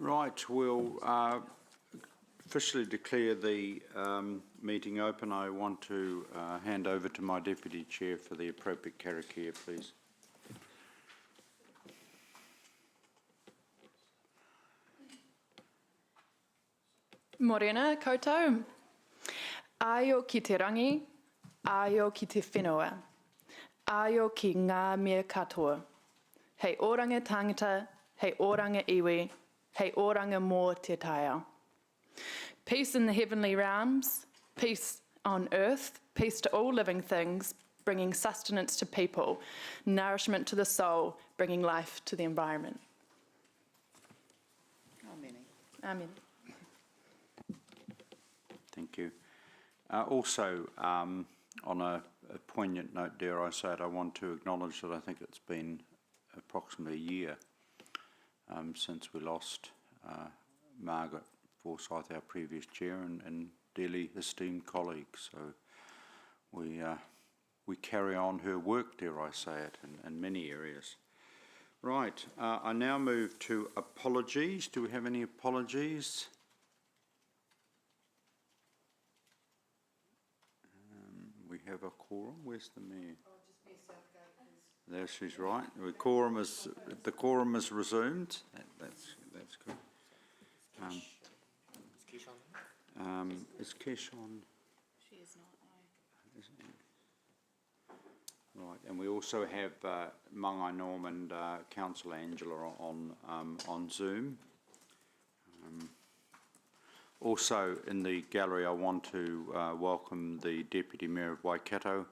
Right, we'll officially declare the meeting open. I want to hand over to my Deputy Chair for the appropriate karakia, please. Morena koutou. Aio ki te rangi, aio ki te whenua, aio ki ngā mea katoa. Hei oranga tangata, hei oranga iwi, hei oranga mō te taia. Peace in the heavenly realms, peace on earth, peace to all living things, bringing sustenance to people, nourishment to the soul, bringing life to the environment. Amen. Amen. Thank you. Also, on a poignant note, dare I say it, I want to acknowledge that I think it's been approximately a year since we lost Margaret Forsyth, our previous chair, and dearly esteemed colleague. So we carry on her work, dare I say it, in many areas. Right, I now move to apologies. Do we have any apologies? We have a quorum. Where's the mayor? Oh, just be Southgate. There she's right. The quorum is resumed. That's good. Is Kesh on? Is Kesh on? She is not, no. Isn't it? Right, and we also have Mangai Norm and Councillor Angela on Zoom. Also in the gallery, I want to welcome the Deputy Mayor of Waikato,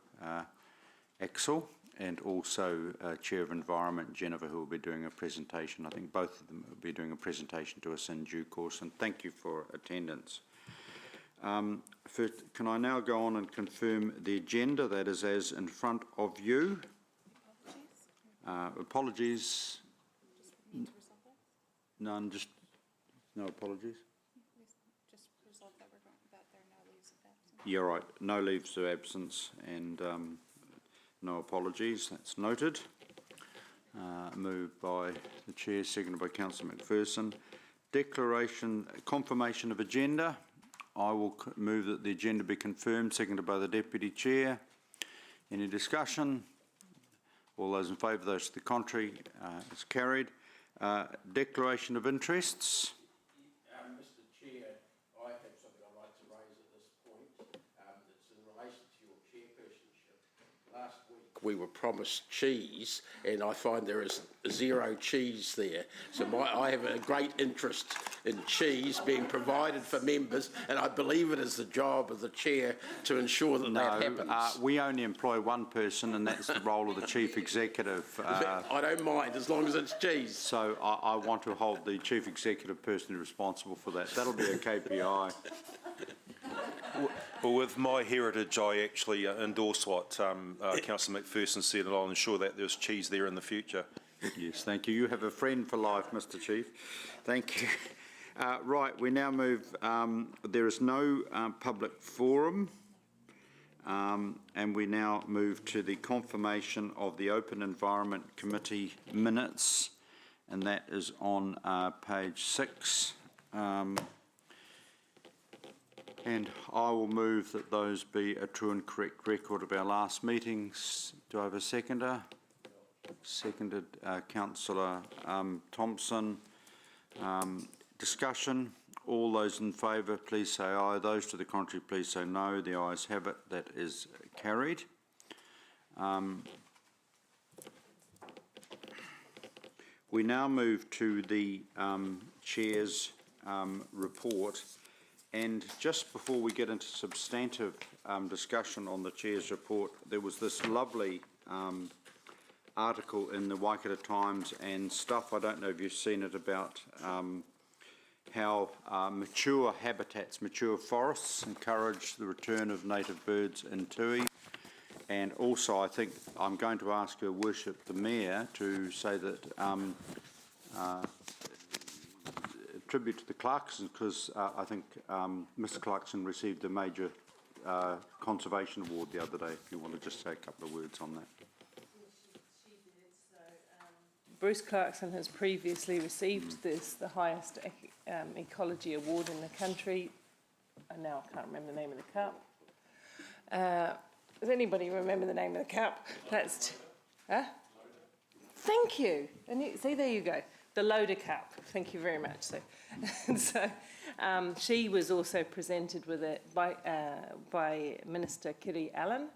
Axel, and also Chair of Environment, Jennifer, who will be doing a presentation. I think both of them will be doing a presentation to us in due course, and thank you for attendance. First, can I now go on and confirm the agenda that is as in front of you? Apologies. None, just no apologies. Just resolve that there are no leaves of absence. You're right, no leaves of absence and no apologies, that's noted. Moved by the Chair, seconded by Councillor McPherson. Confirmation of agenda. I will move that the agenda be confirmed, seconded by the Deputy Chair. Any discussion? All those in favour, those to the contrary, is carried. Declaration of interests. Mr. Chair, I have something I'd like to raise at this point. It's in relation to your chairpersonship. Last week we were promised cheese, and I find there is zero cheese there. So I have a great interest in cheese being provided for members, and I believe it is the job of the chair to ensure that that happens. We only employ one person, and that's the role of the Chief Executive. I don't mind, as long as it's cheese. So I want to hold the Chief Executive personally responsible for that. That'll be a KPI. Well, with my heritage, I actually endorse what Councillor McPherson said, and I'll ensure that there's cheese there in the future. Yes, thank you. You have a friend for life, Mr. Chief. Thank you. Right, we now move. There is no public forum, and we now move to the confirmation of the Open Environment Committee minutes, and that is on page 6. And I will move that those be a true and correct record of our last meetings. Do I have a seconder? Seconded, Councillor Thompson. Discussion. All those in favour, please say aye. Those to the contrary, please say no. The ayes have it. That is carried. We now move to the Chair's report. And just before we get into substantive discussion on the Chair's report, there was this lovely article in the Waikato Times and Stuff, I don't know if you've seen it, about how mature habitats, mature forests encourage the return of native birds in Tui. And also I think I'm going to ask Her Worship the Mayor to say that tribute to the Clarksons, because I think Mr. Clarkson received a major conservation award the other day, if you want to just say a couple of words on that. She did, so Bruce Clarkson has previously received the highest ecology award in the country. And now I can't remember the name of the cup. Does anybody remember the name of the cup? Thank you. And see, there you go. The Loader Cup. Thank you very much. So she was also presented with it by Minister Kiri Allen,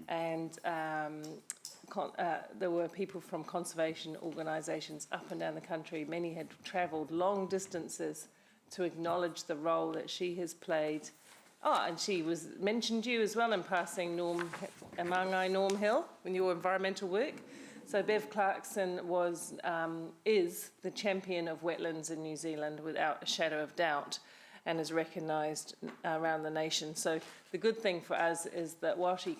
and there were people from conservation organisations up and down the country. Many had travelled long distances to acknowledge the role that she has played. Oh, and she mentioned you as well in passing, Mangai Norm Hill, in your environmental work. So Bev Clarkson is the champion of wetlands in New Zealand without a shadow of doubt, and is recognised around the nation. So the good thing for us is that while she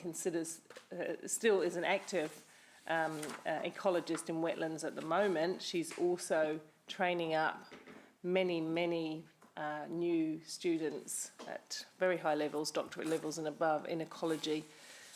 still is an active ecologist in wetlands at the moment, she's also training up many new students at very high levels, doctorate levels and above, in ecology,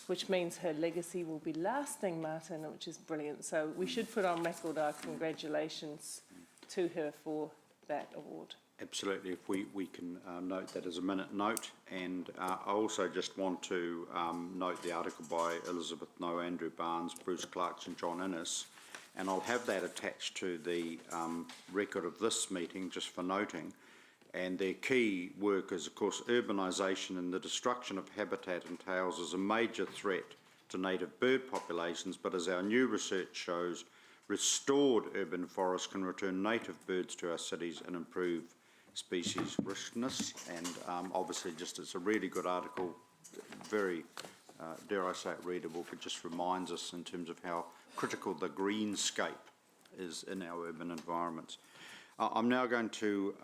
which means her legacy will be lasting, Martin, which is brilliant. So we should put on record our congratulations to her for that award. Absolutely, if we can note that as a minute note. And I also just want to note the article by Elizabeth Noe, Andrew Barnes, Bruce Clarkson, John Innes, and I'll have that attached to the record of this meeting just for noting. And their key work is, of course, urbanisation and the destruction of habitat entails as a major threat to native bird populations, but as our new research shows, restored urban forests can return native birds to our cities and improve species richness. And obviously it's a really good article, very, dare I say it, readable, but just reminds us in terms of how critical the greenscape is in our urban environments. I'm now going to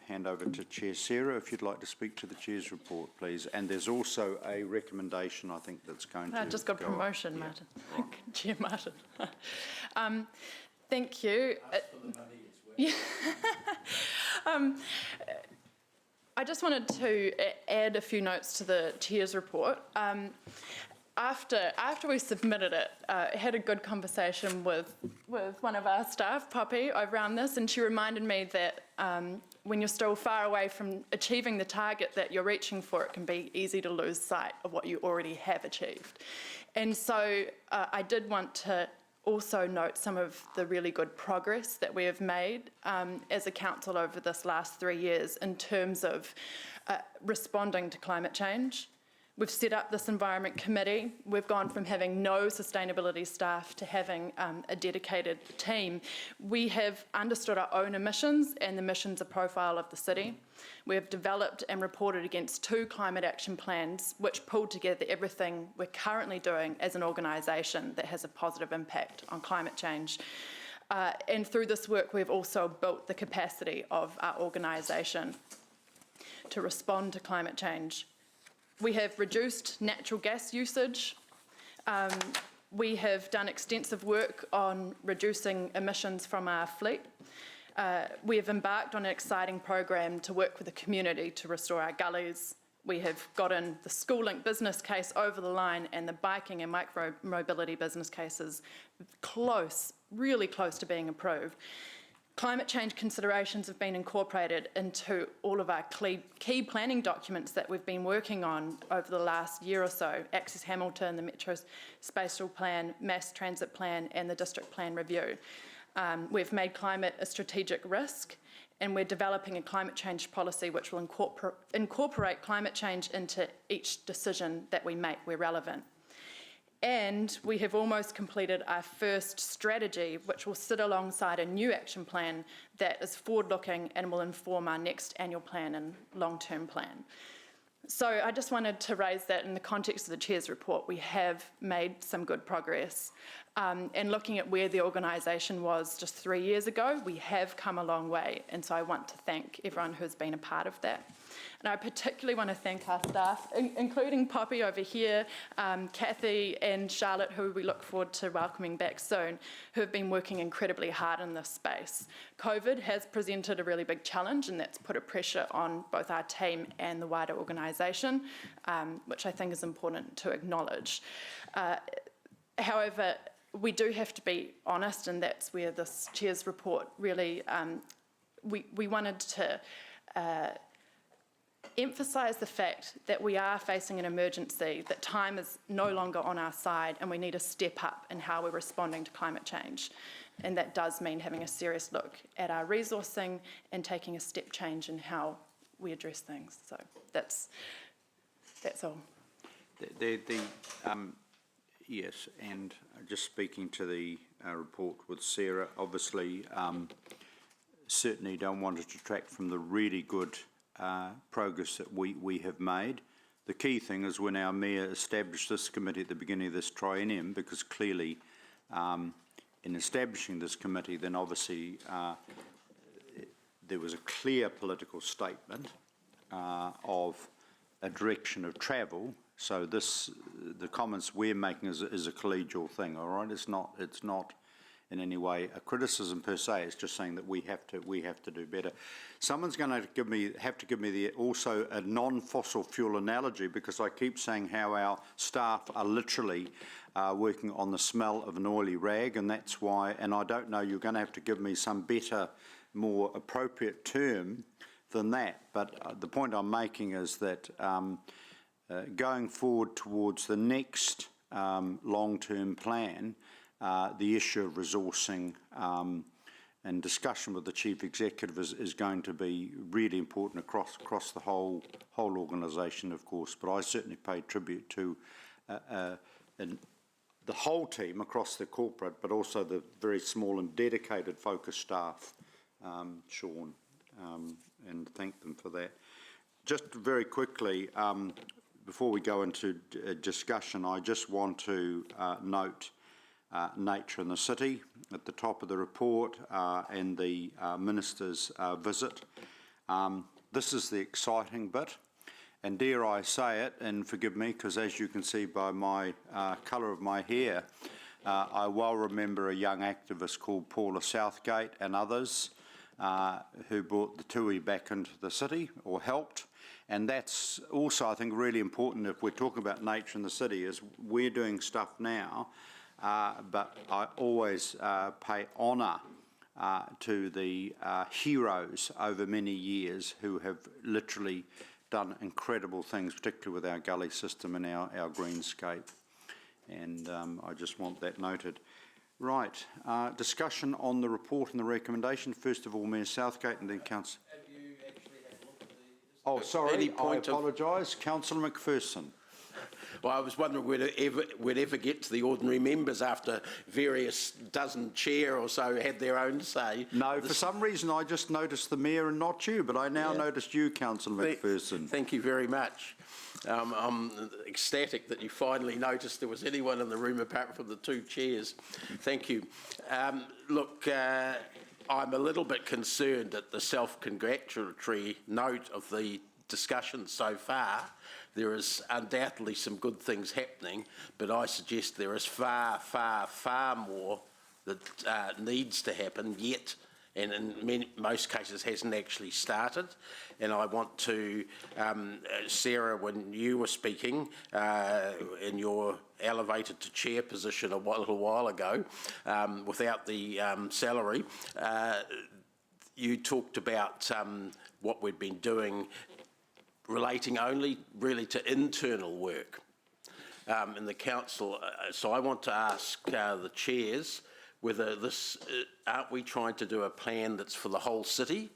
hand over to Chair Sarah, if you'd like to speak to the Chair's report, please. And there's also a recommendation, I think, that's going to I just got promotion, yeah. Martin. Right. Chair Martin. Thank you. Yeah. I just wanted to add a few notes to the Chair's report. After we submitted it, I had a good conversation with one of our staff, Poppy, around this, and she reminded me that when you're still far away from achieving the target that you're reaching for, it can be easy to lose sight of what you already have achieved. And so I did want to also note some of the really good progress that we have made as a council over this last 3 years in terms of responding to climate change. We've set up this environment committee. We've gone from having no sustainability staff to having a dedicated team. We have understood our own emissions and the emissions profile of the city. We have developed and reported against 2 climate action plans, which pull together everything we're currently doing as an organisation that has a positive impact on climate change. And through this work, we've also built the capacity of our organisation to respond to climate change. We have reduced natural gas usage. We have done extensive work on reducing emissions from our fleet. We have embarked on an exciting program to work with the community to restore our gullies. We have gotten the school-link business case over the line and the biking and micro-mobility business cases close, really close to being approved. Climate change considerations have been incorporated into all of our key planning documents that we've been working on over the last year or so: Access Hamilton, the Metro Spatial Plan, Mass Transit Plan, and the District Plan Review. We've made climate a strategic risk, and we're developing a climate change policy which will incorporate climate change into each decision that we make where relevant. And we have almost completed our first strategy, which will sit alongside a new action plan that is forward-looking and will inform our next annual plan and long-term plan. So I just wanted to raise that in the context of the Chair's report. We have made some good progress. And looking at where the organisation was just 3 years ago, we have come a long way. And so I want to thank everyone who's been a part of that. And I particularly want to thank our staff, including Poppy over here, Kathy and Charlotte, who we look forward to welcoming back soon, who have been working incredibly hard in this space. COVID has presented a really big challenge, and that's put a pressure on both our team and the wider organisation, which I think is important to acknowledge. However, we do have to be honest, and that's where this Chair's report really, we wanted to emphasise the fact that we are facing an emergency, that time is no longer on our side, and we need to step up in how we're responding to climate change. And that does mean having a serious look at our resourcing and taking a step change in how we address things. So that's all. Yes, and just speaking to the report with Sarah, obviously certainly don't want to detract from the really good progress that we have made. The key thing is when our Mayor established this committee at the beginning of this triennium, because clearly in establishing this committee, then obviously there was a clear political statement of a direction of travel. So the comments we're making is a collegial thing, all right? It's not in any way a criticism per se. It's just saying that we have to do better. Someone's going to have to give me also a non-fossil fuel analogy, because I keep saying how our staff are literally working on the smell of an oily rag, and that's why. And I don't know. You're going to have to give me some better, more appropriate term than that. But the point I'm making is that going forward towards the next long-term plan, the issue of resourcing and discussion with the Chief Executive is going to be really important across the whole organisation, of course. But I certainly pay tribute to the whole team across the corporate, but also the very small and dedicated focus staff, Sean, and thank them for that. Just very quickly, before we go into discussion, I just want to note nature in the city at the top of the report and the Minister's visit. This is the exciting bit, and dare I say it, and forgive me, because as you can see by my colour of my hair, I well remember a young activist called Paula Southgate and others who brought the tui back into the city, or helped. And that's also, I think, really important if we're talking about nature in the city, is we're doing stuff now, but I always pay honour to the heroes over many years who have literally done incredible things, particularly with our gully system and our greenscape. And I just want that noted. Right, discussion on the report and the recommendation. First of all, Mayor Southgate, and then Councillor. Oh, sorry, I apologise. Councillor McPherson. Well, I was wondering whether we'd ever get to the ordinary members after various dozen chair or so had their own say. No, for some reason I just noticed the Mayor and not you, but I now noticed you, Councillor McPherson. Thank you very much. I'm ecstatic that you finally noticed there was anyone in the room apart from the two chairs. Thank you. Look, I'm a little bit concerned at the self-congratulatory note of the discussion so far. There is undoubtedly some good things happening, but I suggest there is far, far, far more that needs to happen yet, and in most cases hasn't actually started. And I want to, Sarah, when you were speaking in your elevated to chair position a little while ago, without the salary, you talked about what we've been doing relating only really to internal work in the council. So I want to ask the chairs whether this, aren't we trying to do a plan that's for the whole city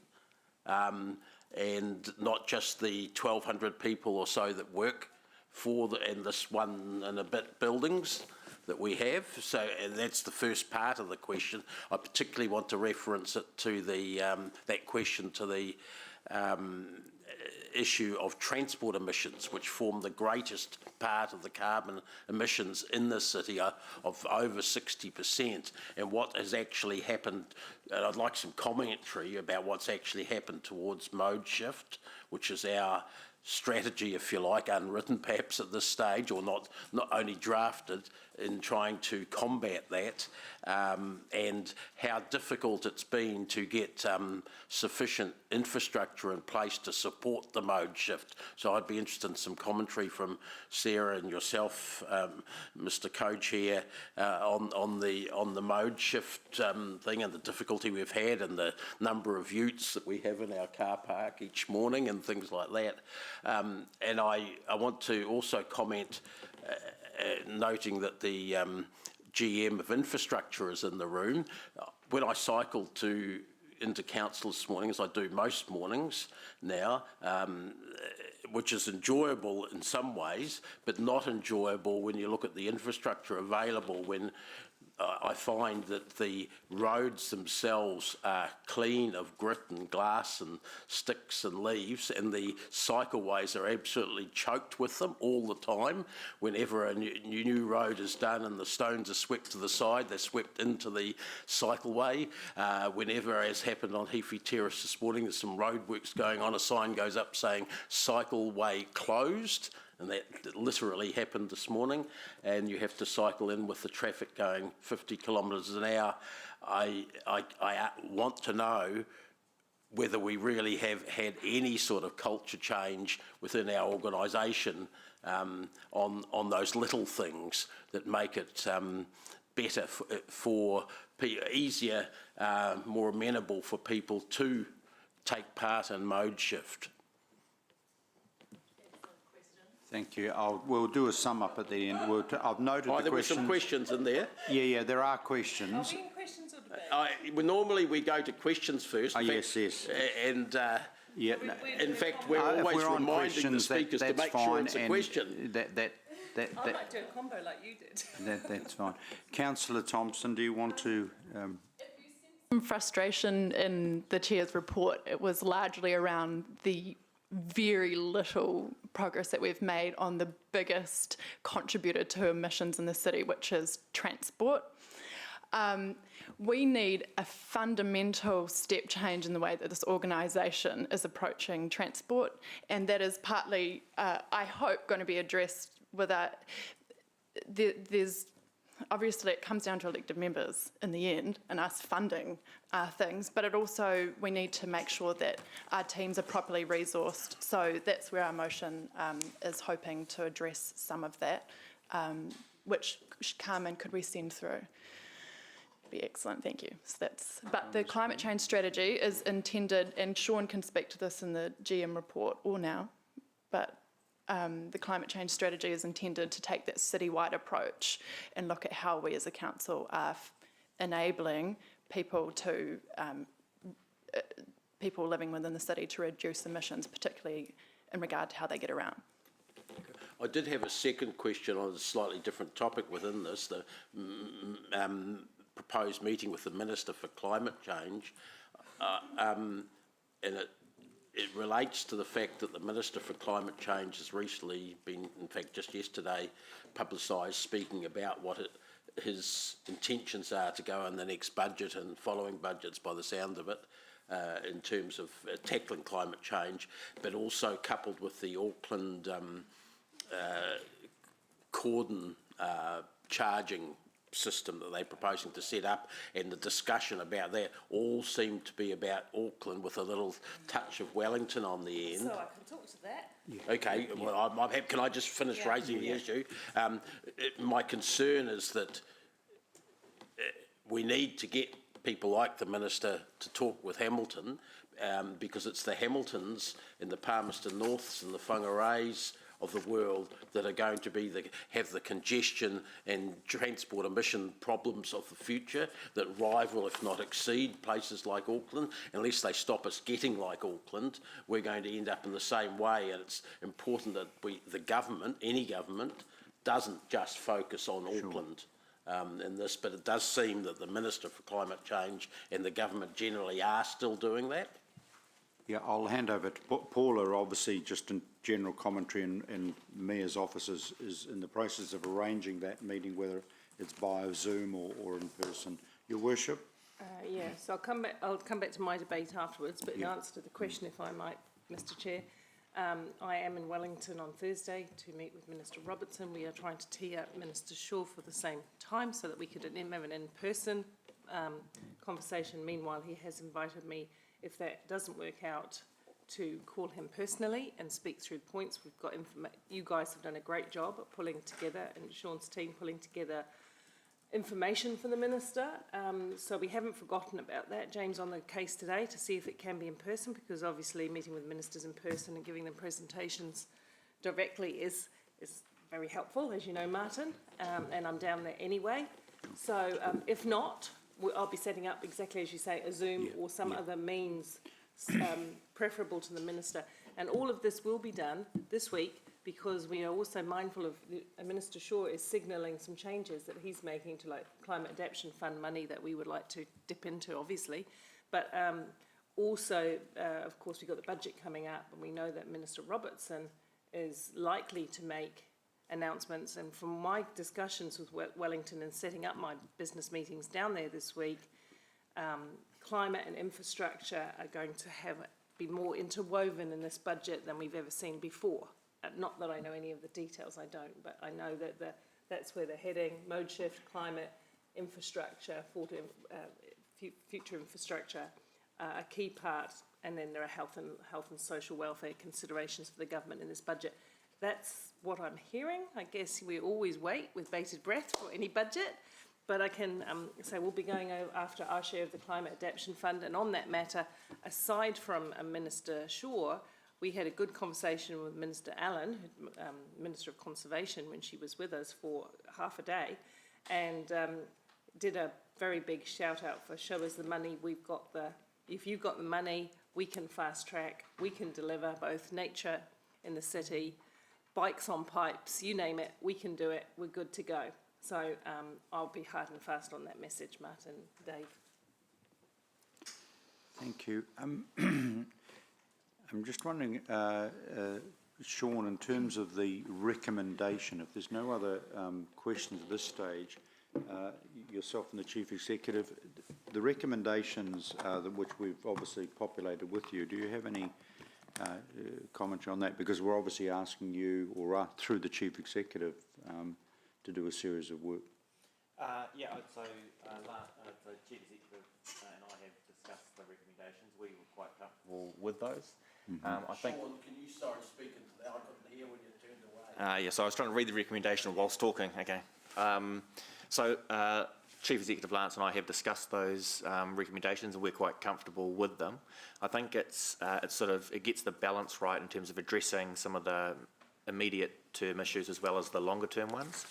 and not just the 1,200 people or so that work for and this one and a bit buildings that we have? So and that's the first part of the question. I particularly want to reference it to the that question to the issue of transport emissions, which form the greatest part of the carbon emissions in the city of over 60%, and what has actually happened. And I'd like some commentary about what's actually happened towards mode shift, which is our strategy, if you like, unwritten perhaps at this stage, or not only drafted, in trying to combat that, and how difficult it's been to get sufficient infrastructure in place to support the mode shift. So I'd be interested in some commentary from Sarah and yourself, Mr. Co-Chair, on the mode shift thing, and the difficulty we've had, and the number of utes that we have in our car park each morning and things like that. And I want to also comment, noting that the GM of infrastructure is in the room. When I cycled into council this morning, as I do most mornings now, which is enjoyable in some ways, but not enjoyable when you look at the infrastructure available, when I find that the roads themselves are clean of grit and glass and sticks and leaves, and the cycleways are absolutely choked with them all the time. Whenever a new road is done and the stones are swept to the side, they're swept into the cycleway. Whenever, as happened on Heafy Terrace this morning, there's some roadworks going on, a sign goes up saying cycleway closed. And that literally happened this morning, and you have to cycle in with the traffic going 50 kilometres an hour. I want to know whether we really have had any sort of culture change within our organisation on those little things that make it better for easier, more amenable for people to take part in mode shift. Thank you. We'll do a sum up at the end. I've noted the questions. There were some questions in there. Yeah, there are questions. Are we in questions or debate? Normally we go to questions first. Yes. And Yeah. in fact, we're always reminding the speakers to make sure it's a question. I might do a combo like you did. That's fine. Councillor Thompson, do you want to? Some frustration in the chair's report. It was largely around the very little progress that we've made on the biggest contributor to emissions in the city, which is transport. We need a fundamental step change in the way that this organisation is approaching transport, and that is partly, I hope, going to be addressed with there's obviously it comes down to elected members in the end and us funding things, but it also, we need to make sure that our teams are properly resourced. So that's where our motion is hoping to address some of that, which, Carmen, could we send through? Be excellent, thank you. So but the climate change strategy is intended, and Sean can speak to this in the GM report or now, but the climate change strategy is intended to take that citywide approach and look at how we as a council are enabling people people living within the city to reduce emissions, particularly in regard to how they get around. I did have a second question on a slightly different topic within this, the proposed meeting with the Minister for Climate Change, and it relates to the fact that the Minister for Climate Change has recently been, in fact just yesterday, publicised speaking about what his intentions are to go in the next budget and following budgets by the sound of it, in terms of tackling climate change, but also coupled with the Auckland cordon charging system that they're proposing to set up, and the discussion about that all seemed to be about Auckland with a little touch of Wellington on the end. So I can talk to that. Yeah. Okay, well, I'm happy. Can I just finish raising the issue? My concern is that we need to get people like the Minister to talk with Hamilton, because it's the Hamiltons and the Palmerston Norths and the Whangarays of the world that are going to be have the congestion and transport emission problems of the future that rival, if not exceed, places like Auckland. Unless they stop us getting like Auckland, we're going to end up in the same way, and it's important that the government, any government, doesn't just focus on Auckland in this, but it does seem that the Minister for Climate Change and the government generally are still doing that. Yeah, I'll hand over to Paula. Obviously, just in general commentary, and Mayor's office is in the process of arranging that meeting, whether it's via Zoom or in person. Your Worship? So I'll come back to my debate afterwards, but in answer to the question, if I might, Mr. Chair, I am in Wellington on Thursday to meet with Minister Robertson. We are trying to tee up Minister Shaw for the same time so that we could have an in-person conversation. Meanwhile, he has invited me, if that doesn't work out, to call him personally and speak through points. We've got you guys have done a great job at pulling together, and Sean's team pulling together information for the Minister. So we haven't forgotten about that. James on the case today to see if it can be in person, because obviously meeting with ministers in person and giving them presentations directly is very helpful, as you know, Martin, and I'm down there anyway. So if not, I'll be setting up, exactly as you say, a Zoom or some other means preferable to the Minister. And all of this will be done this week, because we are also mindful of Minister Shaw is signalling some changes that he's making to, like, Climate Adaptation Fund money that we would like to dip into, obviously. But also, of course, we've got the budget coming up, and we know that Minister Robertson is likely to make announcements. And from my discussions with Wellington and setting up my business meetings down there this week, climate and infrastructure are going to be more interwoven in this budget than we've ever seen before. Not that I know any of the details, I don't, but I know that that's where they're heading. Mode shift, climate, infrastructure, future infrastructure, a key part, and then there are health and social welfare considerations for the government in this budget. That's what I'm hearing. I guess we always wait with bated breath for any budget, but I can say we'll be going after our share of the Climate Adaptation Fund, and on that matter, aside from Minister Shaw, we had a good conversation with Minister Allen, Minister of Conservation, when she was with us for half a day, and did a very big shout out for show us the money. If you've got the money, we can fast track, we can deliver both nature in the city, bikes on pipes, you name it, we can do it, we're good to go. So I'll be hard and fast on that message, Martin, Dave. Thank you. I'm just wondering, Sean, in terms of the recommendation, if there's no other questions at this stage, yourself and the Chief Executive, the recommendations which we've obviously populated with you, do you have any comment on that? Because we're obviously asking you, or through the Chief Executive, to do a series of work. So the Chief Executive and I have discussed the recommendations. We were quite comfortable with those. I think. Sean, can you start speaking to that? I couldn't hear when you turned away. So I was trying to read the recommendation whilst talking. Okay. Chief Executive Lance and I have discussed those recommendations, and we're quite comfortable with them. I think it gets the balance right in terms of addressing some of the immediate term issues as well as the longer term ones.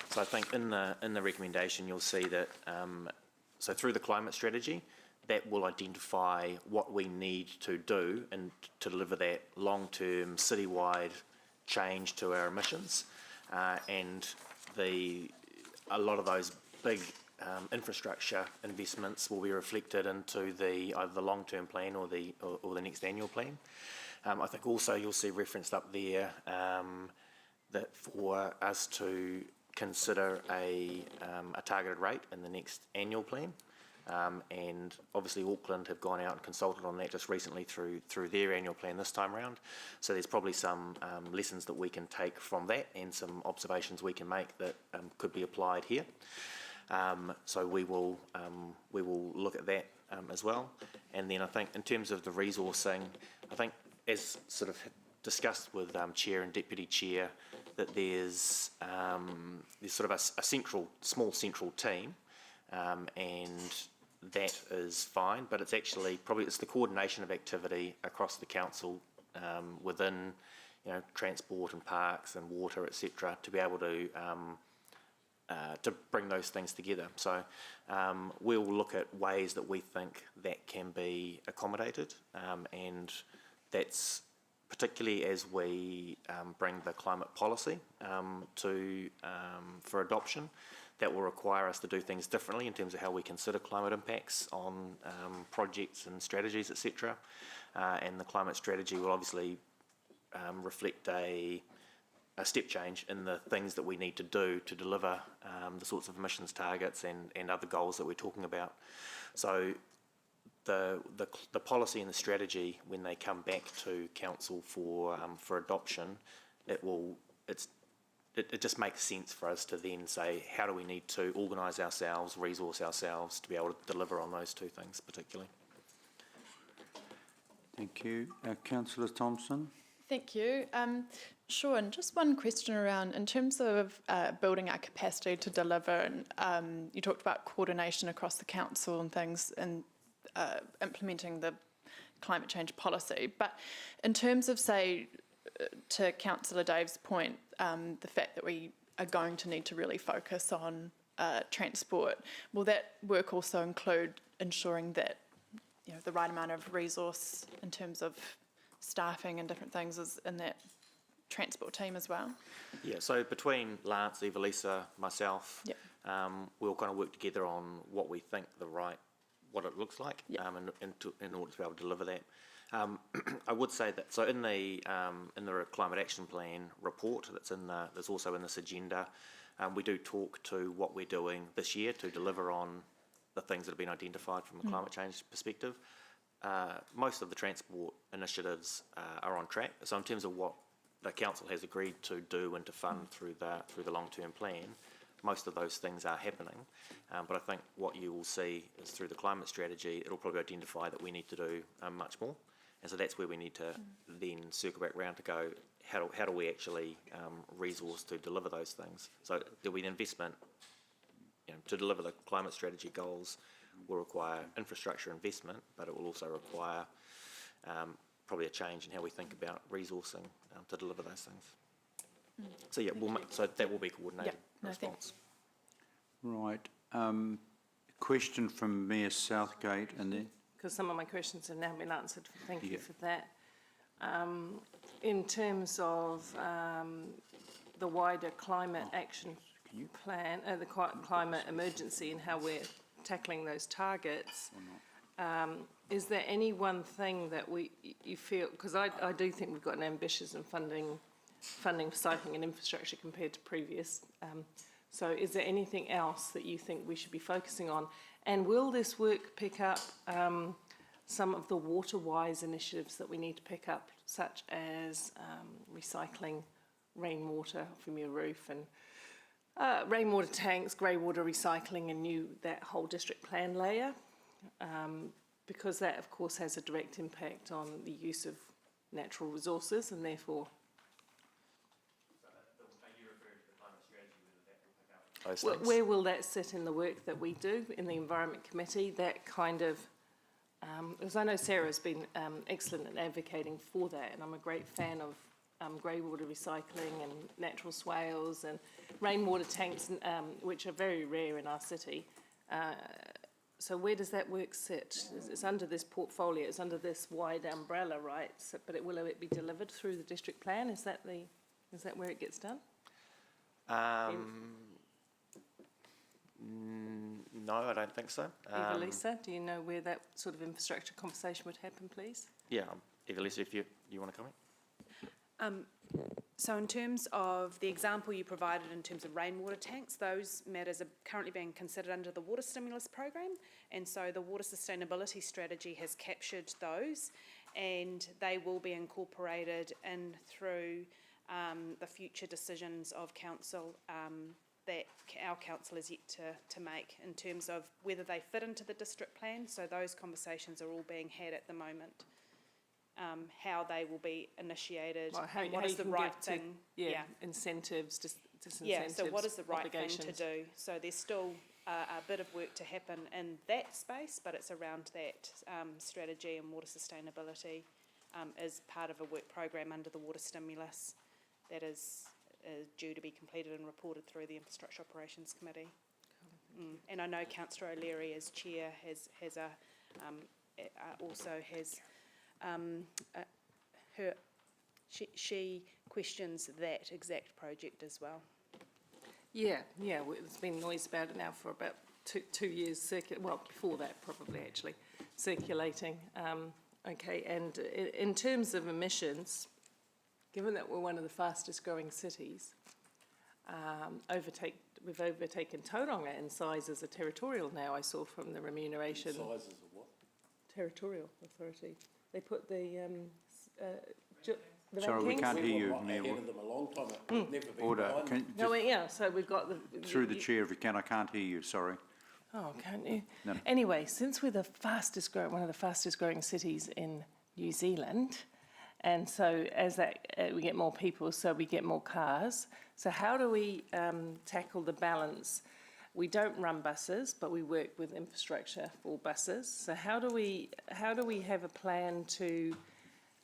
So I think in the recommendation you'll see that so through the climate strategy, that will identify what we need to do and to deliver that long-term citywide change to our emissions, and a lot of those big infrastructure investments will be reflected into either the long-term plan or the next annual plan. I think also you'll see referenced up there that for us to consider a targeted rate in the next annual plan. And obviously Auckland have gone out and consulted on that just recently through their annual plan this time round. So there's probably some lessons that we can take from that and some observations we can make that could be applied here. So we will look at that as well. And then I think in terms of the resourcing, I think as sort of discussed with Chair and Deputy Chair, that there's sort of a small central team, and that is fine, but it's actually it's the coordination of activity across the council within transport and parks and water, etc., to be able to bring those things together. So we'll look at ways that we think that can be accommodated, and that's particularly as we bring the climate policy for adoption. That will require us to do things differently in terms of how we consider climate impacts on projects and strategies, etc. And the climate strategy will obviously reflect a step change in the things that we need to do to deliver the sorts of emissions targets and other goals that we're talking about. So the policy and the strategy, when they come back to council for adoption, it just makes sense for us to then say, how do we need to organise ourselves, resource ourselves to be able to deliver on those two things particularly. Thank you. Councillor Thompson? Thank you. Sure, and just one question around, in terms of building our capacity to deliver, and you talked about coordination across the council and things, and implementing the climate change policy, but in terms of, say, to Councillor Dave's point, the fact that we are going to need to really focus on transport, will that work also include ensuring that the right amount of resource in terms of staffing and different things is in that transport team as well? Yeah, so between Lance, Evelisa, myself, Yep. We'll kind of work together on what we think what it looks like, Yep. in order to be able to deliver that. I would say that, so in the Climate Action Plan report that's also in this agenda, we do talk to what we're doing this year to deliver on the things that have been identified from a climate change perspective. Most of the transport initiatives are on track. So in terms of what the council has agreed to do and to fund through the long-term plan, most of those things are happening. But I think what you will see is through the climate strategy, it'll probably identify that we need to do much more. And so that's where we need to then circle back round to go, how do we actually resource to deliver those things? So there'll be an investment, to deliver the climate strategy goals will require infrastructure investment, but it will also require probably a change in how we think about resourcing to deliver those things. So yeah, so that will be coordinated response. Right. Question from Mayor Southgate, and then Because some of my questions have now been answered. Thank you for that. In terms of the wider climate action plan, the climate emergency and how we're tackling those targets, is there any one thing that you feel, because I do think we've got an ambitious and funding for cycling and infrastructure compared to previous. So is there anything else that you think we should be focusing on? And will this work pick up some of the water-wise initiatives that we need to pick up, such as recycling rainwater from your roof and rainwater tanks, grey water recycling, and that whole district plan layer? Because that, of course, has a direct impact on the use of natural resources, and therefore... Where will that sit in the work that we do in the Environment Committee? That kind of, because I know Sarah's been excellent at advocating for that, and I'm a great fan of grey water recycling and natural swales and rainwater tanks, which are very rare in our city. So where does that work sit? It's under this portfolio, it's under this wide umbrella, right? So, but will it be delivered through the district plan? Is that where it gets done? No, I don't think so. Evelisa, do you know where that sort of infrastructure conversation would happen, please? Yeah, Evelisa, if you want to comment. So in terms of the example you provided in terms of rainwater tanks, those matters are currently being considered under the water stimulus program, and so the water sustainability strategy has captured those, and they will be incorporated in through the future decisions of council that our council is yet to make in terms of whether they fit into the district plan. So those conversations are all being had at the moment. How they will be initiated, what is the right thing. Incentives, disincentives. Yeah, so what is the right thing to do? So there's still a bit of work to happen in that space, but it's around that strategy, and water sustainability is part of a work program under the water stimulus that is due to be completed and reported through the Infrastructure Operations Committee. And I know Councillor O'Leary as chair she questions that exact project as well. Yeah, there's been noise about it now for about two years, before that probably actually, circulating. Okay, and in terms of emissions, given that we're one of the fastest growing cities, we've overtaken Tauranga in size as a territorial now, I saw from the remuneration. Size as a what? territorial authority. They put the Sorry, we rankings. can't hear you. We were Mayor. ahead of them a long time, we've never been Order. behind them. No, yeah, so we've got the... Through the chair, if you can, I can't hear you, sorry. Oh, can't you? No. Anyway, since we're one of the fastest growing cities in New Zealand, and so as that we get more people, so we get more cars. So how do we tackle the balance? We don't run buses, but we work with infrastructure for buses. So how do we have a plan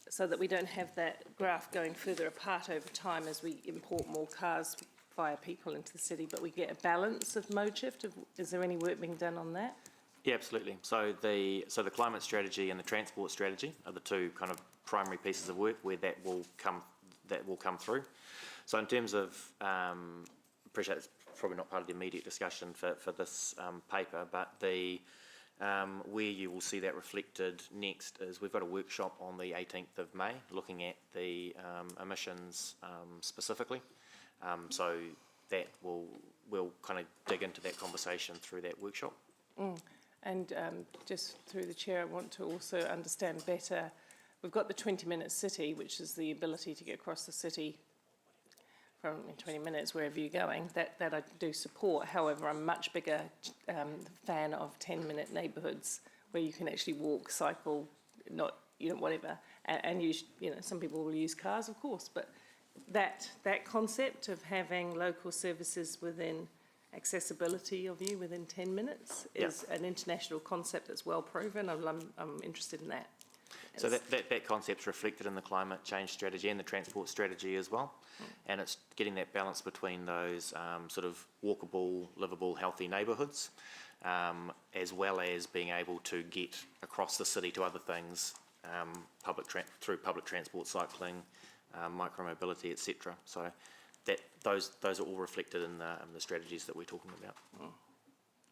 so that we don't have that graph going further apart over time as we import more cars via people into the city, but we get a balance of mode shift? Is there any work being done on that? Yeah, absolutely. So the climate strategy and the transport strategy are the two kind of primary pieces of work where that will come through. So in terms of, appreciate it's probably not part of the immediate discussion for this paper, but where you will see that reflected next is we've got a workshop on the 18th of May looking at the emissions specifically. So that we'll kind of dig into that conversation through that workshop. And just through the chair, I want to also understand better, we've got the 20-minute city, which is the ability to get across the city from in 20 minutes wherever you're going. That I do support. However, I'm a much bigger fan of 10-minute neighbourhoods where you can actually walk, cycle, not, whatever, and use, some people will use cars, of course, but that concept of having local services within accessibility of you within 10 minutes is an international concept that's well proven. I'm interested in that. So that concept's reflected in the climate change strategy and the transport strategy as well. And it's getting that balance between those sort of walkable, livable, healthy neighbourhoods, as well as being able to get across the city to other things, through public transport, cycling, micromobility, etc. So those are all reflected in the strategies that we're talking about.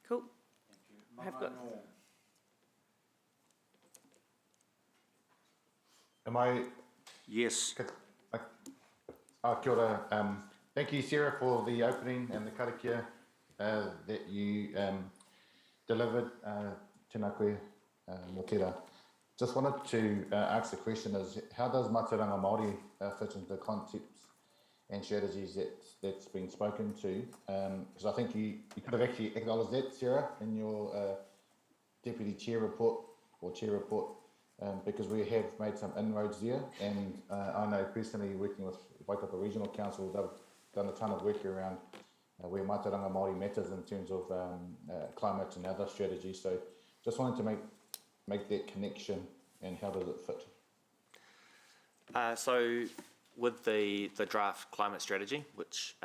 Cool. Thank you. Am I? Yes. Kia ora. Thank you, Sarah, for the opening and the karakia that you delivered. Tēnā koe, mō tērā. Just wanted to ask the question is, how does Mātauranga Māori fit into the concepts and strategies that's been spoken to? Because I think you could have actually acknowledged that, Sarah, in your Deputy Chair report, or Chair report, because we have made some inroads there, and I know personally, working with Waikato Regional Council, they've done a ton of work around where Mātauranga Māori matters in terms of climate and other strategies. So just wanted to make that connection, and how does it fit? So with the draft climate strategy, which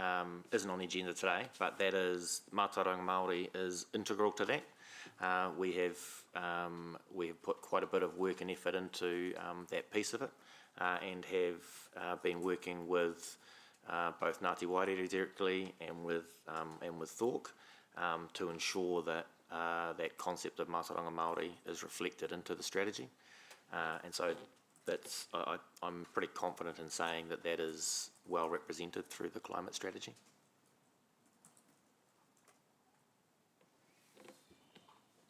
isn't on the agenda today, but that is, Mātauranga Māori is integral to that. We have put quite a bit of work and effort into that piece of it, and have been working with both Ngāti Waireere directly and with Thork to ensure that that concept of Mātauranga Māori is reflected into the strategy, and so I'm pretty confident in saying that is well represented through the climate strategy.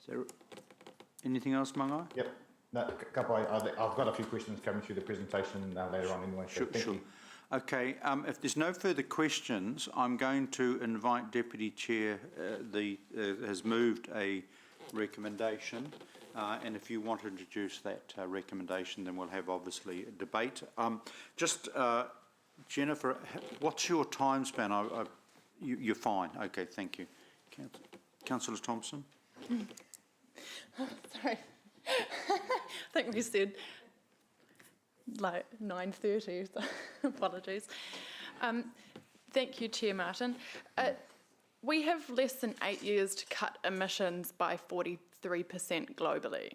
So, anything else, Mangai? Yep. No, I've got a few questions coming through the presentation later on anyway. So Sure. Okay, if there's no further questions, I'm going to invite Deputy Chair, has moved a recommendation, and if you want to introduce that recommendation, then we'll have obviously a debate. Jennifer, what's your time span? You're fine. Okay, thank you. Councillor Thompson? Sorry. I think we said like 9:30, so apologies. Thank you, Chair Martin. We have less than 8 years to cut emissions by 43% globally.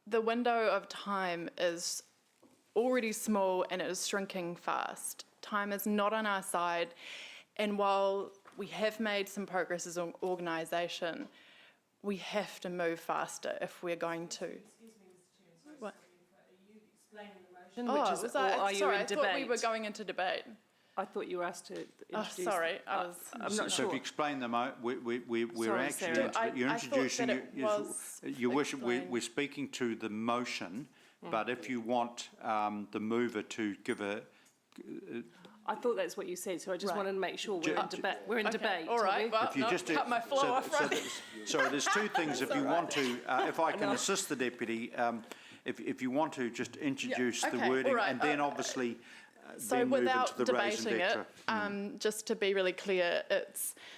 The window of time is already small and it is shrinking fast. Time is not on our side, and while we have made some progress as an organisation, we have to move faster if we're going to. Excuse me, Mr. Chair. What? Are you explaining the motion, or are you sorry, in I thought we debate? were going into debate. I thought you were asked to Oh, introduce. sorry, I was. I'm not So sure. if you explain them, we're Sorry, actually, Sarah. you're I thought introducing, that it was we're speaking to the motion, but if you want the mover to give a, I thought that's what you said, so I just Right. wanted to make sure we're in debate. We're in Okay, debate. all right, are we? well, if you no, just. cut my flow off, right? So there's two things, if you want to, if I can assist the deputy, if you want to just introduce the okay, wording, all right, and then obviously, So then move into without the raise and debating it, declare. just to be really clear,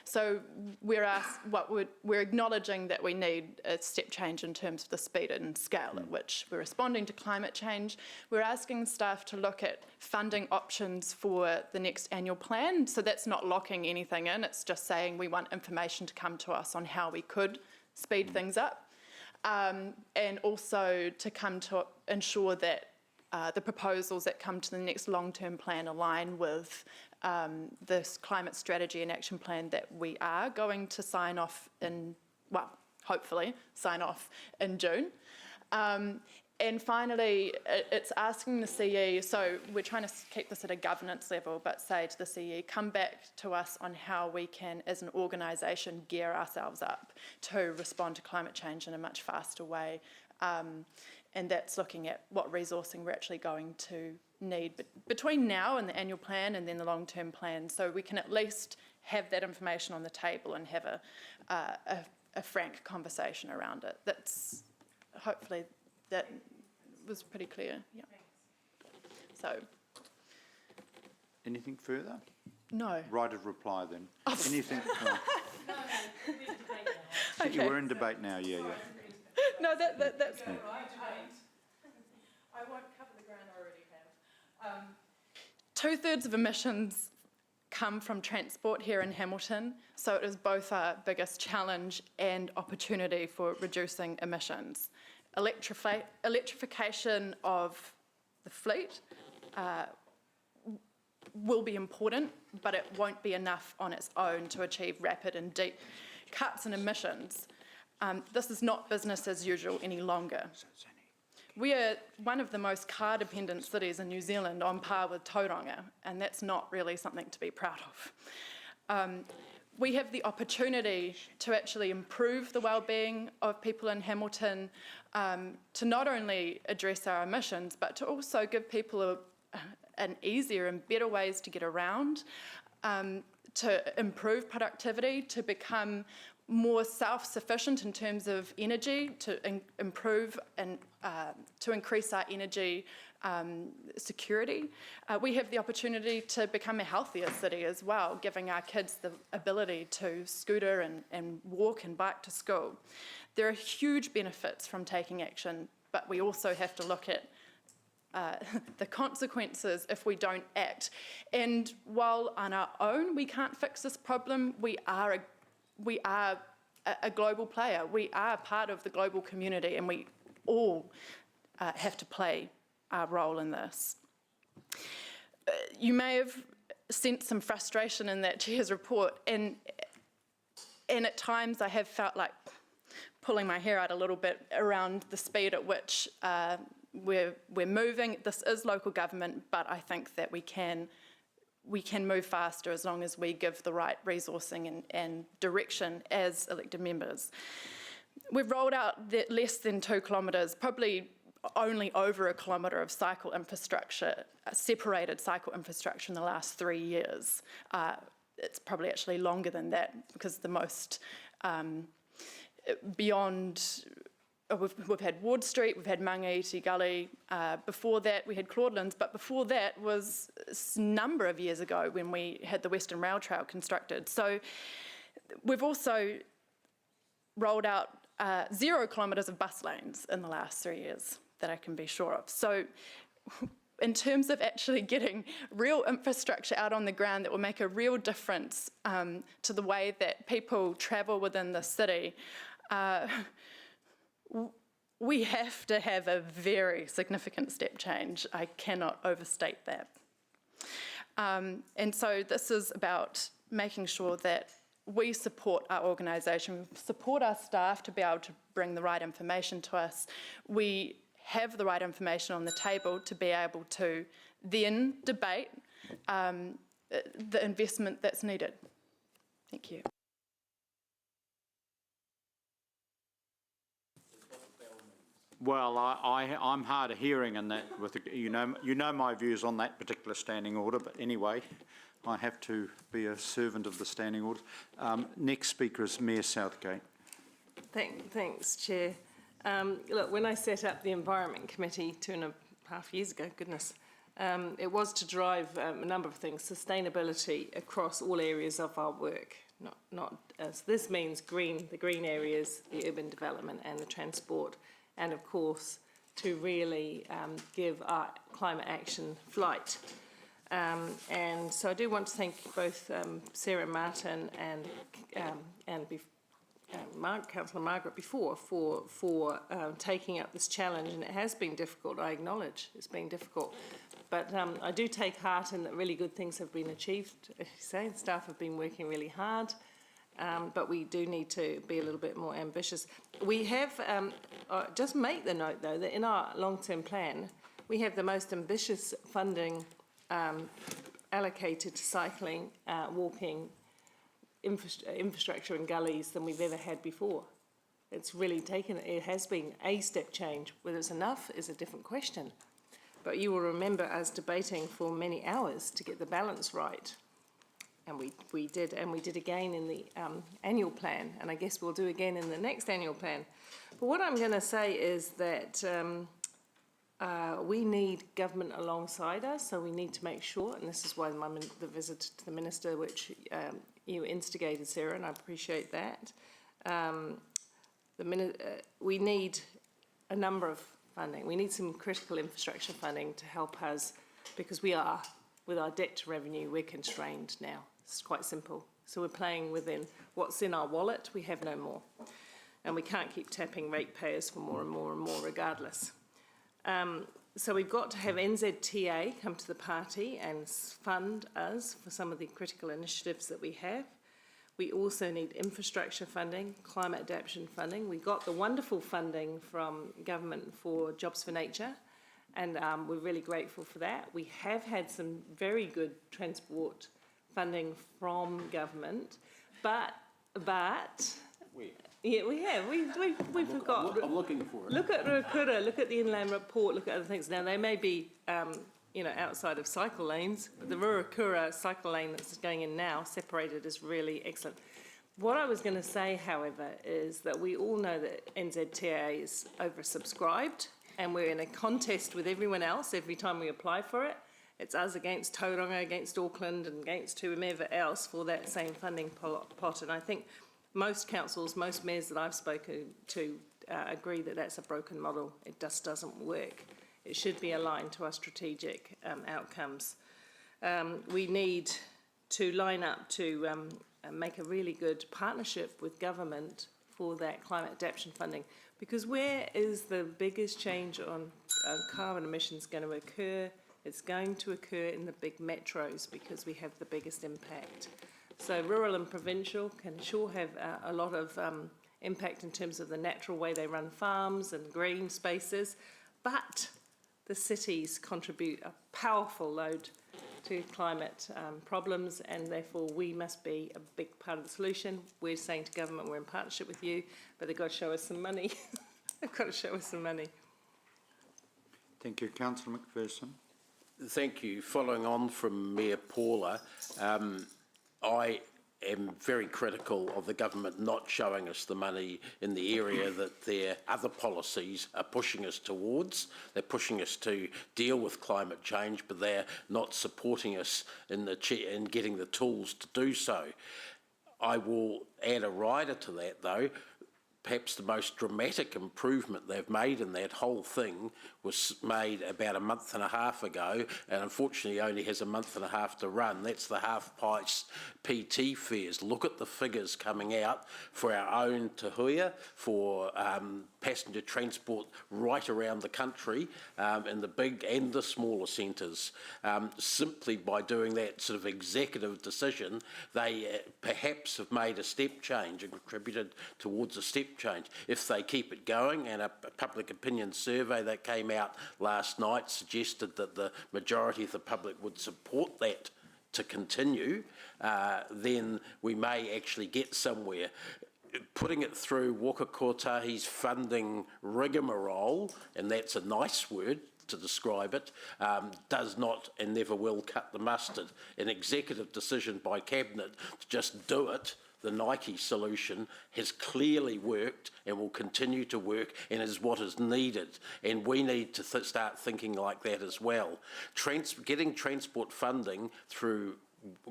so we're acknowledging that we need a step change in terms of the speed and scale at which we're responding to climate change. We're asking staff to look at funding options for the next annual plan. So that's not locking anything in. It's just saying we want information to come to us on how we could speed things up. And also to come to ensure that the proposals that come to the next long-term plan align with this climate strategy and action plan that we are going to sign off in, well, hopefully sign off in June. And finally, it's asking the CE, so we're trying to keep this at a governance level, but say to the CE, come back to us on how we can, as an organisation, gear ourselves up to respond to climate change in a much faster way. And that's looking at what resourcing we're actually going to need between now and the annual plan and then the long-term plan, so we can at least have that information on the table and have a frank conversation around it. That's hopefully that was pretty clear. Yeah. So. Anything further? No. Right of reply then. Anything? No. Okay. We're in debate now, yeah. No, that's. I won't cover the ground I already have. 2/3 of emissions come from transport here in Hamilton, so it is both our biggest challenge and opportunity for reducing emissions. Electrification of the fleet will be important, but it won't be enough on its own to achieve rapid and deep cuts in emissions. This is not business as usual any longer. We are one of the most car-dependent cities in New Zealand, on par with Tauranga, and that's not really something to be proud of. We have the opportunity to actually improve the well-being of people in Hamilton, to not only address our emissions, but to also give people an easier and better ways to get around, to improve productivity, to become more self-sufficient in terms of energy, to improve and to increase our energy security. We have the opportunity to become a healthier city as well, giving our kids the ability to scooter and walk and bike to school. There are huge benefits from taking action, but we also have to look at the consequences if we don't act. And while on our own we can't fix this problem, we are a global player. We are part of the global community, and we all have to play our role in this. You may have sensed some frustration in that Chair's report, and at times I have felt like pulling my hair out a little bit around the speed at which we're moving. This is local government, but I think that we can move faster as long as we give the right resourcing and direction as elected members. We've rolled out less than 2 kilometres, probably only over 1 kilometre of cycle infrastructure, separated cycle infrastructure in the last 3 years. It's probably actually longer than that, because the most beyond. We've had Ward Street, we've had Mangaiti Gully. Before that, we had Claudelands, but before that was a number of years ago when we had the Western Rail Trail constructed. So we've also rolled out 0 kilometres of bus lanes in the last 3 years that I can be sure of. So in terms of actually getting real infrastructure out on the ground that will make a real difference to the way that people travel within the city, we have to have a very significant step change. I cannot overstate that. And so this is about making sure that we support our organisation, support our staff to be able to bring the right information to us. We have the right information on the table to be able to then debate the investment that's needed. Thank you. Well, I'm hard of hearing in that, you know my views on that particular standing order, but anyway, I have to be a servant of the standing orders. Next speaker is Mayor Southgate. Thanks, Chair. Look, when I set up the Environment Committee 2.5 years ago, goodness, it was to drive a number of things, sustainability across all areas of our work. Not as this means the green areas, the urban development and the transport, and of course to really give our climate action flight. And so I do want to thank both Sarah Martin and Councillor Margaret before for taking up this challenge, and it has been difficult. I acknowledge it's been difficult, but I do take heart in that really good things have been achieved. As you say, staff have been working really hard, but we do need to be a little bit more ambitious. We have just make the note though that in our long-term plan we have the most ambitious funding allocated to cycling, walking, infrastructure and gullies than we've ever had before. It's really it has been a step change. Whether it's enough is a different question. But you will remember us debating for many hours to get the balance right. And we did again in the annual plan, and I guess we'll do again in the next annual plan. But what I'm going to say is that we need government alongside us, so we need to make sure, and this is why the visit to the Minister, which you instigated, Sarah, and I appreciate that. We need a number of funding. We need some critical infrastructure funding to help us, because we are, with our debt to revenue, we're constrained now. It's quite simple. So we're playing within what's in our wallet. We have no more. And we can't keep tapping ratepayers for more and more and more regardless. So we've got to have NZTA come to the party and fund us for some of the critical initiatives that we have. We also need infrastructure funding, climate adaptation funding. We got the wonderful funding from government for Jobs for Nature, and we're really grateful for that. We have had some very good transport funding from government, but yeah, we have. We've got. I'm looking for it. Look at Ruakura, look at the inland report, look at other things. Now they may be, outside of cycle lanes, but the Ruakura cycle lane that's going in now, separated, is really excellent. What I was going to say, however, is that we all know that NZTA is oversubscribed, and we're in a contest with everyone else every time we apply for it. It's us against Tauranga, against Auckland, and against whomever else for that same funding pot. And I think most councils, most mayors that I've spoken to agree that that's a broken model. It just doesn't work. It should be aligned to our strategic outcomes. We need to line up to make a really good partnership with government for that climate adaptation funding, because where is the biggest change on carbon emissions going to occur? It's going to occur in the big metros, because we have the biggest impact. So rural and provincial can sure have a lot of impact in terms of the natural way they run farms and green spaces, but the cities contribute a powerful load to climate problems, and therefore we must be a big part of the solution. We're saying to government we're in partnership with you, but they've got to show us some money. They've got to show us some money. Thank you. Councillor McPherson. Thank you. Following on from Mayor Paula, I am very critical of the government not showing us the money in the area that their other policies are pushing us towards. They're pushing us to deal with climate change, but they're not supporting us in getting the tools to do so. I will add a rider to that, though. Perhaps the most dramatic improvement they've made in that whole thing was made about a month and a half ago, and unfortunately only has a month and a half to run. That's the half-price PT fares. Look at the figures coming out for our own Tahuia, for passenger transport right around the country, in the big and the smaller centres. Simply by doing that sort of executive decision, they perhaps have made a step change and contributed towards a step change. If they keep it going, and a public opinion survey that came out last night suggested that the majority of the public would support that to continue, then we may actually get somewhere. Putting it through Waka Kotahi's funding rigmarole, and that's a nice word to describe it, does not and never will cut the mustard. An executive decision by Cabinet to just do it, the Nike solution, has clearly worked and will continue to work and is what is needed. And we need to start thinking like that as well. Getting transport funding through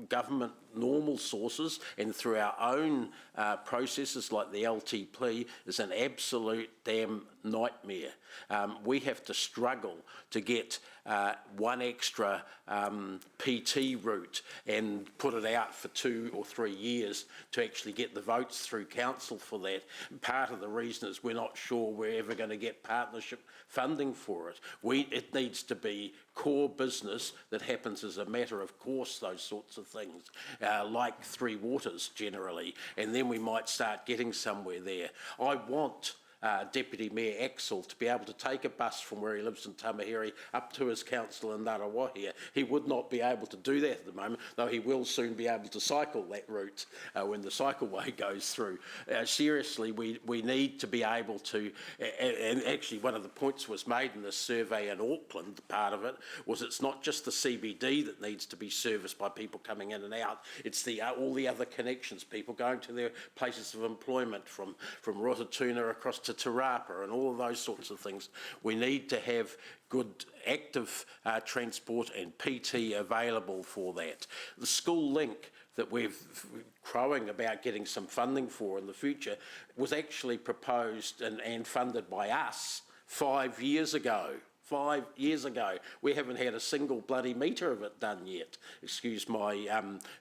government normal sources and through our own processes like the LTP is an absolute damn nightmare. We have to struggle to get one extra PT route and put it out for 2 or 3 years to actually get the votes through council for that. Part of the reason is we're not sure we're ever going to get partnership funding for it. It needs to be core business that happens as a matter of course, those sorts of things, like Three Waters generally, and then we might start getting somewhere there. I want Deputy Mayor Axel to be able to take a bus from where he lives in Tamahiri up to his council in Ngarawahia. He would not be able to do that at the moment, though he will soon be able to cycle that route when the cycleway goes through. Seriously, we need to be able to, and actually one of the points was made in this survey in Auckland, part of it, was it's not just the CBD that needs to be serviced by people coming in and out, it's all the other connections, people going to their places of employment from Rotatuna across to Te Rapa and all of those sorts of things. We need to have good active transport and PT available for that. The school link that we're crowing about getting some funding for in the future was actually proposed and funded by us 5 years ago. 5 years ago. We haven't had a single bloody metre of it done yet. Excuse my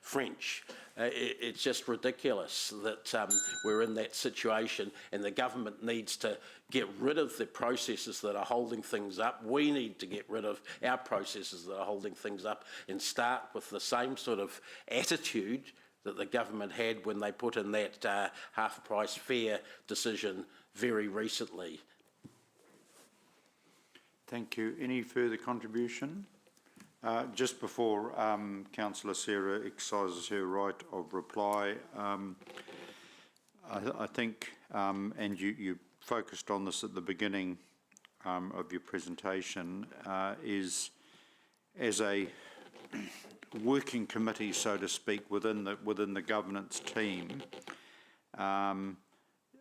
French. It's just ridiculous that we're in that situation, and the government needs to get rid of the processes that are holding things up. We need to get rid of our processes that are holding things up and start with the same sort of attitude that the government had when they put in that half-price fare decision very recently. Thank you. Any further contribution? Just before Councillor Sarah exercises her right of reply, I think, and you focused on this at the beginning of your presentation, is as a working committee, so to speak, within the governance team,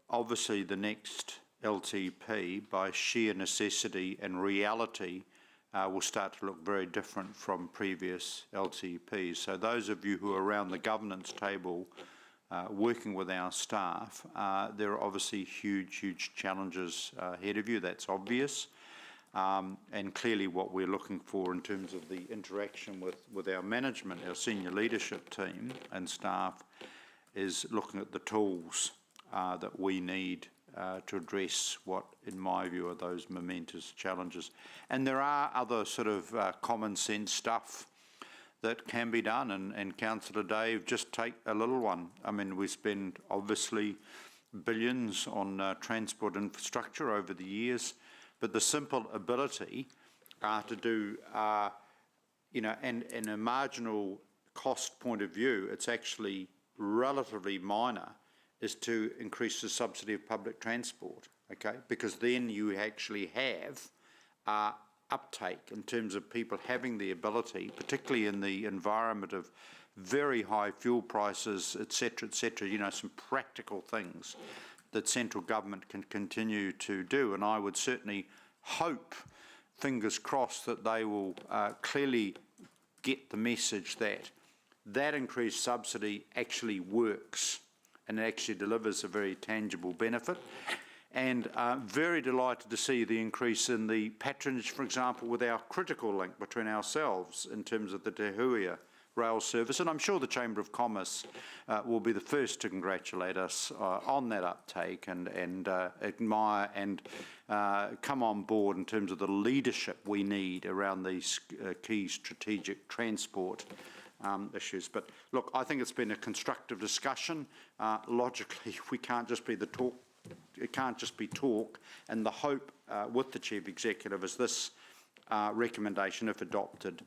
obviously the next LTP, by sheer necessity and reality, will start to look very different from previous LTPs. So those of you who are around the governance table working with our staff, there are obviously huge challenges ahead of you, that's obvious. And clearly what we're looking for in terms of the interaction with our management, our senior leadership team and staff, is looking at the tools that we need to address what, in my view, are those momentous challenges. And there are other sort of common sense stuff that can be done. And Councillor Dave, just take a little one. I mean, we spend obviously billions on transport infrastructure over the years, but the simple ability to do, you know, and in a marginal cost point of view, it's actually relatively minor, is to increase the subsidy of public transport, okay? Because then you actually have uptake in terms of people having the ability, particularly in the environment of very high fuel prices, et cetera, you know, some practical things that central government can continue to do. And I would certainly hope, fingers crossed, that they will clearly get the message that that increased subsidy actually works and actually delivers a very tangible benefit. And very delighted to see the increase in the patronage, for example, with our critical link between ourselves in terms of the Te Huia rail service. And I'm sure the Chamber of Commerce will be the first to congratulate us on that uptake and admire and come on board in terms of the leadership we need around these key strategic transport issues. But look, I think it's been a constructive discussion. Logically, we can't just be the talk. It can't just be talk. And the hope with the Chief Executive is this recommendation, if adopted,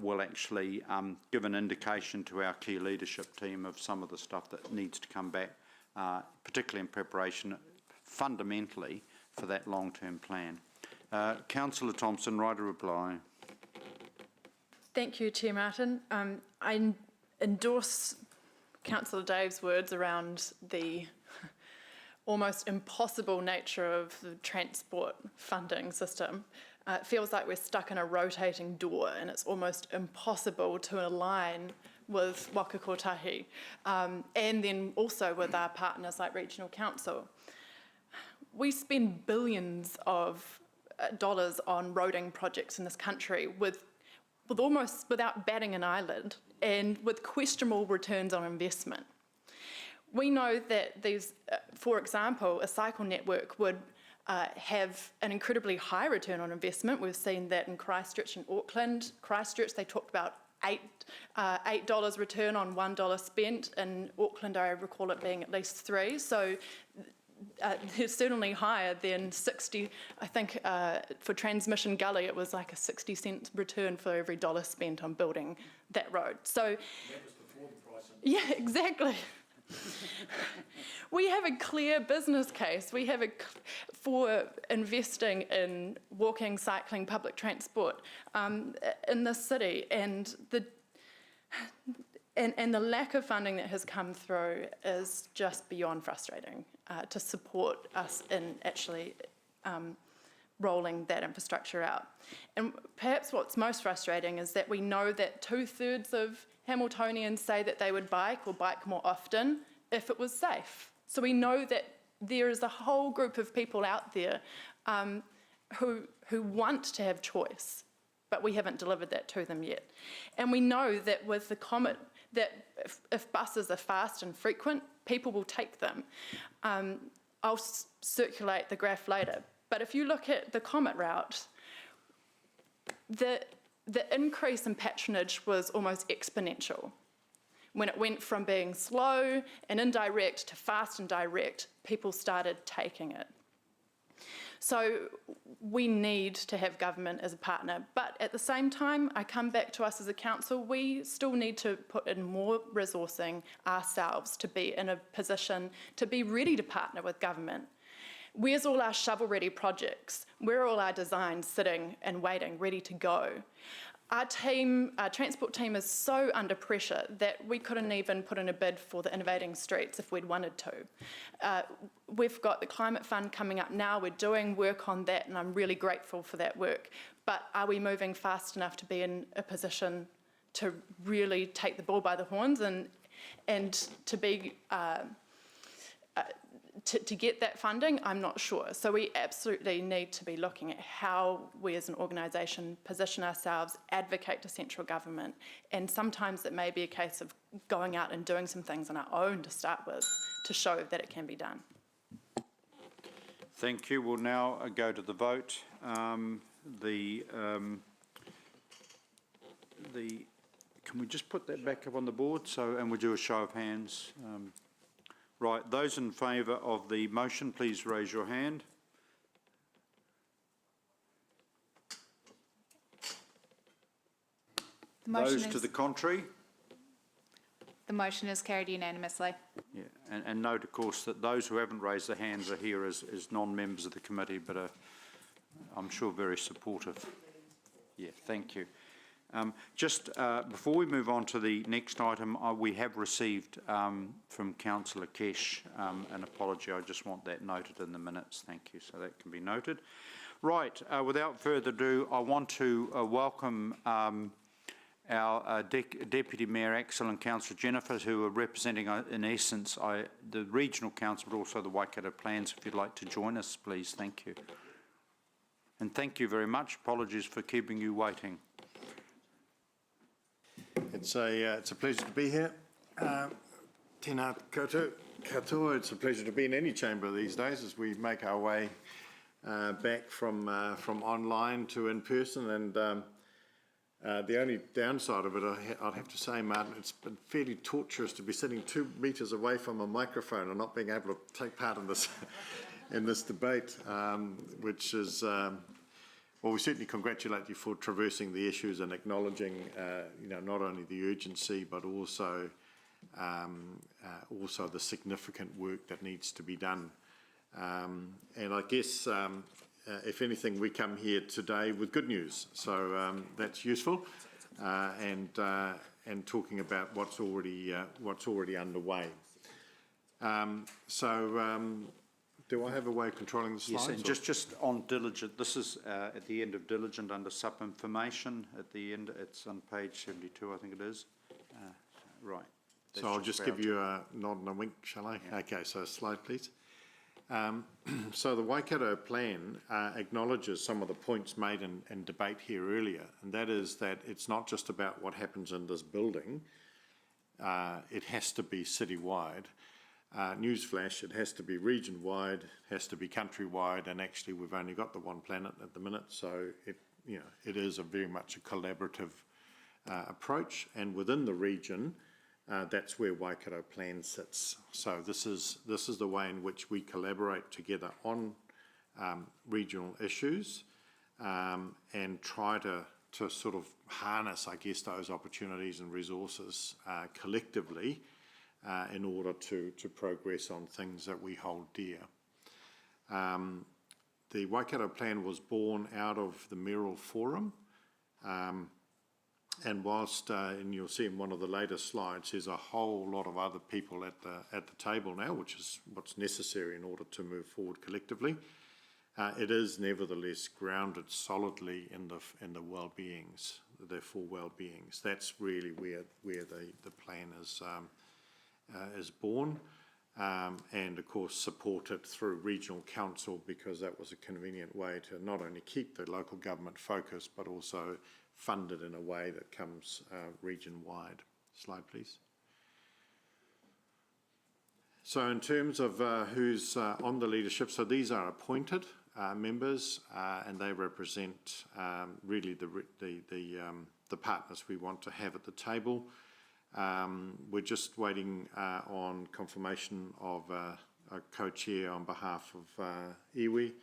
will actually give an indication to our key leadership team of some of the stuff that needs to come back, particularly in preparation, fundamentally, for that long-term plan. Councillor Thompson, right to reply. Thank you, Chair Martin. I endorse Councillor Dave's words around the almost impossible nature of the transport funding system. It feels like we're stuck in a rotating door and it's almost impossible to align with Waka Kotahi, and then also with our partners like Regional Council. We spend billions of dollars on roading projects in this country with almost without batting an eyelid and with questionable returns on investment. We know that these, for example, a cycle network would have an incredibly high return on investment. We've seen that in Christchurch and Auckland. Christchurch, they talked about $8 return on $1 spent. In Auckland, I recall it being at least $3. So they're certainly higher than 60. I think for Transmission Gully, it was like a 60-cent return for every dollar spent on building that road. So that was before the price. Yeah, exactly. We have a clear business case. We have for investing in walking, cycling, public transport in this city, and the lack of funding that has come through is just beyond frustrating to support us in actually rolling that infrastructure out. And perhaps what's most frustrating is that we know that 2/3 of Hamiltonians say that they would bike or bike more often if it was safe. So we know that there is a whole group of people out there who want to have choice, but we haven't delivered that to them yet. And we know that with the Comet, that if buses are fast and frequent, people will take them. I'll circulate the graph later, but if you look at the Comet route, the increase in patronage was almost exponential. When it went from being slow and indirect to fast and direct, people started taking it. So we need to have government as a partner, but at the same time, I come back to us as a council, we still need to put in more resourcing ourselves to be in a position to be ready to partner with government. Where's all our shovel-ready projects? Where are all our designs sitting and waiting, ready to go? Our transport team is so under pressure that we couldn't even put in a bid for the Innovating Streets if we'd wanted to. We've got the Climate Fund coming up now. We're doing work on that, and I'm really grateful for that work. But are we moving fast enough to be in a position to really take the bull by the horns and to be to get that funding? I'm not sure. So we absolutely need to be looking at how we as an organisation position ourselves, advocate to central government, and sometimes it may be a case of going out and doing some things on our own to start with to show that it can be done. Thank you. We'll now go to the vote. Can we just put that back up on the board? And we'll do a show of hands. Right, those in favour of the motion, please raise your hand. Those to the contrary? The motion is carried unanimously. Yeah, and note, of course, that those who haven't raised their hands are here as non-members of the committee, but are, I'm sure, very supportive. Yeah, thank you. Just before we move on to the next item, we have received from Councillor Kesh an apology. I just want that noted in the minutes. Thank you. So that can be noted. Right. Without further ado, I want to welcome our Deputy Mayor Axel and Councillor Jennifer, who are representing, in essence, the Regional Council, but also the Waikato Plans. If you'd like to join us, please. Thank you. And thank you very much. Apologies for keeping you waiting. It's a pleasure to be here. Tēnā katoa. It's a pleasure to be in any chamber these days as we make our way back from online to in person. And the only downside of it, I'd have to say, Martin, it's been fairly torturous to be sitting 2 metres away from a microphone and not being able to take part in this in this debate, which is Well, we certainly congratulate you for traversing the issues and acknowledging, not only the urgency, but also the significant work that needs to be done. And I guess, if anything, we come here today with good news, so that's useful, and talking about what's already underway. Do I have a way of controlling the slides? Yes, and just on diligent, this is at the end of diligent under sub-information. At the end, it's on page 72, I think it is. Right. So I'll just give you a nod and a wink, shall I? Yeah. Okay, so slide, please. So the Waikato Plan acknowledges some of the points made in debate here earlier, and that is that it's not just about what happens in this building. It has to be citywide. Newsflash, it has to be region-wide, has to be country-wide, and actually we've only got the one planet at the minute, so it is very much a collaborative approach, and within the region, that's where Waikato Plan sits. So this is the way in which we collaborate together on regional issues and try to sort of harness, I guess, those opportunities and resources collectively in order to progress on things that we hold dear. The Waikato Plan was born out of the Mayoral Forum, and whilst, and you'll see in one of the later slides, there's a whole lot of other people at the table now, which is what's necessary in order to move forward collectively. It is nevertheless grounded solidly in the well-beings, the four well-beings. That's really where the plan is born, and of course supported through regional council, because that was a convenient way to not only keep the local government focused but also funded in a way that comes region-wide. Slide, please. So in terms of who's on the leadership, so these are appointed members, and they represent really the partners we want to have at the table. We're just waiting on confirmation of a co-chair on behalf of iwi.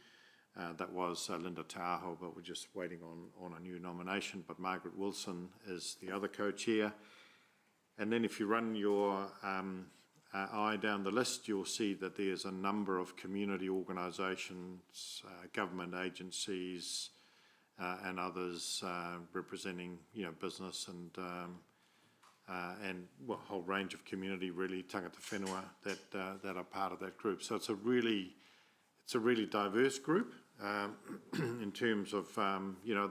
That was Linda Tahoe, but we're just waiting on a new nomination. But Margaret Wilson is the other co-chair. And then if you run your eye down the list, you'll see that there's a number of community organisations, government agencies, and others representing, business and a whole range of community, really, tangata whenua, that are part of that group. So it's a really diverse group in terms of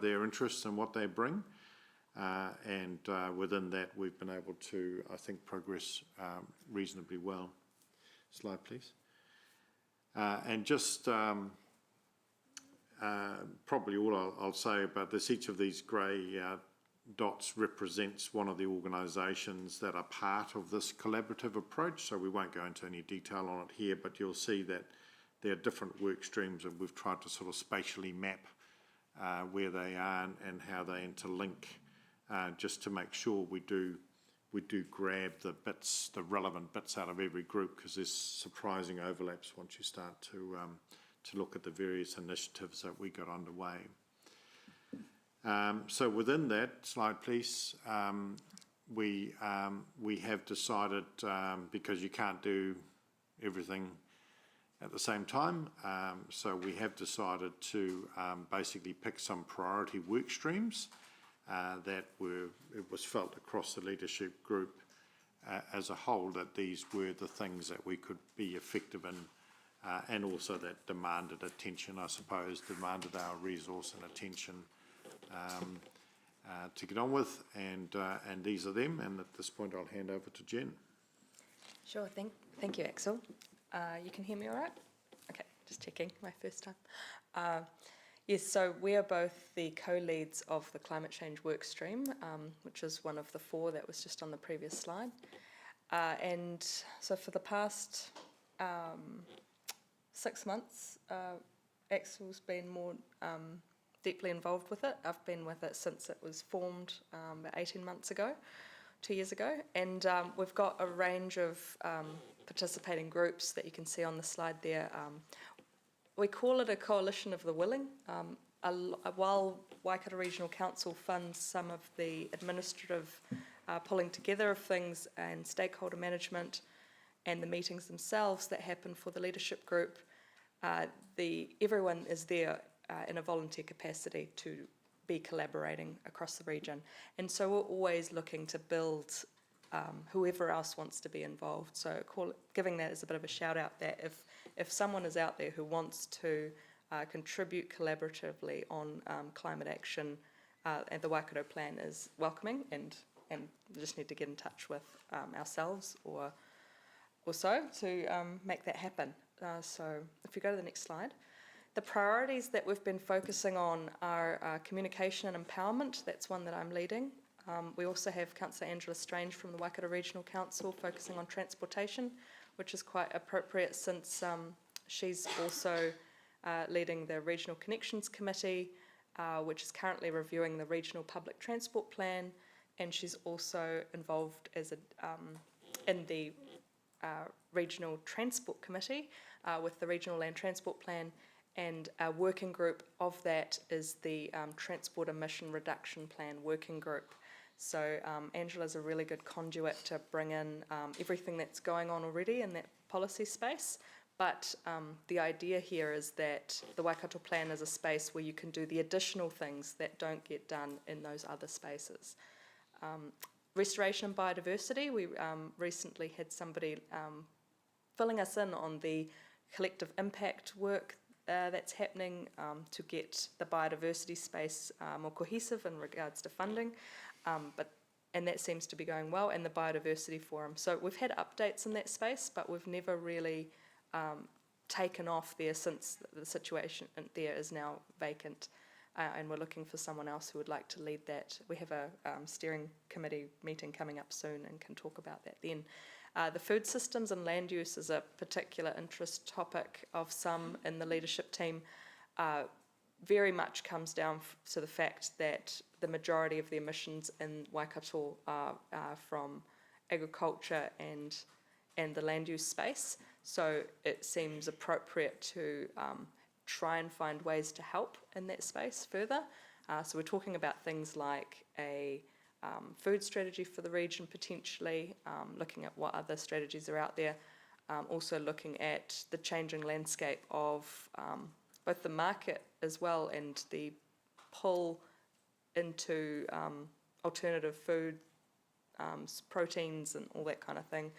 their interests and what they bring, and within that we've been able to, I think, progress reasonably well. Slide, please. And just probably all I'll say about this, each of these grey dots represents one of the organisations that are part of this collaborative approach, so we won't go into any detail on it here, but you'll see that there are different work streams, and we've tried to sort of spatially map where they are and how they interlink, just to make sure we do grab the relevant bits out of every group, because there's surprising overlaps once you start to look at the various initiatives that we got underway. So within that, slide please, we have decided, because you can't do everything at the same time, so we have decided to basically pick some priority work streams that it was felt across the leadership group as a whole that these were the things that we could be effective in, and also that demanded attention, I suppose, demanded our resource and attention to get on with, and these are them, and at this point I'll hand over to Jen. Sure, thank you, Axel. You can hear me all right? Okay, just checking, my first time. Yes, so we are both the co-leads of the climate change work stream, which is one of the four that was just on the previous slide. And so for the past 6 months, Axel's been more deeply involved with it. I've been with it since it was formed about 18 months ago, 2 years ago, and we've got a range of participating groups that you can see on the slide there. We call it a coalition of the willing. while Waikato Regional Council funds some of the administrative pulling together of things and stakeholder management and the meetings themselves that happen for the leadership group, everyone is there in a volunteer capacity to be collaborating across the region. And so we're always looking to build whoever else wants to be involved. So giving that as a bit of a shout out that if someone is out there who wants to contribute collaboratively on climate action, and the Waikato Plan is welcoming, and we just need to get in touch with ourselves or so to make that happen. So if we go to the next slide. The priorities that we've been focusing on are communication and empowerment. That's one that I'm leading. We also have Councillor Angela Strange from the Waikato Regional Council focusing on transportation, which is quite appropriate since she's also leading the Regional Connections Committee, which is currently reviewing the Regional Public Transport Plan, and she's also involved as in the Regional Transport Committee with the Regional Land Transport Plan, and a working group of that is the Transport Emission Reduction Plan working group. So Angela's a really good conduit to bring in everything that's going on already in that policy space. But the idea here is that the Waikato Plan is a space where you can do the additional things that don't get done in those other spaces. Restoration and biodiversity, we recently had somebody filling us in on the collective impact work that's happening to get the biodiversity space more cohesive in regards to funding, and that seems to be going well, and the biodiversity forum. So we've had updates in that space, but we've never really taken off there since the situation there is now vacant, and we're looking for someone else who would like to lead that. We have a steering committee meeting coming up soon and can talk about that then. The food systems and land use is a particular interest topic of some in the leadership team. Very much comes down to the fact that the majority of the emissions in Waikato are from agriculture and the land use space. So it seems appropriate to try and find ways to help in that space further. So we're talking about things like a food strategy for the region potentially, looking at what other strategies are out there, also looking at the changing landscape of both the market as well and the pull into alternative food, proteins and all that kind of thing.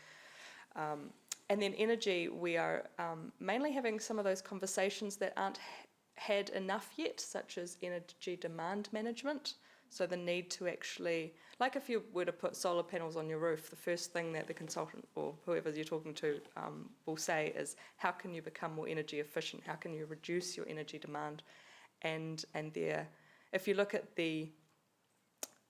And then energy, we are mainly having some of those conversations that aren't had enough yet, such as energy demand management. So the need to actually, like if you were to put solar panels on your roof, the first thing that the consultant or whoever you're talking to will say is, how can you become more energy efficient? How can you reduce your energy demand? And there, if you look at the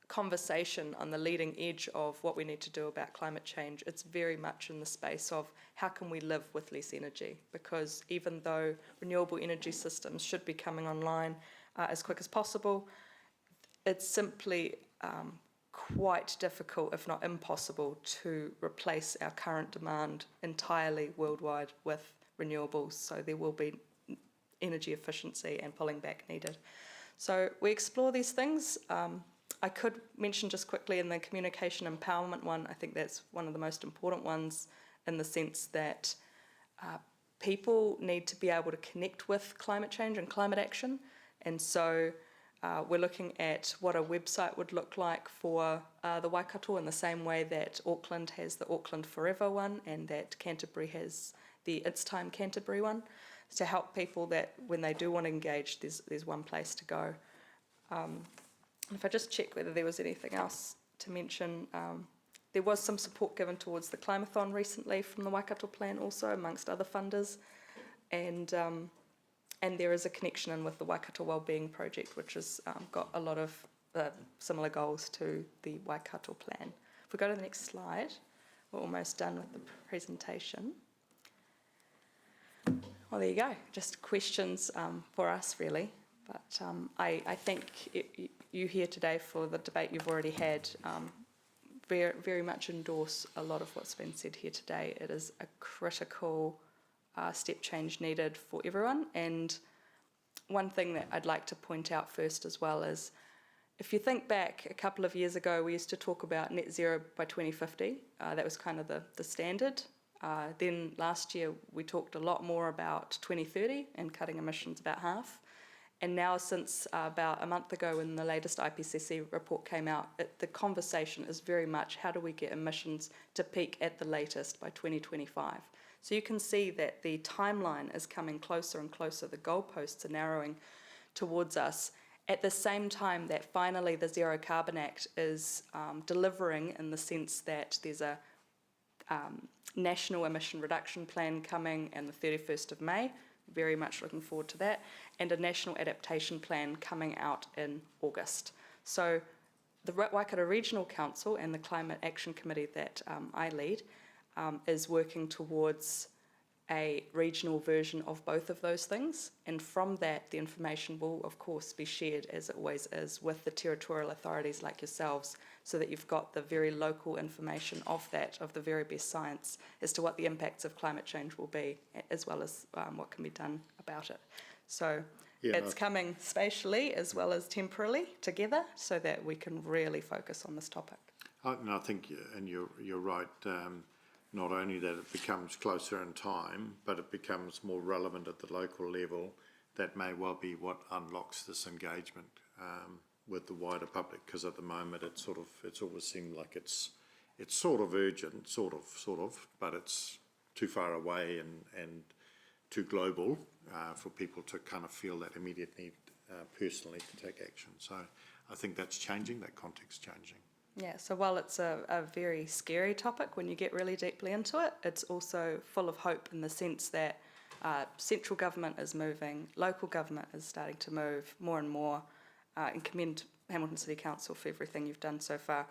conversation on the leading edge of what we need to do about climate change, it's very much in the space of how can we live with less energy? Because even though renewable energy systems should be coming online as quick as possible, it's simply quite difficult, if not impossible, to replace our current demand entirely worldwide with renewables. So there will be energy efficiency and pulling back needed. So we explore these things. I could mention just quickly in the communication empowerment one, I think that's one of the most important ones in the sense that people need to be able to connect with climate change and climate action. And so we're looking at what a website would look like for the Waikato in the same way that Auckland has the Auckland Forever one and that Canterbury has the It's Time Canterbury one, to help people that when they do want to engage, there's one place to go. If I just check whether there was anything else to mention, there was some support given towards the Climathon recently from the Waikato Plan also, amongst other funders, and there is a connection in with the Waikato Wellbeing Project, which has got a lot of similar goals to the Waikato Plan. If we go to the next slide, we're almost done with the presentation. Well, there you go, just questions for us really. But I think you here today for the debate you've already had very, very much endorse a lot of what's been said here today. It is a critical step change needed for everyone, and one thing that I'd like to point out first as well is, if you think back a couple of years ago, we used to talk about net zero by 2050. That was kind of the standard. Then last year we talked a lot more about 2030 and cutting emissions about half. And now, since about a month ago when the latest IPCC report came out, the conversation is very much how do we get emissions to peak at the latest by 2025. So you can see that the timeline is coming closer and closer. The goalposts are narrowing towards us. At the same time that finally the Zero Carbon Act is delivering, in the sense that there's a national emission reduction plan coming on the 31st of May, very much looking forward to that, and a national adaptation plan coming out in August. So the Waikato Regional Council and the Climate Action Committee that I lead is working towards a regional version of both of those things, and from that the information will of course be shared, as it always is, with the territorial authorities like yourselves, so that you've got the very local information of that, of the very best science as to what the impacts of climate change will be, as well as what can be done about it. So it's coming spatially as well as temporally together, so that we can really focus on this topic. And I think, and you're right, not only that it becomes closer in time, but it becomes more relevant at the local level. That may well be what unlocks this engagement with the wider public, because at the moment it's always seemed like it's sort of urgent, sort of, but it's too far away and too global for people to kind of feel that immediate need personally to take action. So I think that's changing, that context's changing. Yeah, so while it's a very scary topic when you get really deeply into it, it's also full of hope, in the sense that central government is moving, local government is starting to move more and more, and commend Hamilton City Council for everything you've done so far,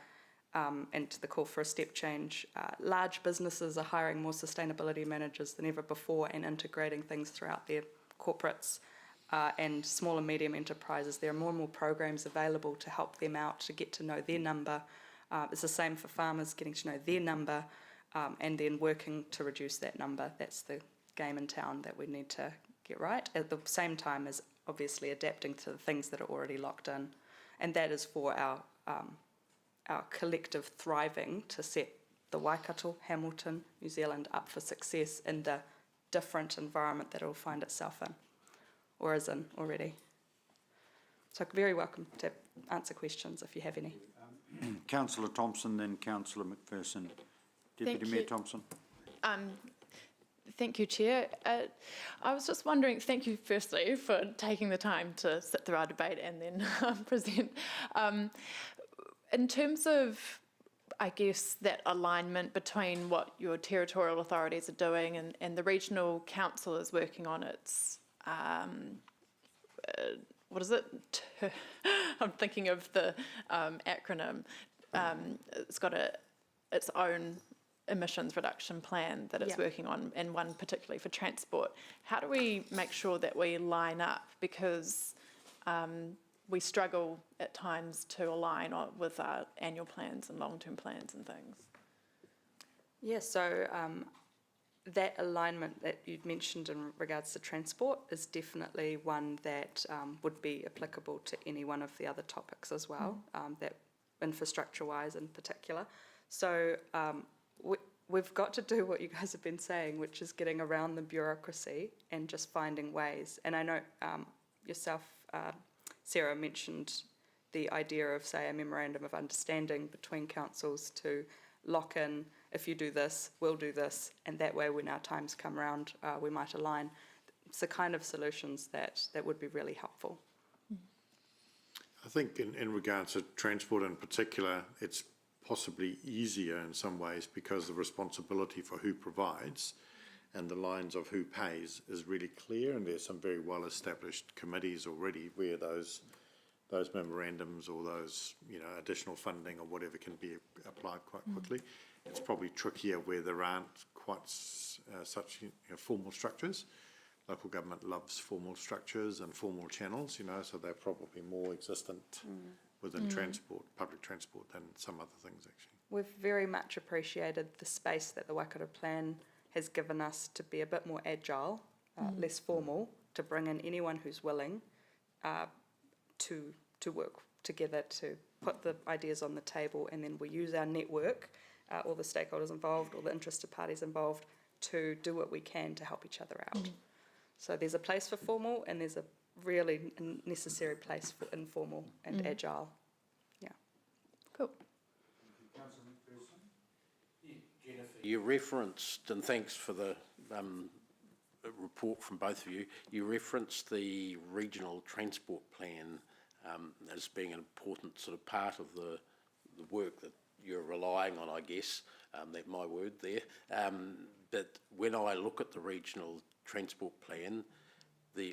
and to the call for a step change. Large businesses are hiring more sustainability managers than ever before and integrating things throughout their corporates. And small and medium enterprises, there are more and more programs available to help them out, to get to know their number. It's the same for farmers, getting to know their number, and then working to reduce that number. That's the game in town that we need to get right, at the same time as obviously adapting to the things that are already locked in. And that is for our collective thriving, to set the Waikato, Hamilton, New Zealand up for success in the different environment that it will find itself in, or is in already. So very welcome to answer questions if you have any. Councillor Thompson, then Councillor McPherson. Deputy Mayor Thompson. Thank you, Chair. I was just wondering, thank you firstly for taking the time to sit through our debate and then present. In terms of, I guess, that alignment between what your territorial authorities are doing and the regional council is working on its what is it? I'm thinking of the acronym. It's got its own emissions reduction plan that it's working on, and one particularly for transport. How do we make sure that we line up? Because we struggle at times to align with our annual plans and long-term plans and things. Yeah, so that alignment that you'd mentioned in regards to transport is definitely one that would be applicable to any one of the other topics as well, that infrastructure-wise in particular. So we've got to do what you guys have been saying, which is getting around the bureaucracy and just finding ways. And I know yourself, Sarah, mentioned the idea of, say, a memorandum of understanding between councils to lock in, if you do this, we'll do this, and that way when our times come around, we might align. It's the kind of solutions that would be really helpful. I think in regards to transport in particular, it's possibly easier in some ways because the responsibility for who provides and the lines of who pays is really clear, and there's some very well established committees already where those memorandums or those additional funding or whatever can be applied quite quickly. It's probably trickier where there aren't quite such formal structures. Local government loves formal structures and formal channels, so they're probably more existent within transport, public transport, than some other things actually. We've very much appreciated the space that the Waikato Plan has given us to be a bit more agile, less formal, to bring in anyone who's willing to work together to put the ideas on the table, and then we use our network, all the stakeholders involved, all the interested parties involved, to do what we can to help each other out. So there's a place for formal, and there's a really necessary place for informal and agile. Yeah. Cool. You referenced, and thanks for the report from both of you, you referenced the regional transport plan as being an important sort of part of the work that you're relying on, I guess, that's my word there. But when I look at the regional transport plan,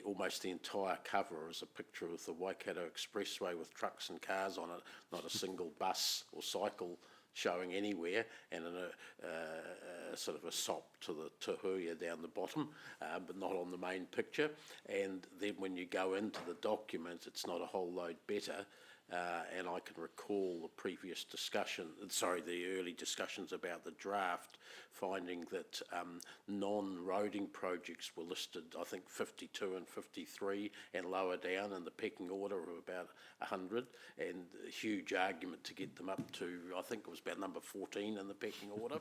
almost the entire cover is a picture of the Waikato Expressway with trucks and cars on it, not a single bus or cycle showing anywhere, and a sort of a sop to the Tuhuia down the bottom, but not on the main picture. And then when you go into the document, it's not a whole load better. And I can recall the previous discussion, the early discussions about the draft, finding that non-roading projects were listed, I think 52 and 53, and lower down in the pecking order of about 100, and a huge argument to get them up to, I think it was about number 14 in the pecking order,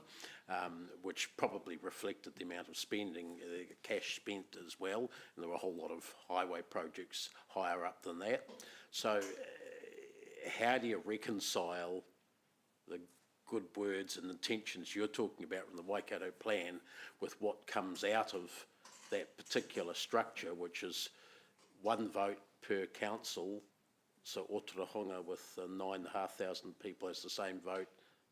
which probably reflected the amount of spending, cash spent as well, and there were a whole lot of highway projects higher up than that. So how do you reconcile the good words and intentions you're talking about from the Waikato Plan with what comes out of that particular structure, which is one vote per council? So Otorohanga with 9,500 people has the same vote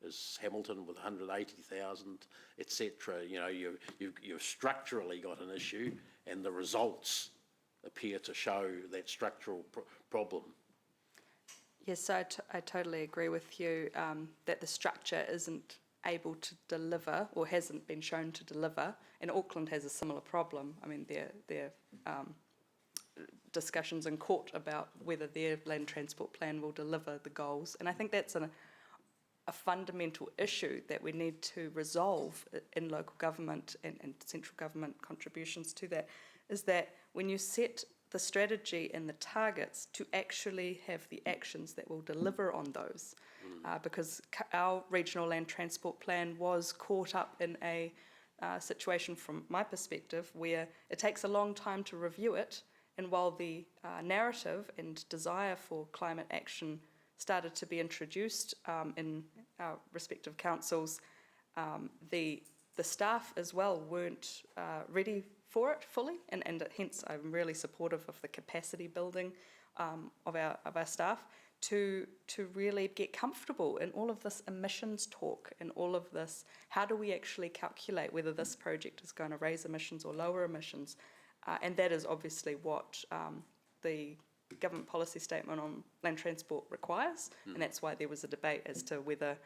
as Hamilton with 180,000, etc. You know, you've structurally got an issue, and the results appear to show that structural problem. Yes, I totally agree with you that the structure isn't able to deliver, or hasn't been shown to deliver, and Auckland has a similar problem. I mean, their discussions in court about whether their land transport plan will deliver the goals, and I think that's a fundamental issue that we need to resolve in local government and central government contributions to that, is that when you set the strategy and the targets, to actually have the actions that will deliver on those. Because our regional land transport plan was caught up in a situation, from my perspective, where it takes a long time to review it, and while the narrative and desire for climate action started to be introduced in our respective councils, the staff as well weren't ready for it fully, and hence I'm really supportive of the capacity building of our staff to really get comfortable in all of this emissions talk and all of this, how do we actually calculate whether this project is going to raise emissions or lower emissions, and that is obviously what the government policy statement on land transport requires, and that's why there was a debate as to whether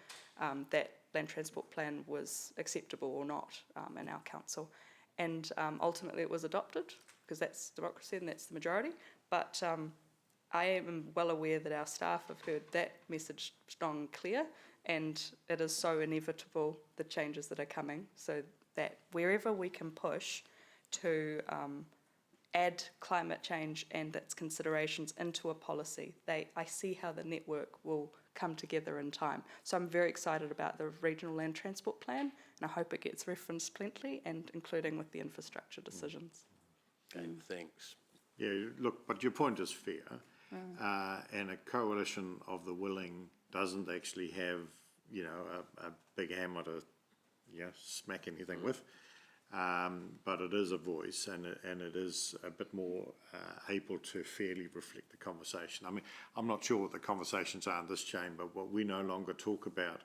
that land transport plan was acceptable or not in our council. And ultimately it was adopted, because that's democracy and that's the majority. But I am well aware that our staff have heard that message strong and clear, and it is so inevitable, the changes that are coming, so that wherever we can push to add climate change and its considerations into a policy, I see how the network will come together in time. So I'm very excited about the regional land transport plan, and I hope it gets referenced plenty, and including with the infrastructure decisions. Okay, thanks. Yeah, look, but your point is fair, and a coalition of the willing doesn't actually have, you know, a big hammer to, smack anything with. But it is a voice, and it is a bit more able to fairly reflect the conversation. I mean, I'm not sure what the conversations are in this chamber, but we no longer talk about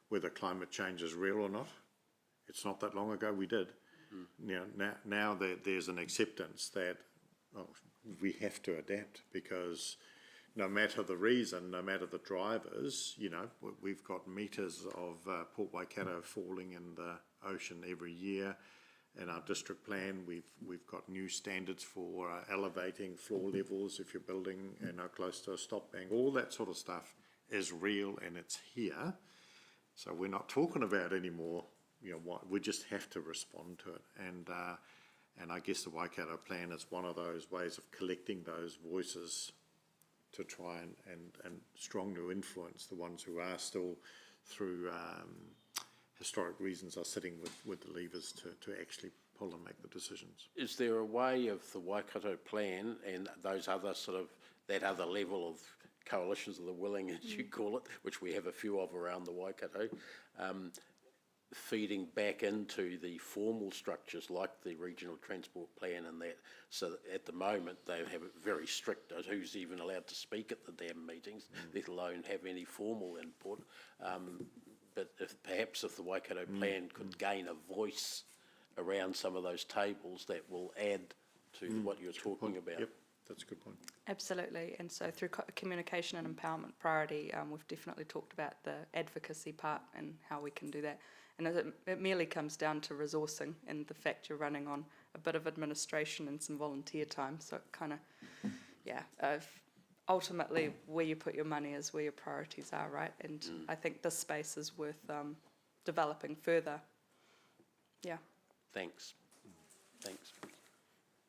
whether climate change is real or not. It's not that long ago we did. You know, now that there's an acceptance that we have to adapt, because no matter the reason, no matter the drivers, you know, we've got metres of Port Waikato falling in the ocean every year. In our district plan, we've got new standards for elevating floor levels if you're building, close to a stop bank. All that sort of stuff is real, and it's here. So we're not talking about anymore, you know, what we just have to respond to it. And I guess the Waikato Plan is one of those ways of collecting those voices to try and strongly influence the ones who are still, through historic reasons, are sitting with the levers to actually pull and make the decisions. Is there a way of the Waikato Plan and those other that other level of coalitions of the willing, as you call it, which we have a few of around the Waikato, feeding back into the formal structures like the Regional Transport Plan and that? So at the moment they have it very strict as who's even allowed to speak at the damn meetings, let alone have any formal input. But perhaps if the Waikato Plan could gain a voice around some of those tables, that will add to what you're talking about. Yep, that's a good point. Absolutely, and so through communication and empowerment priority, we've definitely talked about the advocacy part and how we can do that. And it merely comes down to resourcing and the fact you're running on a bit of administration and some volunteer time. So it kind of, ultimately where you put your money is where your priorities are, right? And I think this space is worth developing further. Yeah. Thanks. Thanks.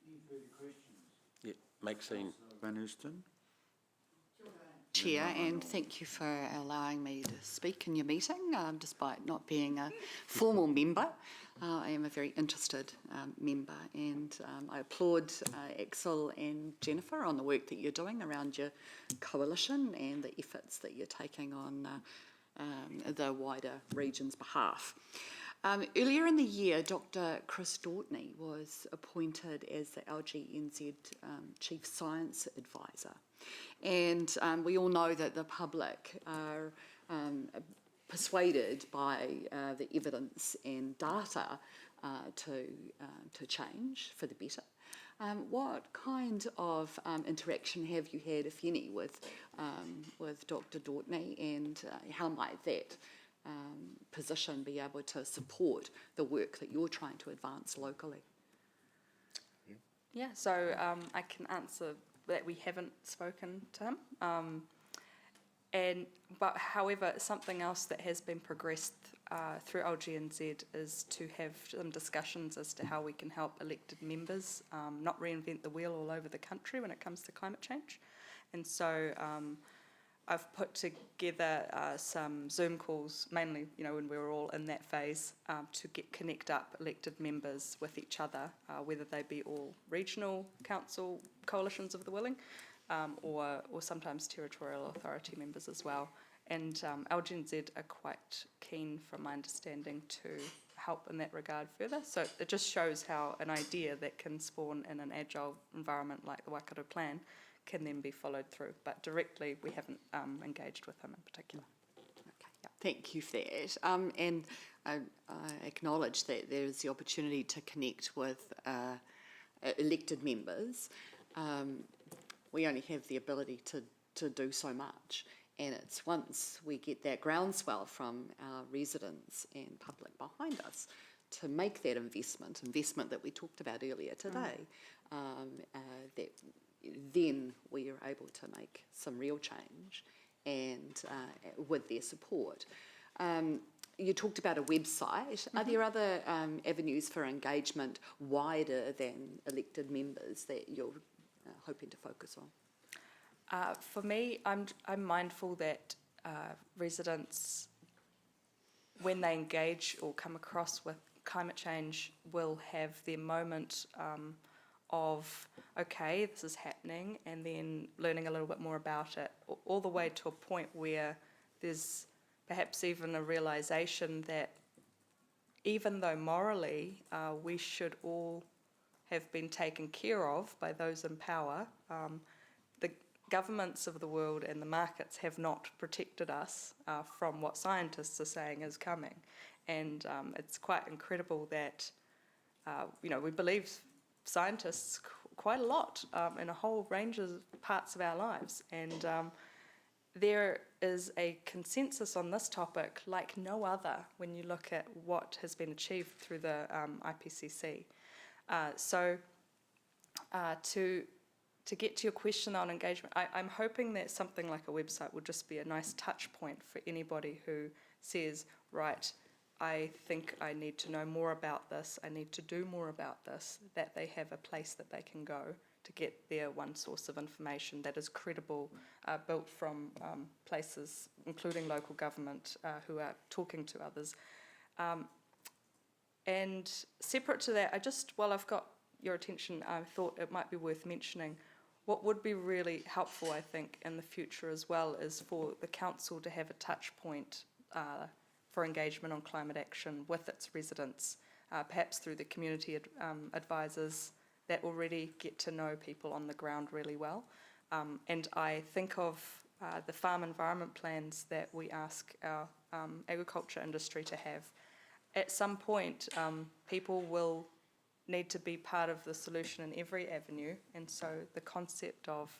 Any further questions? Yeah, Maxine. Van Oosten. Chair, and thank you for allowing me to speak in your meeting, despite not being a formal member. I am a very interested member, and I applaud Axel and Jennifer on the work that you're doing around your coalition and the efforts that you're taking on the wider region's behalf. Earlier in the year, Dr. Chris Dortney was appointed as the LGNZ Chief Science Advisor. And we all know that the public are persuaded by the evidence and data to change for the better. What kind of interaction have you had, if any, with Dr. Dortney, and how might that position be able to support the work that you're trying to advance locally? Yeah, so I can answer that we haven't spoken to him. But however, something else that has been progressed through LGNZ is to have some discussions as to how we can help elected members not reinvent the wheel all over the country when it comes to climate change. And so I've put together some Zoom calls, mainly, when we were all in that phase, to connect up elected members with each other, whether they be all regional council coalitions of the willing, or sometimes territorial authority members as well. And LGNZ are quite keen, from my understanding, to help in that regard further. So it just shows how an idea that can spawn in an agile environment like the Waikato Plan can then be followed through. But directly, we haven't engaged with him in particular. Okay, yeah. Thank you for that. And I acknowledge that there is the opportunity to connect with elected members. We only have the ability to do so much. And it's once we get that groundswell from our residents and public behind us to make that investment that we talked about earlier today, that then we are able to make some real change, and with their support. You talked about a website. Are there other avenues for engagement wider than elected members that you're hoping to focus on? For me, I'm mindful that residents, when they engage or come across with climate change, will have their moment of, okay, this is happening, and then learning a little bit more about it, all the way to a point where there's perhaps even a realisation that even though morally we should all have been taken care of by those in power, the governments of the world and the markets have not protected us from what scientists are saying is coming. And it's quite incredible that, we believe scientists quite a lot in a whole range of parts of our lives. And there is a consensus on this topic like no other when you look at what has been achieved through the IPCC. So to get to your question on engagement, I'm hoping that something like a website will just be a nice touch point for anybody who says, right, I think I need to know more about this, I need to do more about this, that they have a place that they can go to get their one source of information that is credible, built from places, including local government, who are talking to others. And separate to that, while I've got your attention, I thought it might be worth mentioning what would be really helpful, I think, in the future as well is for the council to have a touch point for engagement on climate action with its residents, perhaps through the community advisors that already get to know people on the ground really well. And I think of the farm environment plans that we ask our agriculture industry to have. At some point, people will need to be part of the solution in every avenue, and so the concept of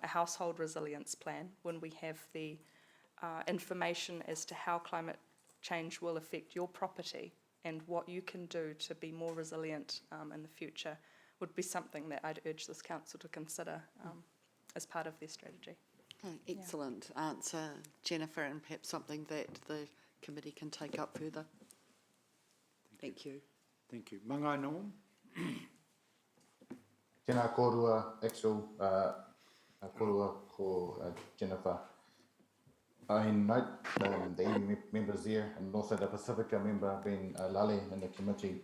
a household resilience plan, when we have the information as to how climate change will affect your property and what you can do to be more resilient in the future, would be something that I'd urge this council to consider as part of their strategy. Oh, excellent answer, Jennifer, and perhaps something that the committee can take up further. Thank you. Thank you. Mangai Norm? Tēnā kōrua, Axel, kōrua ko Jennifer. I note the EU members there, and also the Pacifica member, Ben Lale, in the committee.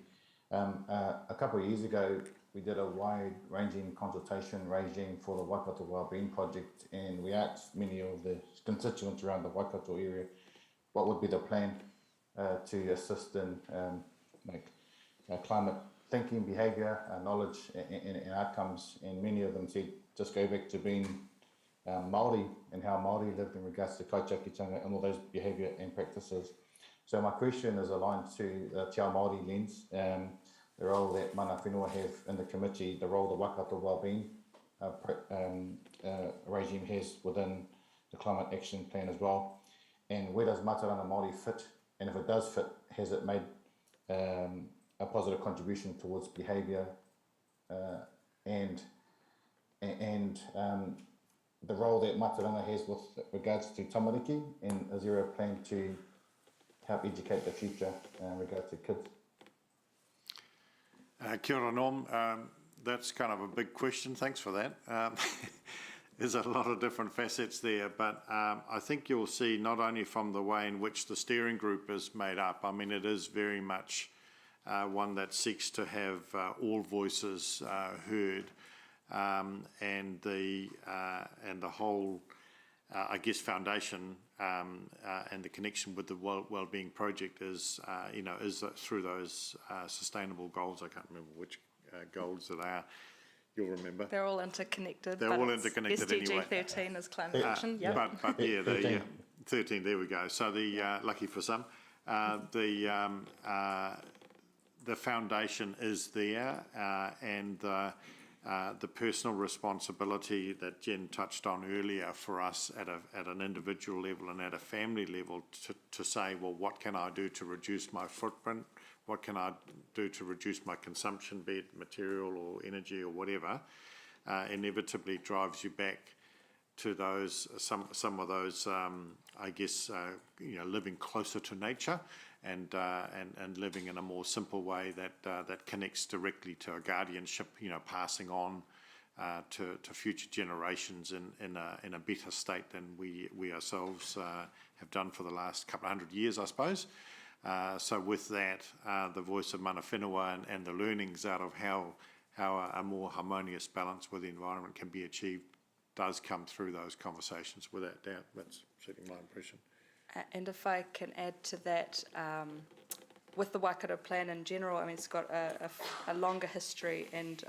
A couple of years ago, we did a wide-ranging consultation regime for the Waikato Wellbeing Project, and we asked many of the constituents around the Waikato area what would be the plan to assist in climate thinking, behaviour, knowledge and outcomes, and many of them said just go back to being Māori and how Māori lived in regards to kaitiakitanga and all those behaviour and practices. So my question is aligned to the Te Ao Māori lens, the role that mana whenua have in the committee, the role the Waikato Wellbeing regime has within the Climate Action Plan as well, and where does Mātauranga Māori fit, and if it does fit, has it made a positive contribution towards behaviour and the role that Mātauranga has with regards to tamariki, and is there a plan to help educate the future in regards to kids? Kia ora, Norm. That's kind of a big question. Thanks for that. There's a lot of different facets there, but I think you'll see not only from the way in which the steering group is made up, I mean, it is very much one that seeks to have all voices heard, and the whole, I guess, foundation and the connection with the Wellbeing Project is, is through those sustainable goals. I can't remember which goals that are. You'll remember. They're all interconnected. They're all interconnected anyway. SDG 13 is climate action. Yeah. But yeah, 13. There we go. So the lucky for some, the foundation is there, and the personal responsibility that Jen touched on earlier for us at an individual level and at a family level to say, well, what can I do to reduce my footprint? What can I do to reduce my consumption, be it material or energy or whatever, inevitably drives you back to those some of those, I guess, living closer to nature and living in a more simple way that connects directly to a guardianship, passing on to future generations in a better state than we ourselves have done for the last couple of hundred years, I suppose. So with that, the voice of mana whenua and the learnings out of how a more harmonious balance with the environment can be achieved does come through those conversations, without doubt. That's certainly my impression. And if I can add to that, with the Waikato Plan in general, I mean, it's got a longer history, and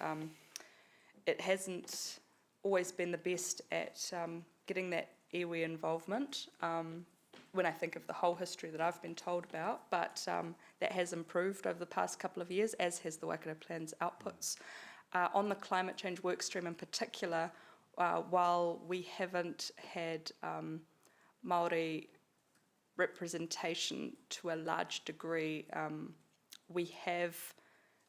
it hasn't always been the best at getting that iwi involvement. When I think of the whole history that I've been told about, but that has improved over the past couple of years, as has the Waikato Plan's outputs. On the climate change workstream in particular, while we haven't had Māori representation to a large degree,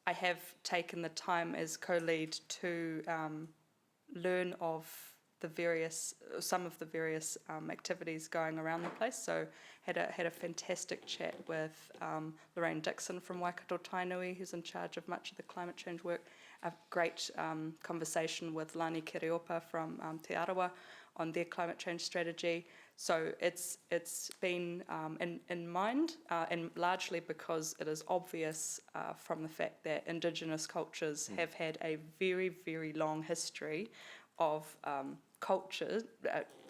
I have taken the time as co-lead to learn of some of the various activities going around the place. So had a fantastic chat with Lorraine Dixon from Waikato Tainui, who's in charge of much of the climate change work. A great conversation with Lani Kiriopa from Te Arawa on their climate change strategy. So it's been in mind, and largely because it is obvious from the fact that Indigenous cultures have had a very, very long history of culture,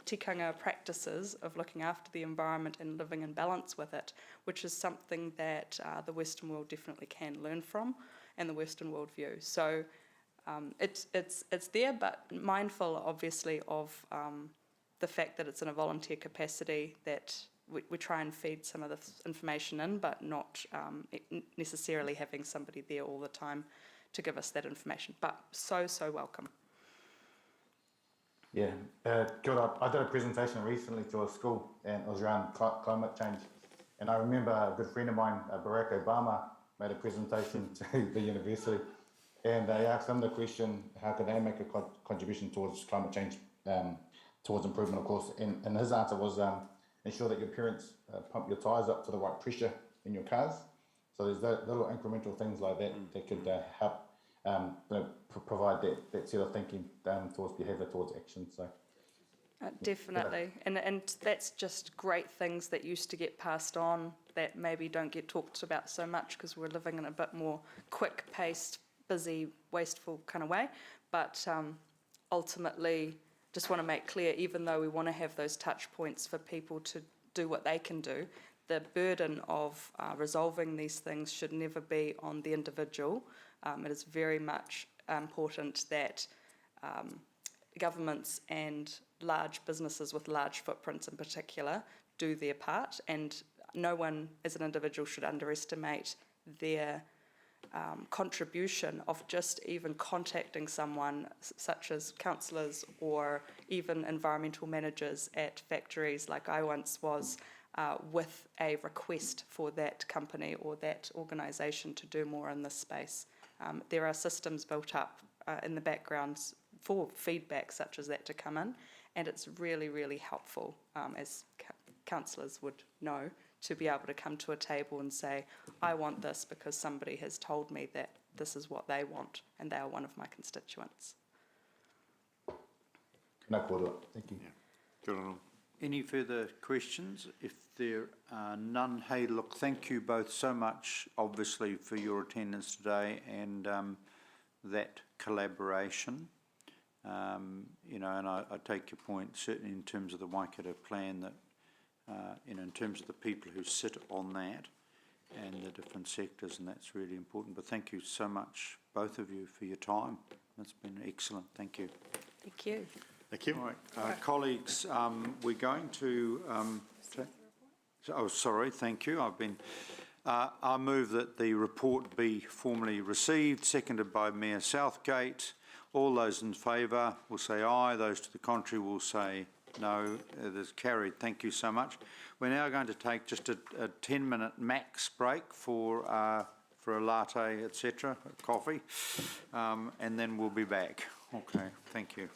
tikanga practices of looking after the environment and living in balance with it, which is something that the Western world definitely can learn from, and the Western world view. So it's there, but mindful, obviously, of the fact that it's in a volunteer capacity, that we try and feed some of this information in, but not necessarily having somebody there all the time to give us that information. But so welcome. Yeah, kia ora. I did a presentation recently to a school, and it was around climate change. And I remember a good friend of mine, Barack Obama, made a presentation to the university, and they asked him the question, how can they make a contribution towards climate change, towards improvement, of course. And his answer was ensure that your parents pump your tyres up to the right pressure in your cars. So there's little incremental things like that that could help provide that sort of thinking towards behaviour, towards action. So definitely, and that's just great things that used to get passed on that maybe don't get talked about so much because we're living in a bit more quick-paced, busy, wasteful kind of way. But ultimately, just want to make clear, even though we want to have those touch points for people to do what they can do, the burden of resolving these things should never be on the individual. It is very much important that governments and large businesses with large footprints in particular do their part, and no one as an individual should underestimate their contribution of just even contacting someone such as councillors or even environmental managers at factories like I once was, with a request for that company or that organisation to do more in this space. There are systems built up in the background for feedback such as that to come in, and it's really, really helpful, as councillors would know, to be able to come to a table and say, I want this because somebody has told me that this is what they want, and they are one of my constituents. Thank you. Kia ora. Any further questions? If there are none, hey, look, thank you both so much, obviously, for your attendance today and that collaboration. You know, and I take your point, certainly in terms of the Waikato Plan, that you know, in terms of the people who sit on that and the different sectors, and that's really important. But thank you so much, both of you, for your time. It's been excellent. Thank you. Thank you. Thank you. All right, colleagues, we're going to. Oh, sorry. Thank you. I move that the report be formally received, seconded by Mayor Southgate. All those in favour will say aye. Those to the contrary will say no. It is carried. Thank you so much. We're now going to take just a 10-minute max break for a latte, etc., coffee, and then we'll be back. Okay. Thank you.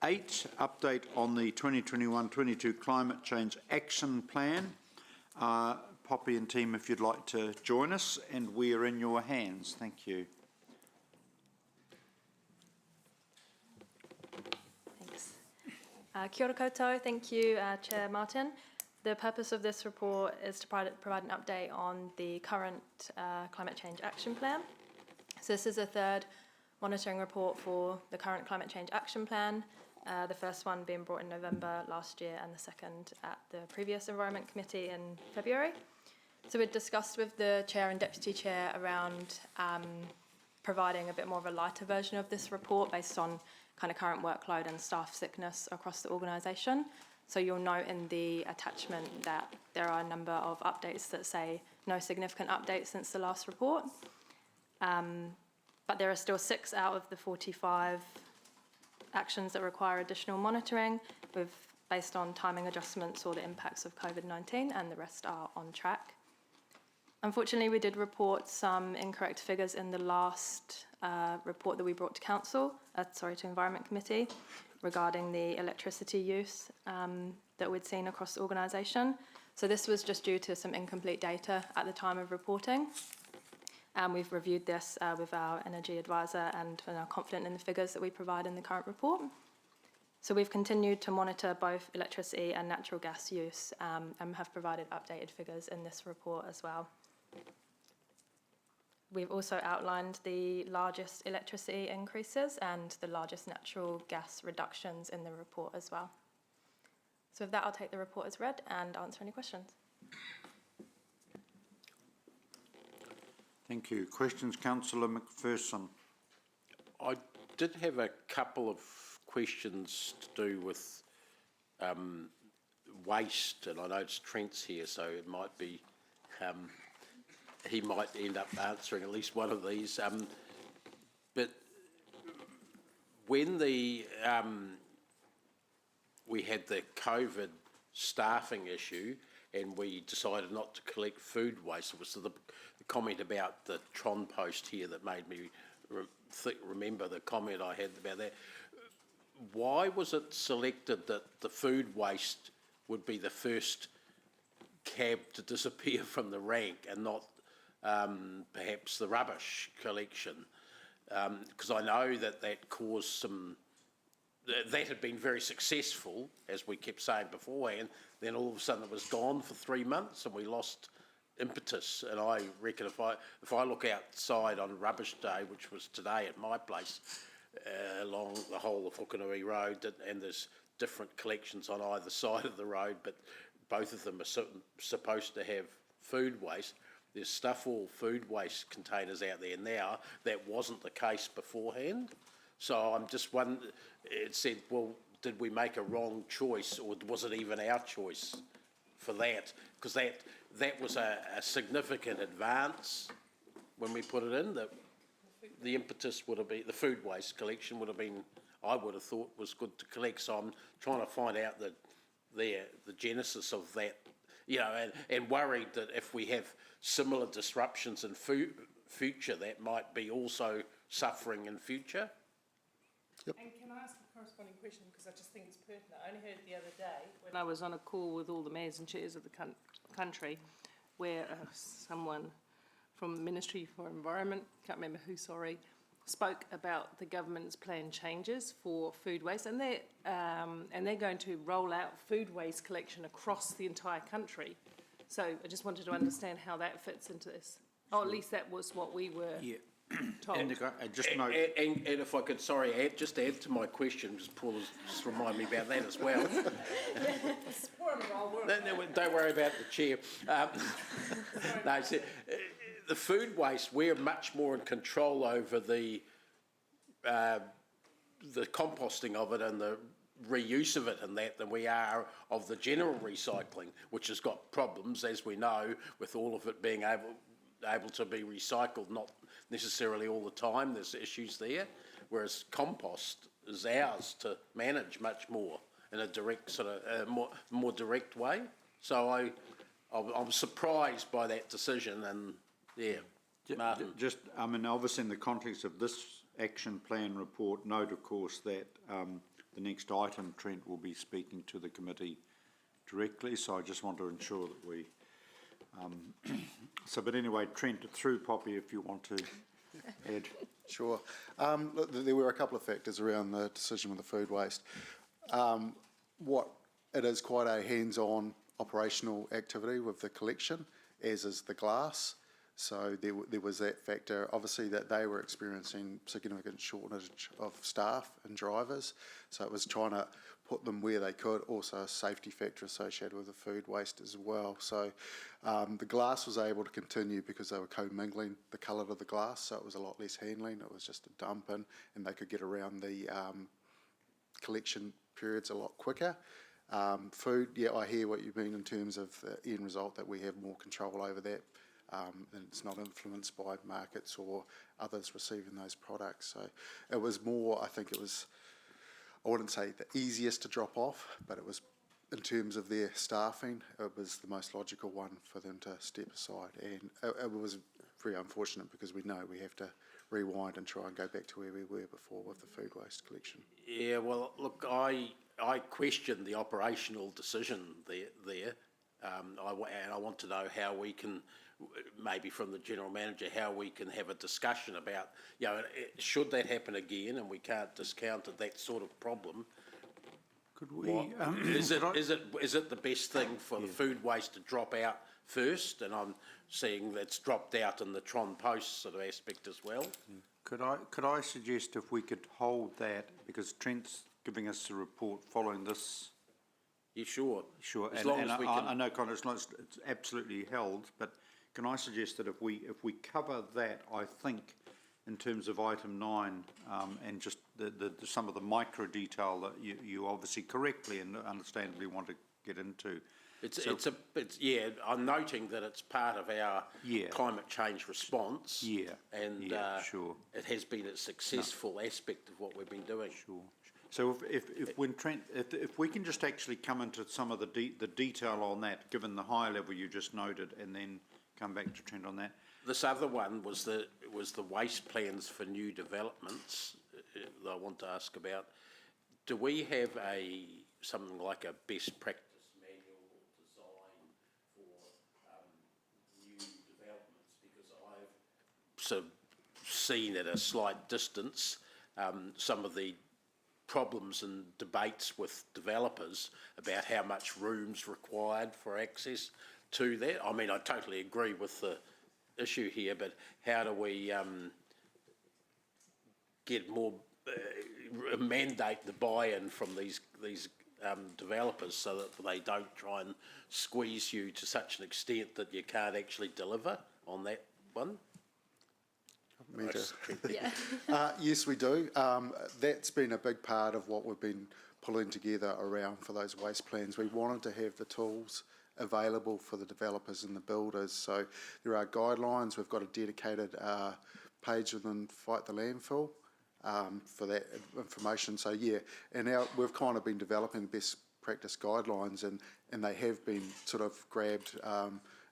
8, update on the 2021-22 Climate Change Action Plan. Poppy and team, if you'd like to join us, and we are in your hands. Thank you. Thanks. Kia ora koutou. Thank you, Chair Martin. The purpose of this report is to provide an update on the current Climate Change Action Plan. So this is a third monitoring report for the current Climate Change Action Plan, the first one being brought in November last year and the second at the previous Environment Committee in February. So we discussed with the Chair and Deputy Chair around providing a bit more of a lighter version of this report based on kind of current workload and staff sickness across the organisation. So you'll note in the attachment that there are a number of updates that say no significant updates since the last report. But there are still 6 out of the 45 actions that require additional monitoring based on timing adjustments or the impacts of COVID-19, and the rest are on track. Unfortunately, we did report some incorrect figures in the last report that we brought to to Environment Committee regarding the electricity use that we'd seen across the organisation. So this was just due to some incomplete data at the time of reporting. And we've reviewed this with our energy advisor and are confident in the figures that we provide in the current report. So we've continued to monitor both electricity and natural gas use and have provided updated figures in this report as well. We've also outlined the largest electricity increases and the largest natural gas reductions in the report as well. So with that, I'll take the report as read and answer any questions. Thank you. Questions, Councillor McPherson? I did have a couple of questions to do with waste, and I noticed Trent's here, so it might be he might end up answering at least one of these. But when we had the COVID staffing issue and we decided not to collect food waste, it was the comment about the Tron post here that made me remember the comment I had about that. Why was it selected that the food waste would be the first cab to disappear from the rank and not perhaps the rubbish collection? Because I know that caused some... That had been very successful, as we kept saying beforehand. Then all of a sudden it was gone for 3 months and we lost impetus. And I reckon if I look outside on rubbish day, which was today at my place, along the whole of Whanganui Road, and there's different collections on either side of the road, but both of them are supposed to have food waste. There's stuff all food waste containers out there now. That wasn't the case beforehand. So I'm just wondering, it said, well, did we make a wrong choice, or was it even our choice for that? Because that was a significant advance when we put it in. The impetus would have been, the food waste collection would have been, I would have thought was good to collect. So I'm trying to find out the genesis of that, you know, and worried that if we have similar disruptions in future, that might be also suffering in future. Yep. And can I ask a corresponding question, because I just think it's pertinent. I only heard the other day when I was on a call with all the mayors and chairs of the country, where someone from the Ministry for Environment, can't remember who, sorry, spoke about the government's planned changes for food waste, and they're going to roll out food waste collection across the entire country. So I just wanted to understand how that fits into this. Or at least that was what we were told. And if I could, sorry, just add to my question, Paul, just remind me about that as well. Don't worry about the chair. No, so, the food waste, we're much more in control over the composting of it and the reuse of it and that than we are of the general recycling, which has got problems, as we know, with all of it being able to be recycled, not necessarily all the time. There's issues there, whereas compost is ours to manage much more in a direct sort of more direct way. So I'm surprised by that decision, and Martin. Just, I mean, obviously in the context of this action plan report, note of course that the next item, Trent will be speaking to the committee directly, so I just want to ensure that we... but anyway, Trent, through Poppy, if you want to add. Sure. Look, there were a couple of factors around the decision with the food waste. It is quite a hands-on operational activity with the collection, as is the glass. So there was that factor, obviously, that they were experiencing significant shortage of staff and drivers. So it was trying to put them where they could, also a safety factor associated with the food waste as well. So the glass was able to continue because they were co-mingling the colour of the glass, so it was a lot less handling. It was just a dump in, and they could get around the collection periods a lot quicker. Food, yeah, I hear what you mean in terms of the end result, that we have more control over that. And it's not influenced by markets or others receiving those products. So it was more, I think it was, I wouldn't say the easiest to drop off, but it was, in terms of their staffing, it was the most logical one for them to step aside. And it was very unfortunate because we know we have to rewind and try and go back to where we were before with the food waste collection. Yeah, well, look, I question the operational decision there. And I want to know how we can, maybe from the General Manager, how we can have a discussion about, you know, should that happen again, and we can't discount that sort of problem. Could we... Is it the best thing for the food waste to drop out first? And I'm seeing that's dropped out in the Tron Post sort of aspect as well. Could I suggest if we could hold that, because Trent's giving us a report following this. Yeah, sure. Sure. As long as we can... I know, Conor, it's absolutely held, but can I suggest that if we cover that, I think, in terms of item 9, and just some of the micro detail that you obviously correctly and understandably want to get into. Yeah, I'm noting that it's part of our climate change response. Yeah. And sure. It has been a successful aspect of what we've been doing. Sure. So if we can just actually come into some of the detail on that, given the high level you just noted, and then come back to Trent on that. This other one was the waste plans for new developments that I want to ask about. Do we have something like a best practice manual or design for new developments? Because I've sort of seen at a slight distance some of the problems and debates with developers about how much room's required for access to that. I mean, I totally agree with the issue here, but how do we get more mandate the buy-in from these developers so that they don't try and squeeze you to such an extent that you can't actually deliver on that one? Yes, we do. That's been a big part of what we've been pulling together around for those waste plans. We wanted to have the tools available for the developers and the builders. So there are guidelines. We've got a dedicated page within Fight the Landfill for that information. So yeah, and now we've kind of been developing best practice guidelines, and they have been sort of grabbed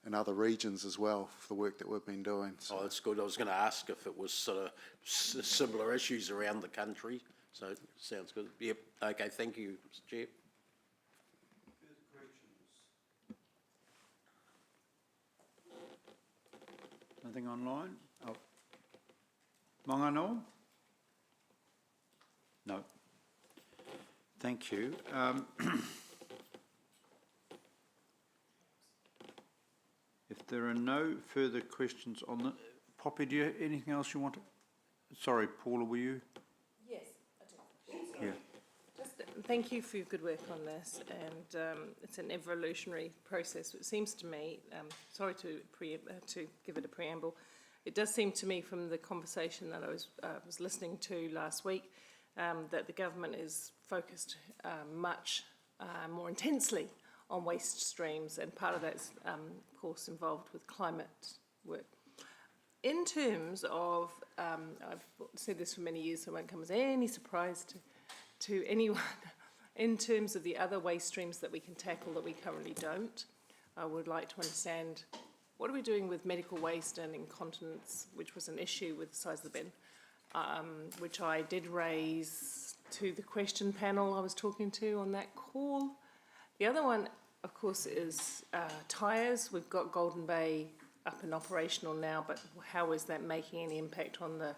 in other regions as well for the work that we've been doing. So. Oh, that's good. I was going to ask if it was sort of similar issues around the country. So sounds good. Yep. Okay. Thank you, Mr. Chair. Nothing online? Oh. Mangano? No. Thank you. If there are no further questions on the... Poppy, do you have anything else you want to... Sorry, Paula, were you? Yes, I do. Yeah. Just thank you for your good work on this, and it's an evolutionary process. It seems to me, sorry to give it a preamble, it does seem to me from the conversation that I was listening to last week that the government is focused much more intensely on waste streams, and part of that's, of course, involved with climate work. In terms of, I've said this for many years, so it won't come as any surprise to anyone. In terms of the other waste streams that we can tackle that we currently don't, I would like to understand what are we doing with medical waste and incontinence, which was an issue with the size of the bin, which I did raise to the question panel I was talking to on that call. The other one, of course, is tyres. We've got Golden Bay up and operational now, but how is that making any impact on the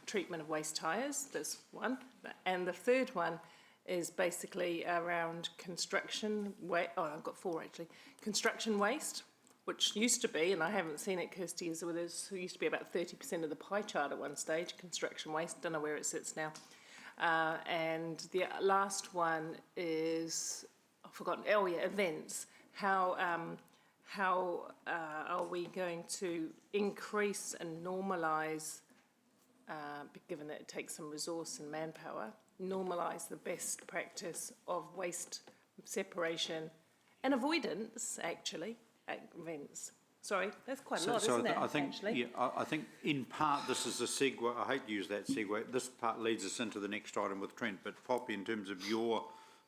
treatment of waste tyres? That's one. And the third one is basically around construction waste. Oh, I've got four actually. Construction waste, which used to be, and I haven't seen it, Kirsty, is there used to be about 30% of the pie chart at one stage, construction waste. Don't know where it sits now. And the last one is, I've forgotten, oh yeah, events. How are we going to increase and normalise, given that it takes some resource and manpower, normalise the best practice of waste separation and avoidance, actually, at events. Sorry, that's quite a lot, isn't it, I think, actually? yeah, I think in part this is a segue. I hate to use that segue. This part leads us into the next item with Trent, but Poppy, in terms of your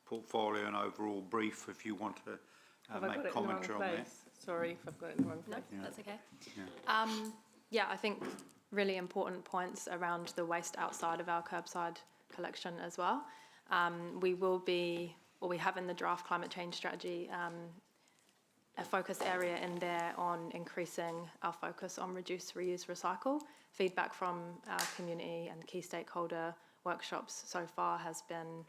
portfolio and overall brief, if you want to make commentary on that. Sorry if I've got it in the wrong place. No, that's okay. Yeah. Yeah, I think really important points around the waste outside of our curbside collection as well. We will be, or we have in the draft climate change strategy, a focus area in there on increasing our focus on reduce, reuse, recycle. Feedback from our community and key stakeholder workshops so far has been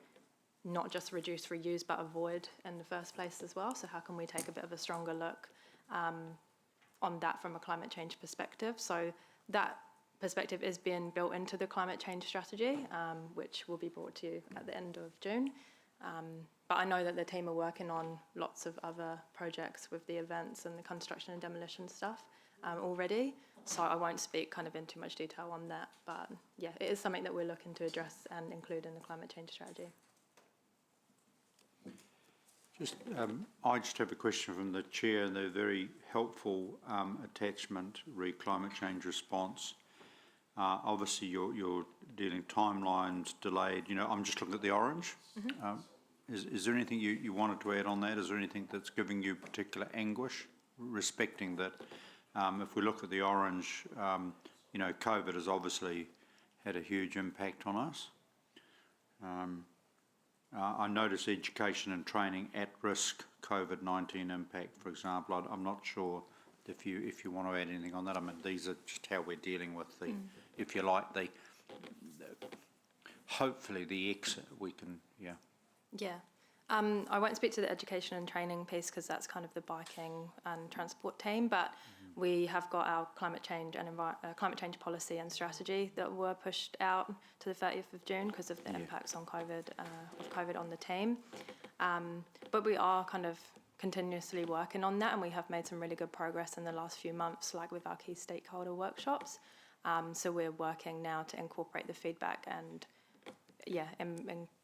not just reduce, reuse, but avoid in the first place as well. So how can we take a bit of a stronger look on that from a climate change perspective? So that perspective is being built into the climate change strategy, which will be brought to you at the end of June. But I know that the team are working on lots of other projects with the events and the construction and demolition stuff already. So I won't speak kind of in too much detail on that. But yeah, it is something that we're looking to address and include in the climate change strategy. I just have a question from the chair, and the very helpful attachment, climate change response. Obviously, you're dealing timelines delayed. You know, I'm just looking at the orange. Is there anything you wanted to add on that? Is there anything that's giving you particular anguish, respecting that? If we look at the orange, you know, COVID has obviously had a huge impact on us. I notice education and training at risk COVID-19 impact, for example. I'm not sure if you want to add anything on that. I mean, these are just how we're dealing with the, if you like, the hopefully the exit we can, yeah. Yeah. I won't speak to the education and training piece because that's kind of the biking and transport team, but we have got our climate change and climate change policy and strategy that were pushed out to the 30th of June because of the impacts on COVID on the team. But we are kind of continuously working on that, and we have made some really good progress in the last few months, like with our key stakeholder workshops. So we're working now to incorporate the feedback and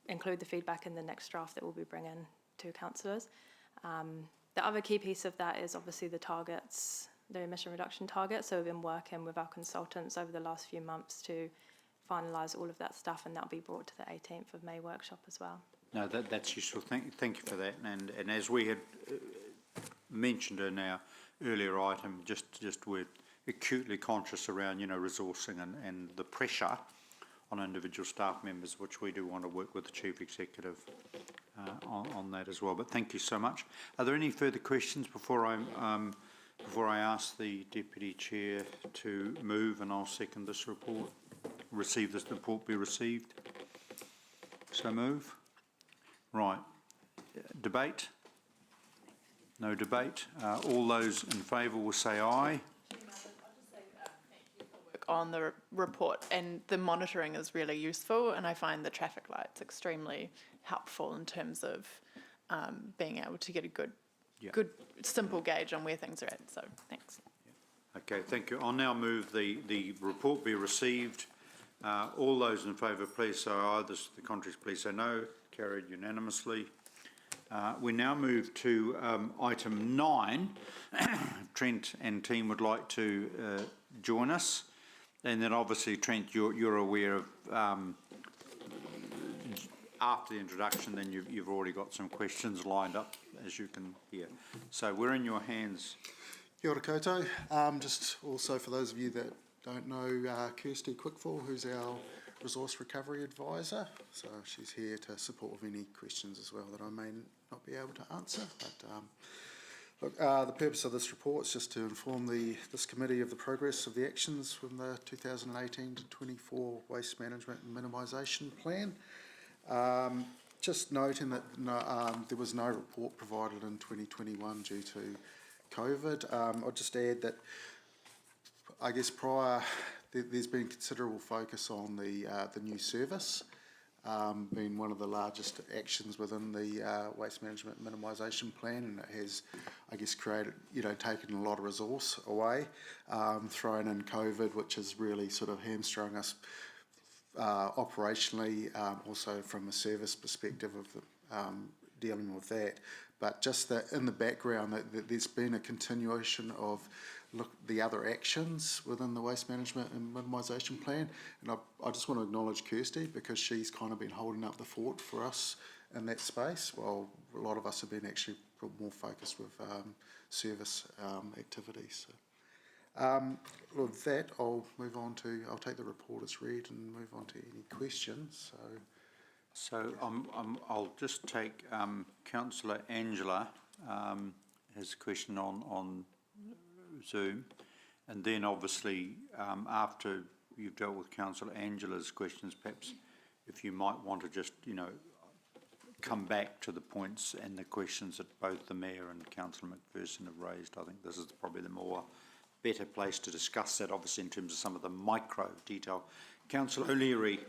include the feedback in the next draft that we'll be bringing to councillors. The other key piece of that is obviously the targets, the emission reduction targets. So we've been working with our consultants over the last few months to finalise all of that stuff, and that'll be brought to the 18th of May workshop as well. No, that's useful. Thank you for that. And as we had mentioned in our earlier item, just we're acutely conscious around, you know, resourcing and the pressure on individual staff members, which we do want to work with the Chief Executive on that as well. But thank you so much. Are there any further questions before I ask the Deputy Chair to move, and I'll second this report, receive this report be received? So move. Right. Debate? No debate. All those in favour will say aye. On the report, and the monitoring is really useful, and I find the traffic lights extremely helpful in terms of being able to get a good simple gauge on where things are at. So thanks. Okay, thank you. I'll now move the report be received. All those in favour please say aye. The contrary please say no. Carried unanimously. We now move to item 9. Trent and team would like to join us. And then obviously, Trent, you're aware of, after the introduction, then you've already got some questions lined up, as you can hear. So we're in your hands. Kia ora koutou. Just also for those of you that don't know Kirsty Quickfall, who's our Resource Recovery Advisor, so she's here to support with any questions as well that I may not be able to answer. But look, the purpose of this report is just to inform this committee of the progress of the actions from the 2018 to 24 Waste Management and Minimisation Plan. Just noting that there was no report provided in 2021 due to COVID. I'll just add that I guess there's been considerable focus on the new service, being one of the largest actions within the Waste Management and Minimisation Plan, and it has, I guess, created, taken a lot of resource away, thrown in COVID, which has really sort of hamstrung us operationally, also from a service perspective of dealing with that. But just that in the background, that there's been a continuation of the other actions within the Waste Management and Minimisation Plan. And I just want to acknowledge Kirsty, because she's kind of been holding up the fort for us in that space, while a lot of us have been actually more focused with service activities. So, with that, I'll take the report as read and move on to any questions. So I'll just take Councillor Angela has a question on Zoom, and then obviously after you've dealt with Councillor Angela's questions, perhaps if you might want to just come back to the points and the questions that both the Mayor and Councillor McPherson have raised. I think this is probably the better place to discuss that, obviously in terms of some of the micro detail. Councillor O'Leary.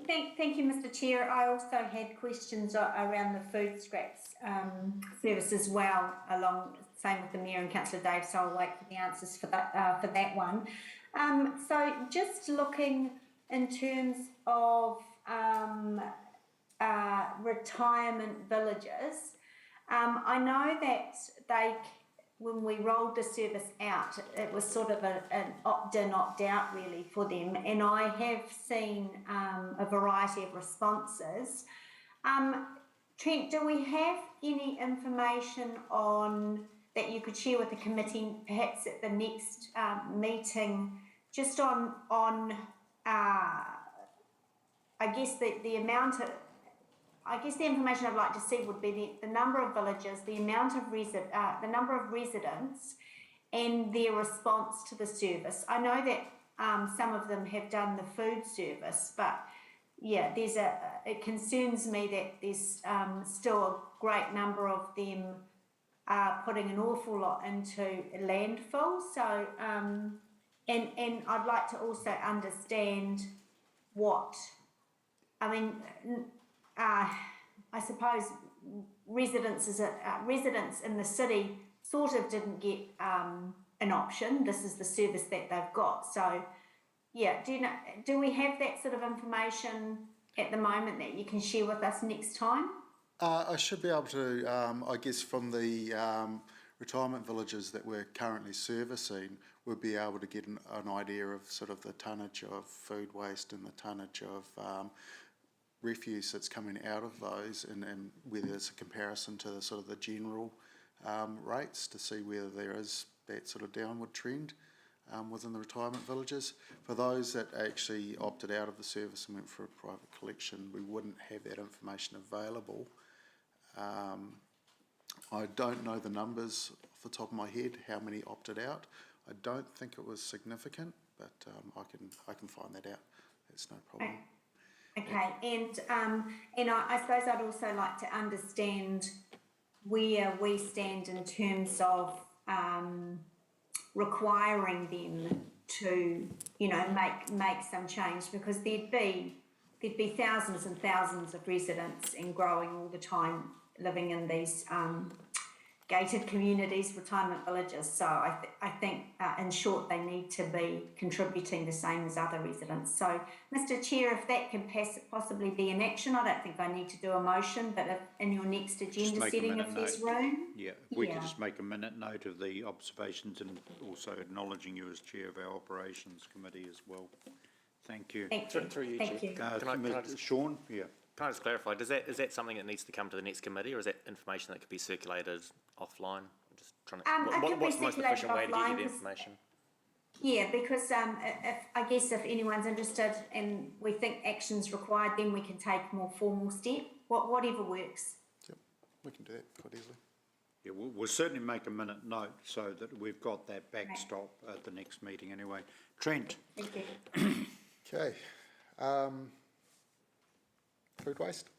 Thank you, Mr. Chair. I also had questions around the food scraps service as well, same with the Mayor and Councillor Dave, so I'll wait for the answers for that one. So just looking in terms of retirement villages, I know that when we rolled the service out, it was sort of an opt-in, opt-out really for them, and I have seen a variety of responses. Trent, do we have any information that you could share with the committee, perhaps at the next meeting, just on I guess the amount of, I guess the information I'd like to see would be the number of villages, the amount of the number of residents, and their response to the service. I know that some of them have done the food service, but yeah, it concerns me that there's still a great number of them putting an awful lot into landfill. So, and I'd like to also understand I suppose residents in the city sort of didn't get an option. This is the service that they've got. So, yeah, do we have that sort of information at the moment that you can share with us next time? I should be able to, I guess from the retirement villages that we're currently servicing, we'll be able to get an idea of sort of the tonnage of food waste and the tonnage of refuse that's coming out of those, and whether there's a comparison to the sort of the general rates to see whether there is that sort of downward trend within the retirement villages. For those that actually opted out of the service and went for a private collection, we wouldn't have that information available. I don't know the numbers off the top of my head, how many opted out. I don't think it was significant, but I can find that out. That's no problem. Okay, and I suppose I'd also like to understand where we stand in terms of requiring them to, make some change, because there'd be thousands and thousands of residents and growing all the time living in these gated communities, retirement villages. So I think, in short, they need to be contributing the same as other residents. So, Mr. Chair, if that can possibly be in action, I don't think I need to do a motion, but if in your next agenda setting, if there's room. Yeah, if we could just make a minute note of the observations, and also acknowledging you as Chair of our Operations Committee as well. Thank you. Thank you. Through you, Thank Chair. you. Can I just, Sean? Yeah. Can I just clarify, is that something that needs to come to the next committee, or is that information that could be circulated offline? I'm just trying to, what's the most efficient way to get you the information? Yeah, because I guess if anyone's interested and we think action's required, then we can take a more formal step, whatever works. Yep, we can do that quite easily. Yeah, we'll certainly make a minute note so that we've got that backstop at the next meeting anyway. Trent? Thank you. Okay. Food waste?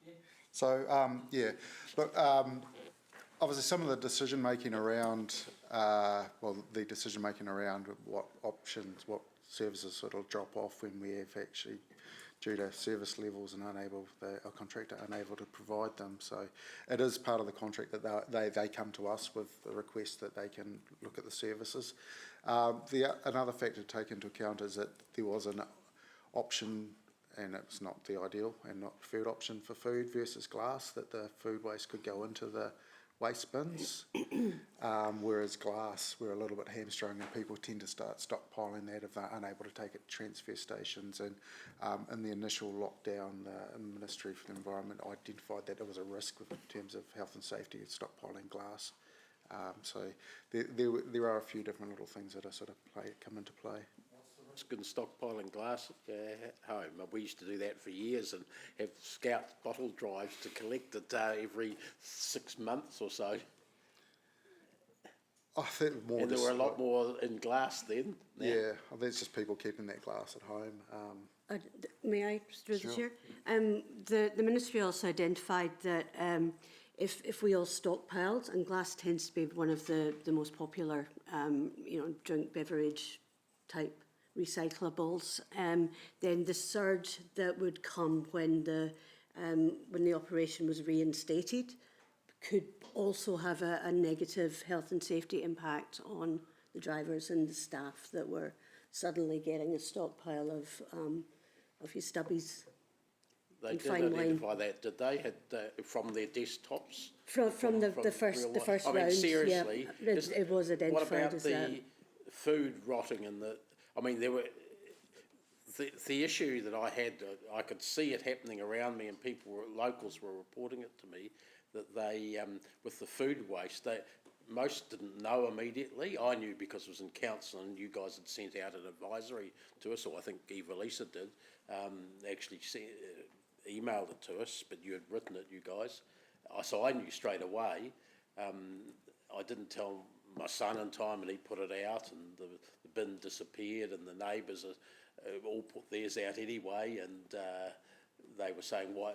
Yeah. So, yeah, look, obviously some of the decision-making around, the decision-making around what options, what services sort of drop off when we have actually, due to service levels and our contractor unable to provide them. So it is part of the contract that they come to us with a request that they can look at the services. Another factor to take into account is that there was an option, and it's not the ideal and not preferred option for food versus glass, that the food waste could go into the waste bins, whereas glass, we're a little bit hamstrung and people tend to start stockpiling that if they're unable to take it to transfer stations. And in the initial lockdown, the Ministry for the Environment identified that it was a risk in terms of health and safety of stockpiling glass. So there are a few different little things that are sort of come into play. Risk in stockpiling glass at home. We used to do that for years and have scout bottle drives to collect it every 6 months or so. I think more. And there were a lot more in glass then. Yeah, I think it's just people keeping that glass at home. May I, through the chair? The Ministry also identified that if we all stockpiled, and glass tends to be one of the most popular, drink beverage type recyclables, then the surge that would come when the operation was reinstated could also have a negative health and safety impact on the drivers and the staff that were suddenly getting a stockpile of your stubbies. They did identify that, did they? From their desktops? From the first I mean, round, seriously, yeah, it was identified as that. What about the food rotting and the? I mean, there were the issue that I had. I could see it happening around me, and locals were reporting it to me that they, with the food waste, most didn't know immediately. I knew because it was in council, and you guys had sent out an advisory to us, or I think Eva Lisa did. Actually emailed it to us, but you had written it, you guys. So I knew straight away. I didn't tell my son in time, and he put it out, and the bin disappeared, and the neighbours all put theirs out anyway, and they were saying why,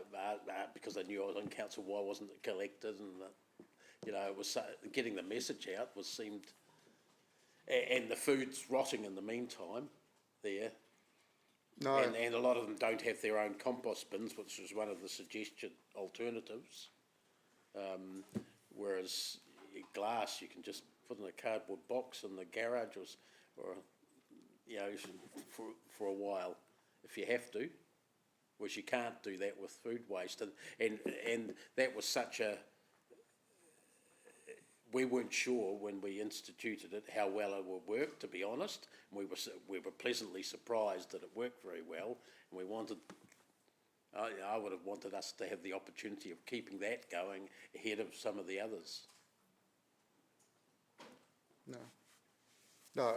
because they knew I was on council, why wasn't it collected? And it was getting the message out seemed, and the food's rotting in the meantime there. No. And a lot of them don't have their own compost bins, which was one of the suggested alternatives. Whereas glass, you can just put in a cardboard box in the garage or for a while if you have to. Whereas you can't do that with food waste, and that was such a. We weren't sure when we instituted it how well it would work, to be honest. We were pleasantly surprised that it worked very well, and we wanted. I would have wanted us to have the opportunity of keeping that going ahead of some of the others. No,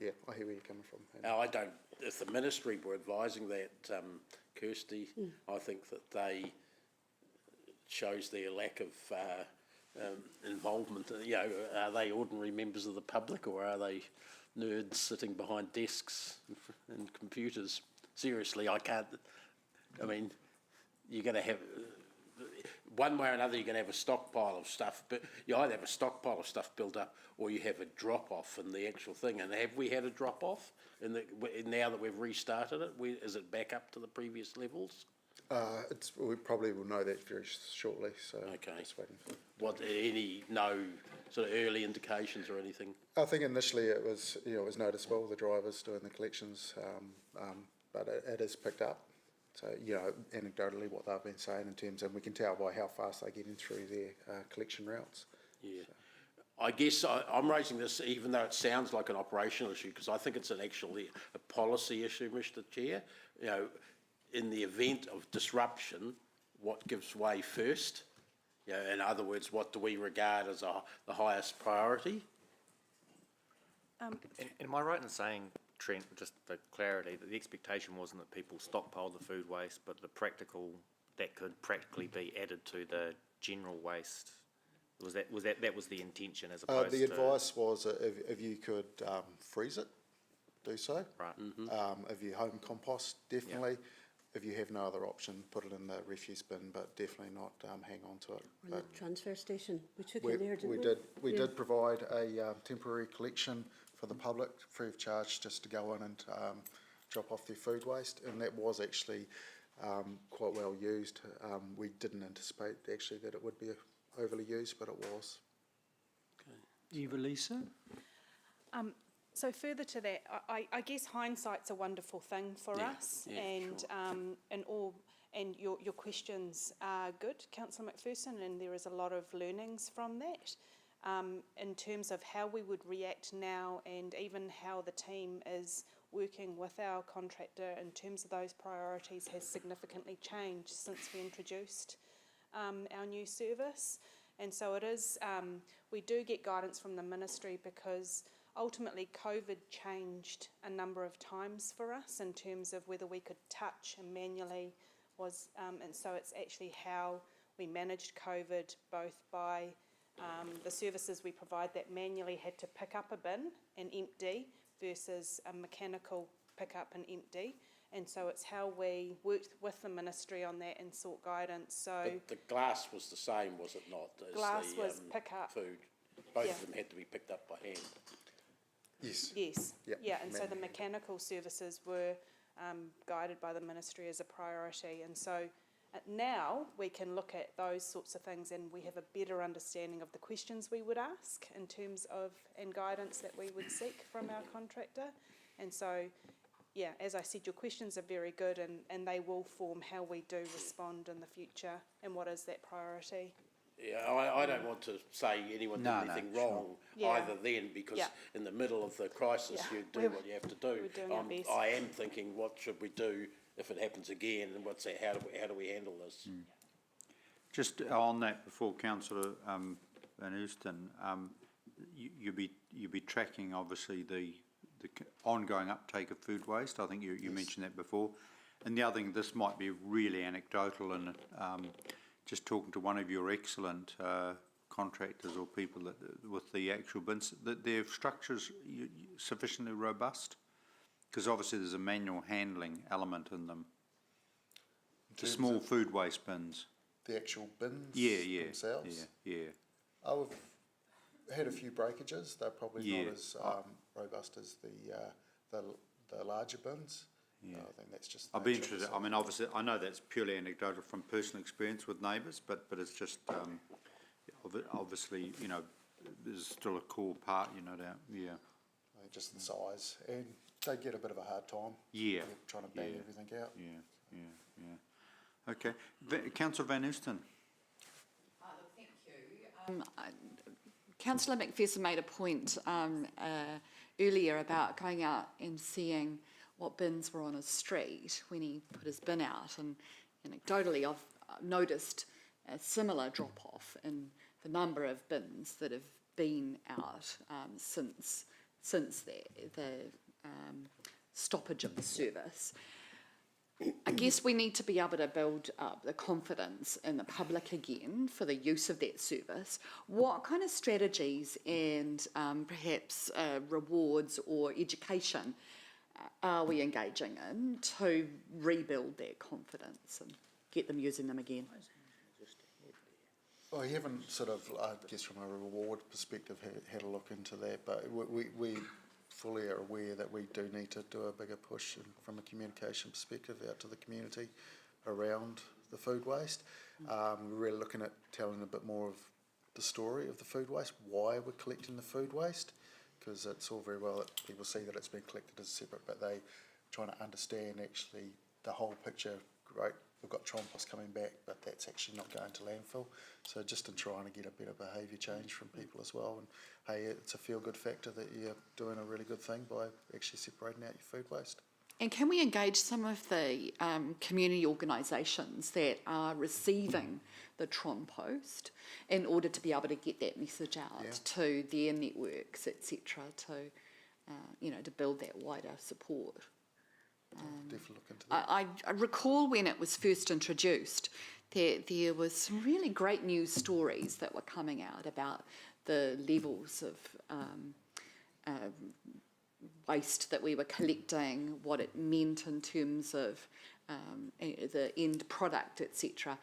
yeah, I hear where you're coming from. Now, I don't. If the ministry were advising that, Kirsty, I think that they shows their lack of. Involvement, are they ordinary members of the public, or are they nerds sitting behind desks and computers? Seriously, I can't. I mean, you're going to have one way or another. You're going to have a stockpile of stuff, but you either have a stockpile of stuff built up, or you have a drop off in the actual thing. And have we had a drop off? Now that we've restarted it, is it back up to the previous levels? We probably will know that very shortly. So okay. Just waiting for. No sort of early indications or anything? I think initially it was noticeable, the drivers doing the collections, but it has picked up. So anecdotally what they've been saying in terms of, we can tell by how fast they're getting through their collection routes. Yeah. So. I guess I'm raising this even though it sounds like an operational issue, because I think it's actually a policy issue, Mr. Chair. In the event of disruption, what gives way first? In other words, what do we regard as the highest priority? And am I right in saying, Trent, just for clarity, that the expectation wasn't that people stockpiled the food waste, but that could practically be added to the general waste? That was the intention as opposed to... The advice was if you could freeze it, do so. Right. If you home compost, definitely. Yep. If you have no other option, put it in the refuse bin, but definitely not hang on to it. Or the transfer station, we took it there, didn't we? We did provide a temporary collection for the public, free of charge, just to go in and drop off their food waste, and that was actually quite well used. We didn't anticipate actually that it would be overly used, but it was. Okay. Eva-Lisa? So further to that, I guess hindsight's a wonderful thing for us, and sure. And your questions are good, Councillor McPherson, and there is a lot of learnings from that. In terms of how we would react now, and even how the team is working with our contractor in terms of those priorities has significantly changed since we introduced our new service. And so it is, we do get guidance from the ministry because ultimately COVID changed a number of times for us in terms of whether we could touch and manually was, and so it's actually how we managed COVID, both by the services we provide that manually had to pick up a bin and empty versus a mechanical pick up and empty. And so it's how we worked with the ministry on that and sought guidance. So the glass was the same, was it not? As glass was pick up. Food. Both of them had to be picked up by hand. Yes. Yes. Yep. Yeah, and so the mechanical services were guided by the ministry as a priority. And so now we can look at those sorts of things and we have a better understanding of the questions we would ask in terms of, and guidance that we would seek from our contractor. And so, yeah, as I said, your questions are very good and they will form how we do respond in the future and what is that priority. Yeah, I don't want to say anyone did anything wrong either then, because in the middle of the crisis you do what you have to do. I am thinking, what should we do if it happens again, and how do we handle this? Just on that, before Councillor Van Oosten, you'll be tracking obviously the ongoing uptake of food waste. I think you mentioned that before. And the other thing, this might be really anecdotal, and just talking to one of your excellent contractors or people that with the actual bins, that their structures sufficiently robust, because obviously there's a manual handling element in them. The small food waste bins. The actual bins themselves? Yeah. I've had a few breakages. They're probably not as robust as the larger bins. Yeah. I think that's just. I'd be interested. I mean, obviously, I know that's purely anecdotal from personal experience with neighbours, but it's just obviously, you know, there's still a core part, you know, doubt. Yeah. I think just the size, and they get a bit of a hard time. Yeah. Trying to bang everything out. Yeah. Okay, Councillor Van Oosten. Thank you. Councillor McPherson made a point earlier about going out and seeing what bins were on his street when he put his bin out, and anecdotally I've noticed a similar drop-off in the number of bins that have been out since the stoppage of the service. I guess we need to be able to build up the confidence in the public again for the use of that service. What kind of strategies and perhaps rewards or education are we engaging in to rebuild that confidence and get them using them again? I haven't sort of, I guess from a reward perspective, had a look into that, but we fully are aware that we do need to do a bigger push from a communication perspective out to the community around the food waste. We're really looking at telling a bit more of the story of the food waste, why we're collecting the food waste, because it's all very well that people see that it's been collected as separate, but they trying to understand actually the whole picture. Great, we've got compost coming back, but that's actually not going to landfill. So just in trying to get a better behaviour change from people as well. And hey, it's a feel-good factor that you're doing a really good thing by actually separating out your food waste. And can we engage some of the community organisations that are receiving the Trompost in order to be able to get that message out to their networks, etc., to to build that wider support. Definitely look into that. I recall when it was first introduced, there was some really great news stories that were coming out about the levels of waste that we were collecting, what it meant in terms of the end product, etc.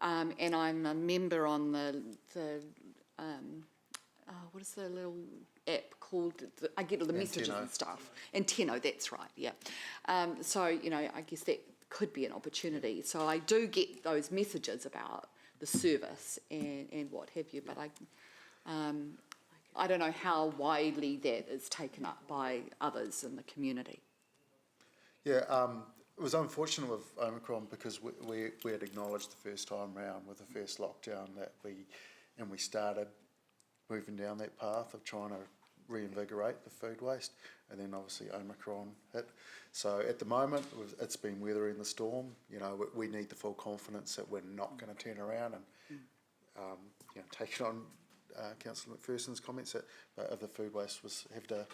And I'm a member on the what is the little app called? I get all the messages and stuff. Antenno, that's right, yeah. So, I guess that could be an opportunity. So I do get those messages about the service and what have you, but I don't know how widely that is taken up by others in the community. Yeah, it was unfortunate with Omicron because we had acknowledged the first time round with the first lockdown that we started moving down that path of trying to reinvigorate the food waste, and then obviously Omicron hit. So at the moment, it's been weathering the storm. We need the full confidence that we're not going to turn around and taking on Councillor McPherson's comments that if the food waste have to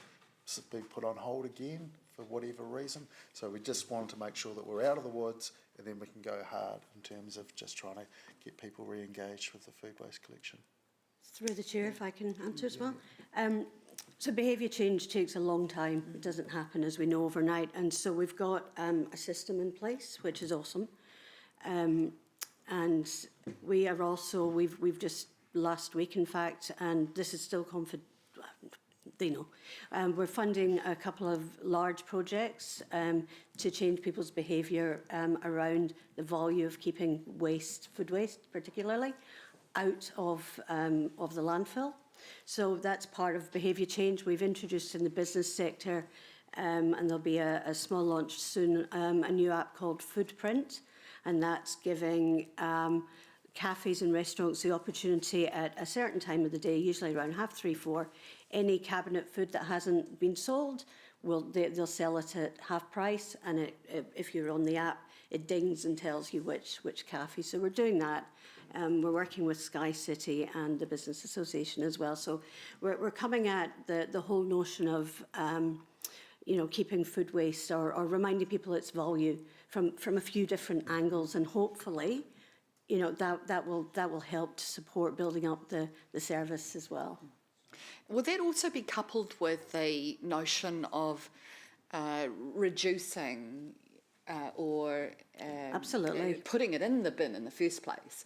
be put on hold again for whatever reason. So we just wanted to make sure that we're out of the woods, and then we can go hard in terms of just trying to get people re-engaged with the food waste collection. Through the chair, if I can answer as well. So behaviour change takes a long time. It doesn't happen, as we know, overnight. And so we've got a system in place, which is awesome. And we are also, we've just last week, in fact, and this is still we're funding a couple of large projects to change people's behaviour around the value of keeping waste, food waste particularly, out of the landfill. So that's part of behaviour change. We've introduced in the business sector, and there'll be a small launch soon, a new app called Footprint, and that's giving cafes and restaurants the opportunity at a certain time of the day, usually around 3:30, 4, any cabinet food that hasn't been sold, they'll sell it at half price, and if you're on the app, it dings and tells you which cafe. So we're doing that. We're working with Sky City and the Business Association as well. So we're coming at the whole notion of keeping food waste or reminding people its value from a few different angles, and hopefully that will help to support building up the service as well. Will that also be coupled with the notion of reducing or absolutely putting it in the bin in the first place?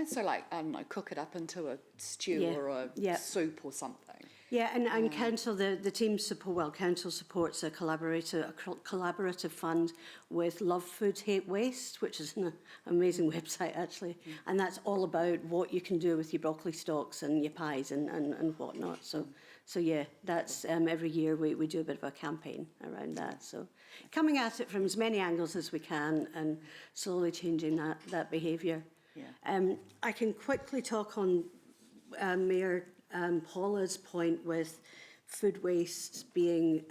So like, I don't know, cook it up into a stew or a soup or something. Yeah, and council, the team support, council supports a collaborative fund with Love Food Hate Waste, which is an amazing website actually, and that's all about what you can do with your broccoli stalks and your pies and whatnot. So yeah, that's every year we do a bit of a campaign around that. So coming at it from as many angles as we can and slowly changing that behaviour. Yeah. I can quickly talk on Mayor Paula's point with food waste being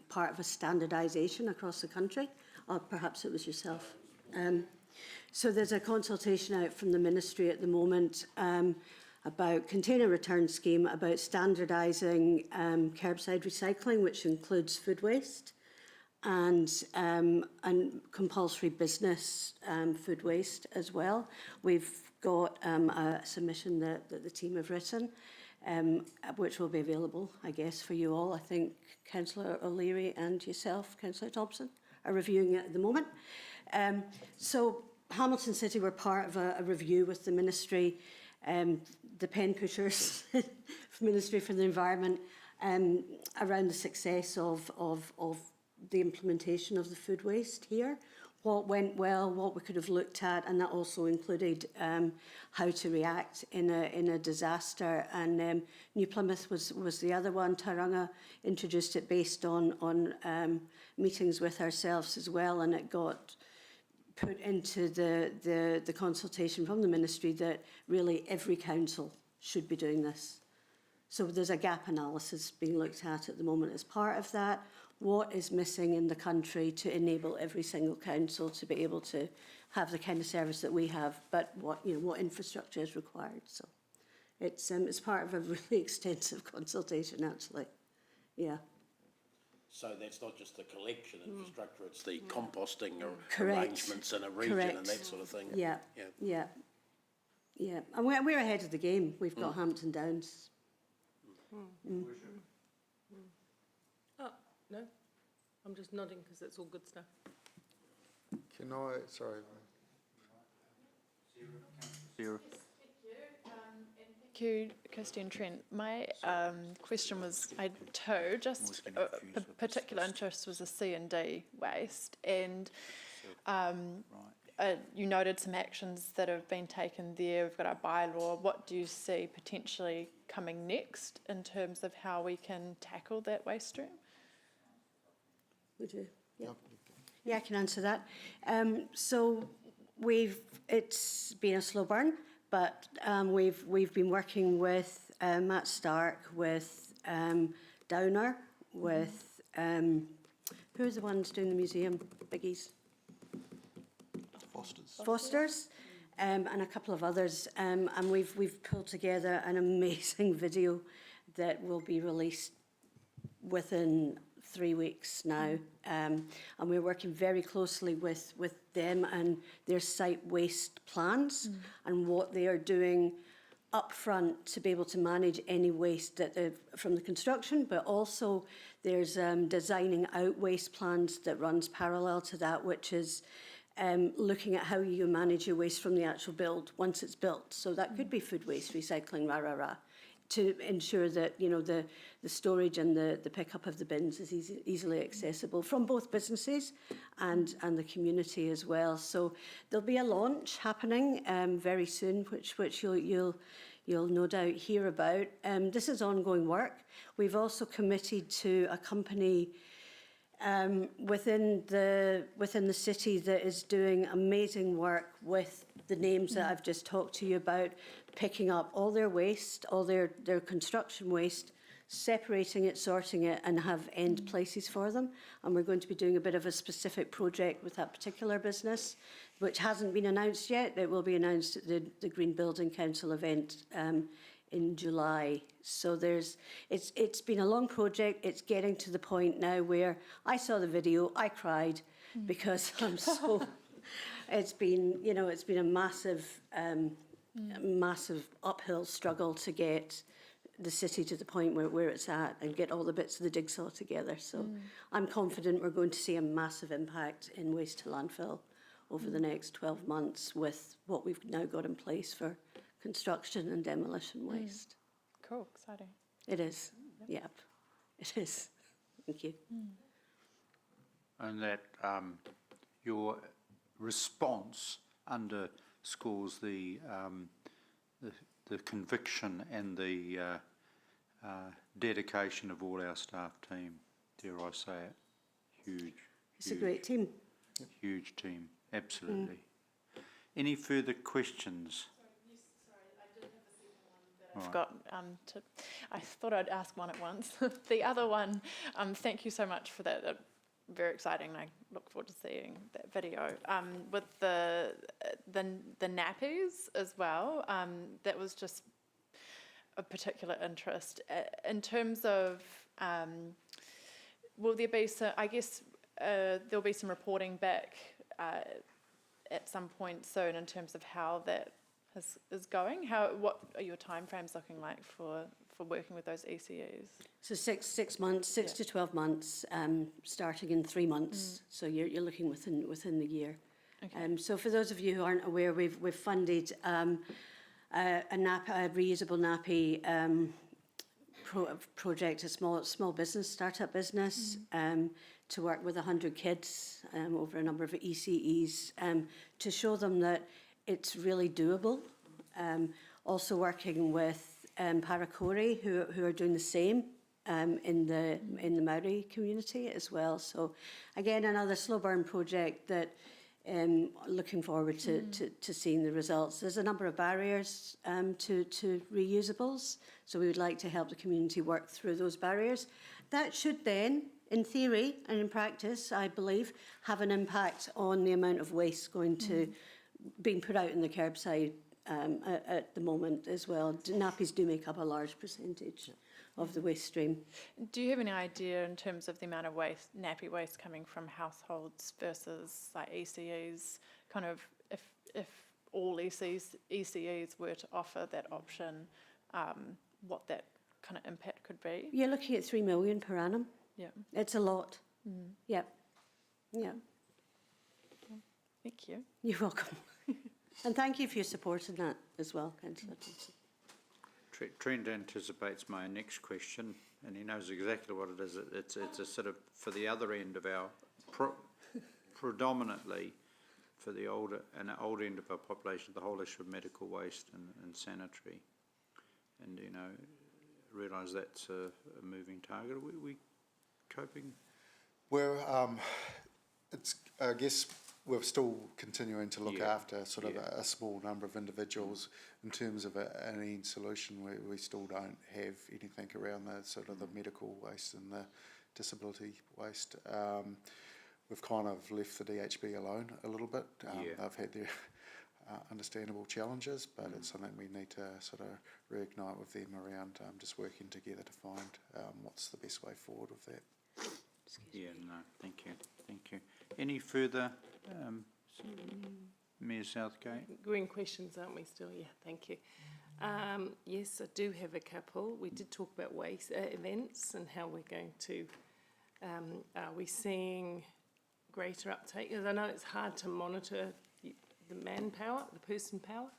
part of a standardisation across the country, or perhaps it was yourself. So there's a consultation out from the ministry at the moment about container return scheme, about standardising curbside recycling, which includes food waste, and compulsory business food waste as well. We've got a submission that the team have written, which will be available, I guess, for you all. I think Councillor O'Leary and yourself, Councillor Thompson, are reviewing it at the moment. So Hamilton City were part of a review with the ministry, the pen pushers, Ministry for the Environment, around the success of the implementation of the food waste here. What went well, what we could have looked at, and that also included how to react in a disaster. And New Plymouth was the other one. Tauranga introduced it based on meetings with ourselves as well, and it got put into the consultation from the ministry that really every council should be doing this. So there's a gap analysis being looked at the moment as part of that. What is missing in the country to enable every single council to be able to have the kind of service that we have, but what infrastructure is required. So it's part of a really extensive consultation, actually. Yeah. So that's not just the collection infrastructure, it's the composting Correct. arrangements in a region Correct. and that sort of thing. Yeah, yeah, yeah. And we're ahead of the game. We've got Hampton Downs. Oh, no, I'm just nodding because it's all good stuff. Can I, sorry. Sarah? Thank you, Kirsty and Trent. My question was, I too, just particular interest was the C&D waste, and you noted some actions that have been taken there. We've got our bylaw. What do you see potentially coming next in terms of how we can tackle that waste stream? Would you? Yeah. Yeah, I can answer that. So it's been a slow burn, but we've been working with Matt Stark, with Downer, with who's the ones doing the museum biggies? Foster's, and a couple of others, and we've pulled together an amazing video that will be released within 3 weeks now, and we're working very closely with them and their site waste plans and what they are doing up front to be able to manage any waste from the construction, but also there's designing out waste plans that runs parallel to that, which is looking at how you manage your waste from the actual build once it's built. So that could be food waste, recycling, to ensure that, you know, the storage and the pickup of the bins is easily accessible from both businesses and the community as well. So there'll be a launch happening very soon, which you'll no doubt hear about. This is ongoing work. We've also committed to a company within the city that is doing amazing work with the names that I've just talked to you about, picking up all their waste, all their construction waste, separating it, sorting it, and have end places for them. And we're going to be doing a bit of a specific project with that particular business, which hasn't been announced yet. It will be announced at the Green Building Council event in July. So it's been a long project. It's getting to the point now where I saw the video, I cried because I'm so. It's been a massive uphill struggle to get the city to the point where it's at and get all the bits of the jigsaw together. So I'm confident we're going to see a massive impact in waste to landfill over the next 12 months with what we've now got in place for construction and demolition waste. Cool, exciting. It is, yep, it is. Thank you. And that your response underscores the conviction and the dedication of all our staff team, dare I say it. Huge. It's a great team. Huge team, absolutely. Any further questions? I forgot I thought I'd ask one at once. The other one, thank you so much for that. Very exciting. I look forward to seeing that video. With the nappies as well, that was just of particular interest. In terms of, will there be some, I guess there'll be some reporting back at some point soon in terms of how that is going? What are your timeframes looking like for working with those ECUs? So six months, 6 to 12 months, starting in 3 months. So you're looking within the year. Okay. So for those of you who aren't aware, we've funded a reusable nappy project, a small business, startup business, to work with 100 kids over a number of ECEs to show them that it's really doable. Also working with Parakori, who are doing the same in the Maori community as well. So again, another slow burn project that looking forward to seeing the results. There's a number of barriers to reusables, so we would like to help the community work through those barriers. That should then, in theory and in practice, I believe, have an impact on the amount of waste going to being put out in the curbside at the moment as well. Nappies do make up a large percentage of the waste stream. Do you have any idea in terms of the amount of waste, nappy waste coming from households versus like ECEs, kind of if all ECEs were to offer that option, what that kind of impact could be? You're looking at 3 million per annum. Yeah. It's a lot. Yep. Yeah. Thank you. You're welcome. And thank you for your support in that as well, Councillor Thompson. Trent anticipates my next question, and he knows exactly what it is. It's a sort of for the other end of our, predominantly for the older end of our population, the whole issue of medical waste and sanitary, and realise that's a moving target. Are we coping? We're, I guess we're still continuing to look after sort of a small number of individuals. In terms of an end solution, we still don't have anything around the sort of the medical waste and the disability waste. We've kind of left the DHB alone a little bit. They've had their understandable challenges, but it's something we need to sort of reignite with them around just working together to find what's the best way forward with that. Thank you. Any further, Mayor Southgate? Green questions, aren't we still? Yeah, thank you. Yes, I do have a couple. We did talk about waste events and how we're going to, are we seeing greater uptake? Because I know it's hard to monitor the manpower, the person power,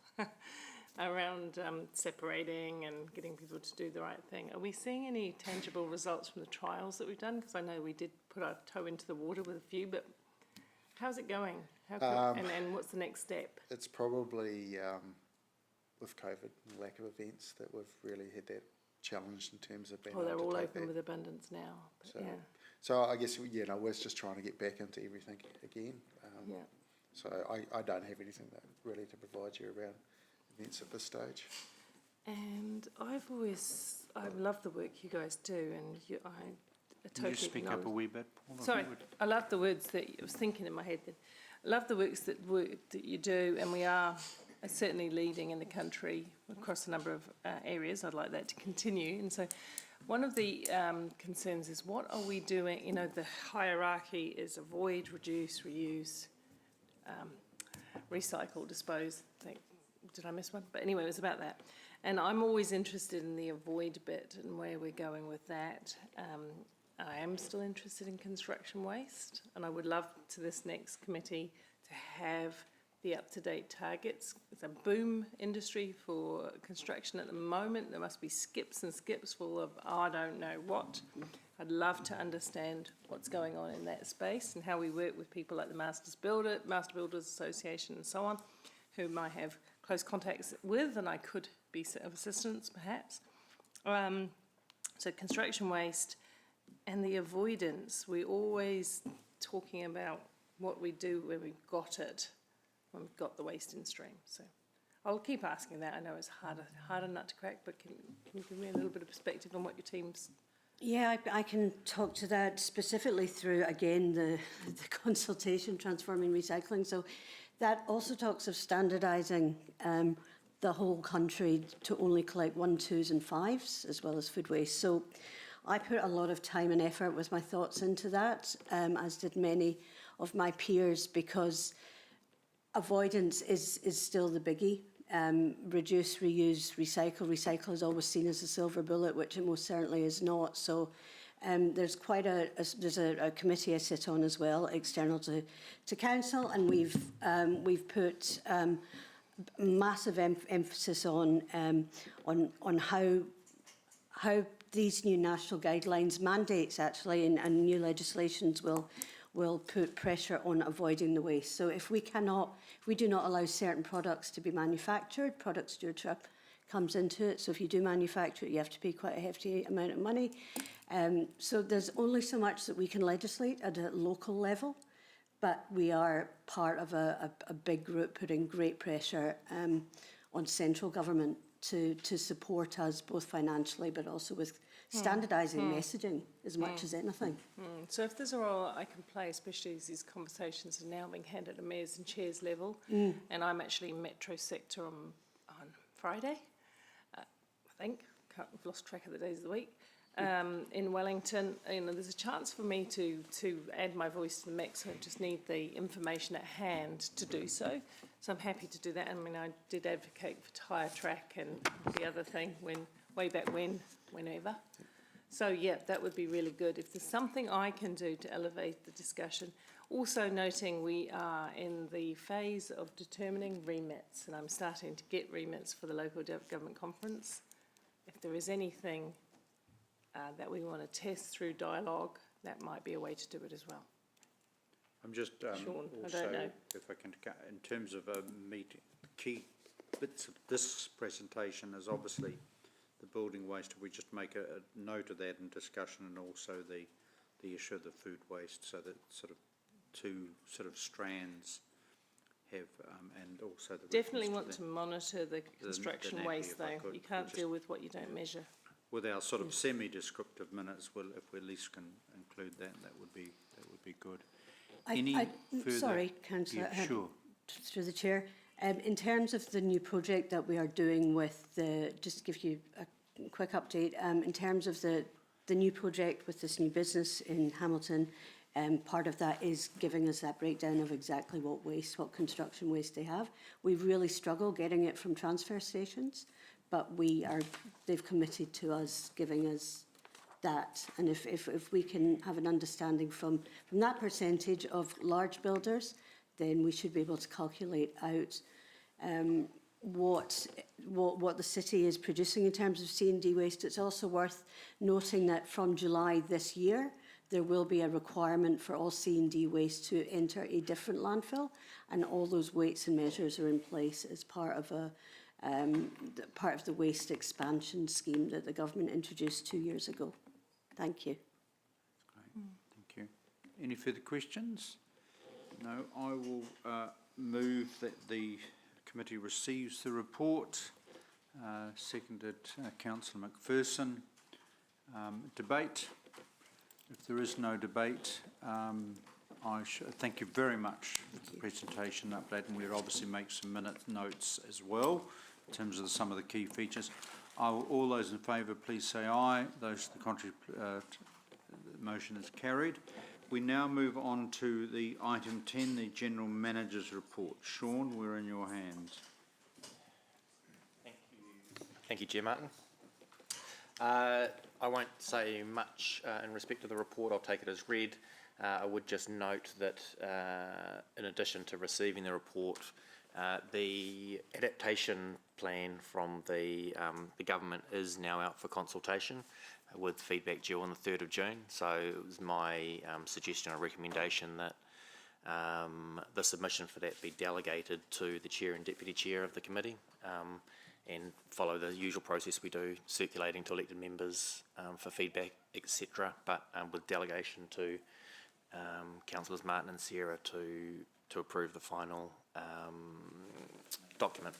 around separating and getting people to do the right thing. Are we seeing any tangible results from the trials that we've done? Because I know we did put our toe into the water with a few, but how's it going? And what's the next step? It's probably with COVID and lack of events that we've really had that challenge in terms of being able to they're all take open that. with abundance now. But So I guess, we're just trying to get back into everything again. So I don't have anything that really to provide you around events at this stage. And I love the work you guys do, and I totally Can you speak up a wee bit, Paul? Sorry, I love the words that I was thinking in my head then. I love the work that you do, and we are certainly leading in the country across a number of areas. I'd like that to continue. And so one of the concerns is, what are we doing? The hierarchy is avoid, reduce, reuse, recycle, dispose. Did I miss one? But anyway, it was about that. And I'm always interested in the avoid bit and where we're going with that. I am still interested in construction waste, and I would love to this next committee to have the up-to-date targets. It's a boom industry for construction at the moment. There must be skips and skips full of I don't know what. I'd love to understand what's going on in that space and how we work with people like the Master Builders Association and so on, whom I have close contacts with, and I could be of assistance perhaps. So construction waste and the avoidance, we're always talking about what we do when we've got it, when we've got the waste in stream. So I'll keep asking that. I know it's harder nut to crack, but can you give me a little bit of perspective on what your team's... Yeah, I can talk to that specifically through, again, the consultation, Transforming Recycling. So that also talks of standardising the whole country to only collect 1s, 2s and 5s, as well as food waste. So I put a lot of time and effort with my thoughts into that, as did many of my peers, because avoidance is still the biggie. Reduce, reuse, recycle. Recycle is always seen as a silver bullet, which it most certainly is not. So there's quite there's a committee I sit on as well, external to council, and we've put massive emphasis on how these new national guidelines, mandates actually, and new legislations will put pressure on avoiding the waste. So if we do not allow certain products to be manufactured, product stewardship comes into it. So if you do manufacture it, you have to pay quite a hefty amount of money. So there's only so much that we can legislate at a local level, but we are part of a big group putting great pressure on central government to support us both financially but also with standardising messaging as much as anything. So if there's a role I can play, especially as these conversations are now being handed at mayors and chairs level, and I'm actually metro sector on Friday, I think, I've lost track of the days of the week, in Wellington. There's a chance for me to add my voice to the mix. I just need the information at hand to do so. So I'm happy to do that. I mean, I did advocate for tyre track and the other thing whenever. So yeah, that would be really good. If there's something I can do to elevate the discussion. Also noting we are in the phase of determining remits, and I'm starting to get remits for the local government conference. If there is anything that we want to test through dialogue, that might be a way to do it as well. I'm just Sean, also, I don't know. if I can, in terms of meeting, key bits of this presentation is obviously the building waste. We just make a note of that in discussion, and also the issue of the food waste, so that sort of two sort of strands have, and also the Definitely want to monitor the construction nappy, waste if I though. could. You can't Just- deal with what you don't measure. With our sort of semi-descriptive minutes, if we at least can include that, that would be good. Any further? Sorry, Councillor. Yeah, sure. Through the chair. In terms of the new project that we are doing with just to give you a quick update, in terms of the new project with this new business in Hamilton, part of that is giving us that breakdown of exactly what construction waste they have. We've really struggled getting it from transfer stations, but they've committed to us giving us that. And if we can have an understanding from that percentage of large builders, then we should be able to calculate out what the city is producing in terms of C&D waste. It's also worth noting that from July this year, there will be a requirement for all C&D waste to enter a different landfill, and all those weights and measures are in place as part of the waste expansion scheme that the government introduced 2 years ago. Thank you. Great. Thank you. Any further questions? No, I will move that the committee receives the report. Seconded Councillor McPherson. Debate. If there is no debate, I thank you very much for the presentation update, and we'll obviously make some notes as well in terms of some of the key features. All those in favour, please say aye. Those to the contrary, the motion is carried. We now move on to the item 10, the General Manager's Report. Sean, we're in your hands. Thank you, Chair Martin. I won't say much in respect to the report. I'll take it as read. I would just note that in addition to receiving the report, the adaptation plan from the government is now out for consultation, with feedback due on the 3rd of June. So it was my suggestion or recommendation that the submission for that be delegated to the Chair and Deputy Chair of the committee, and follow the usual process we do, circulating to elected members for feedback, etc., but with delegation to Councillors Martin and Sierra to approve the final document.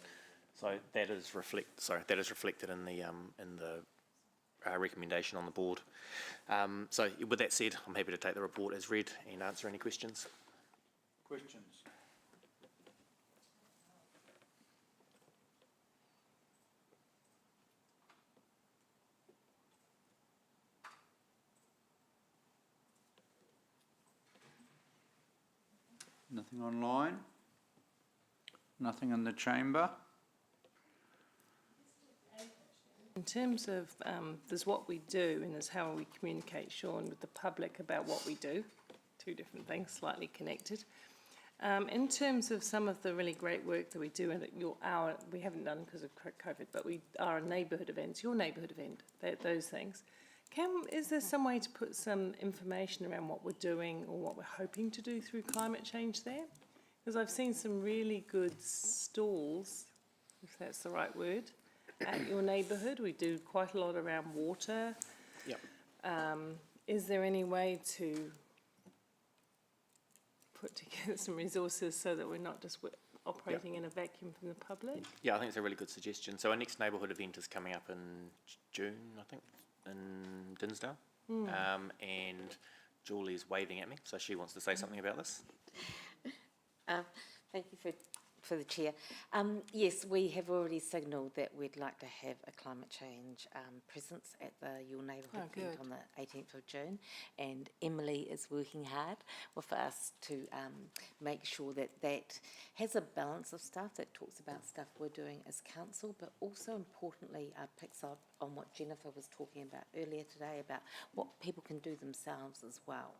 So that is reflected in the recommendation on the board. So with that said, I'm happy to take the report as read and answer any questions. Questions? Nothing online? Nothing in the chamber? In terms of, there's what we do and there's how we communicate, Sean, with the public about what we do. Two different things, slightly connected. In terms of some of the really great work that we do, and we haven't done because of COVID, but we are neighbourhood events, your neighbourhood event, those things. Is there some way to put some information around what we're doing or what we're hoping to do through climate change there? Because I've seen some really good stalls, if that's the right word, at your neighbourhood. We do quite a lot around water. Yep. Is there any way to put together some resources so that we're not just operating in a vacuum from the public? Yeah, I think it's a really good suggestion. So our next neighbourhood event is coming up in June, I think, in Dinsdale. And Julie's waving at me, so she wants to say something about this. Thank you for for the chair. Yes, we have already signalled that we'd like to have a climate change presence at the Your Neighbourhood event on the 18th of June, and Emily is working hard with us to make sure that that has a balance of stuff that talks about stuff we're doing as council, but also importantly picks up on what Jennifer was talking about earlier today about what people can do themselves as well.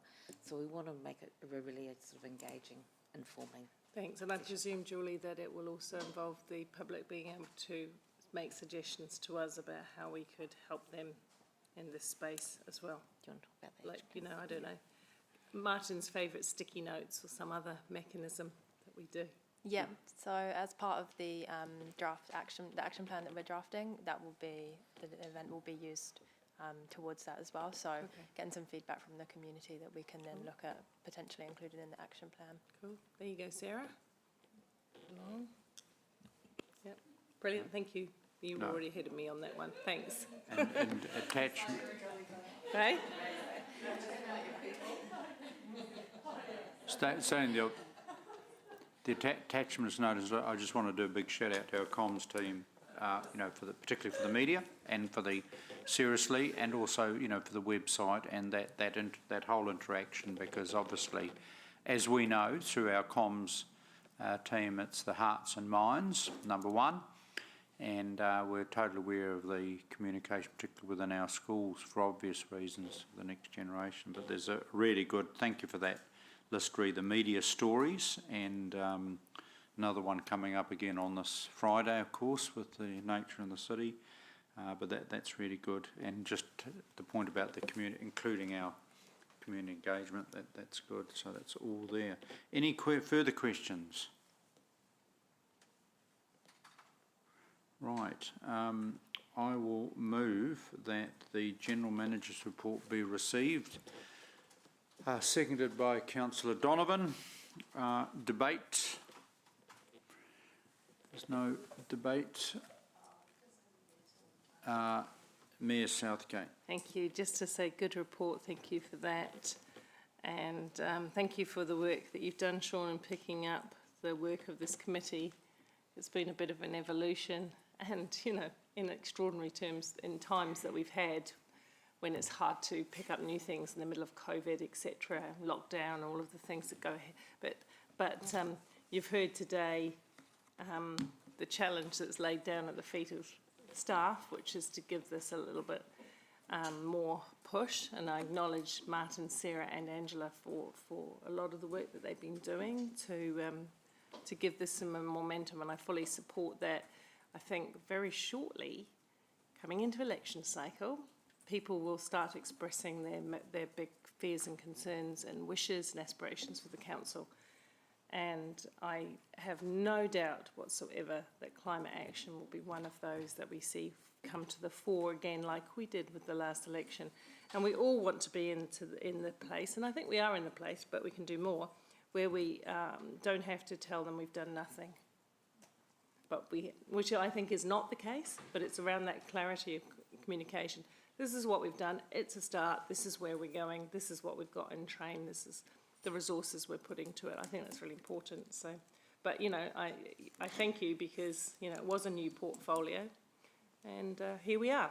So we want to make it really sort of engaging, informing. Thanks, and I presume, Julie, that it will also involve the public being able to make suggestions to us about how we could help them in this space as well. Do you want to talk about that? Like, you know, I don't know, Martin's favourite sticky notes or some other mechanism that we do. Yeah, so as part of the the action plan that we're drafting, the event will be used towards that as well. So getting some feedback from the community that we can then look at potentially including in the action plan. Cool. There you go, Sarah. Long. Yep. Brilliant. Thank you. You were already ahead of me on that one. Thanks. And attachment. Hey? Saying the attachments notice, I just want to do a big shout out to our comms team, you know, particularly for the media and for the Seriously, and also, you know, for the website and that whole interaction, because obviously, as we know through our comms team, it's the hearts and minds, number one, and we're totally aware of the communication, particularly within our schools for obvious reasons for the next generation. But there's a really good, thank you for that list, read the media stories, and another one coming up again on this Friday, of course, with the nature in the city. But that's really good, and just the point about the community, including our community engagement, that's good. So that's all there. Any further questions? Right. I will move that the General Manager's report be received. Seconded by Councillor Donovan. Debate. There's no debate. Mayor Southgate. Thank you. Just to say, good report. Thank you for that. And thank you for the work that you've done, Sean, in picking up the work of this committee. It's been a bit of an evolution, and, you know, in extraordinary terms, in times that we've had when it's hard to pick up new things in the middle of COVID, etc., lockdown, all of the things that go ahead. But you've heard today the challenge that's laid down at the feet of staff, which is to give this a little bit more push, and I acknowledge Martin, Sarah and Angela for a lot of the work that they've been doing to give this some momentum, and I fully support that. I think very shortly, coming into election cycle, people will start expressing their big fears and concerns and wishes and aspirations for the council. And I have no doubt whatsoever that climate action will be one of those that we see come to the fore again, like we did with the last election. And we all want to be in the place, and I think we are in the place, but we can do more, where we don't have to tell them we've done nothing. But which I think is not the case, but it's around that clarity of communication. This is what we've done. It's a start. This is where we're going. This is what we've got in train. This is the resources we're putting to it. I think that's really important. So, but, you know, I thank you, because, you know, it was a new portfolio, and here we are.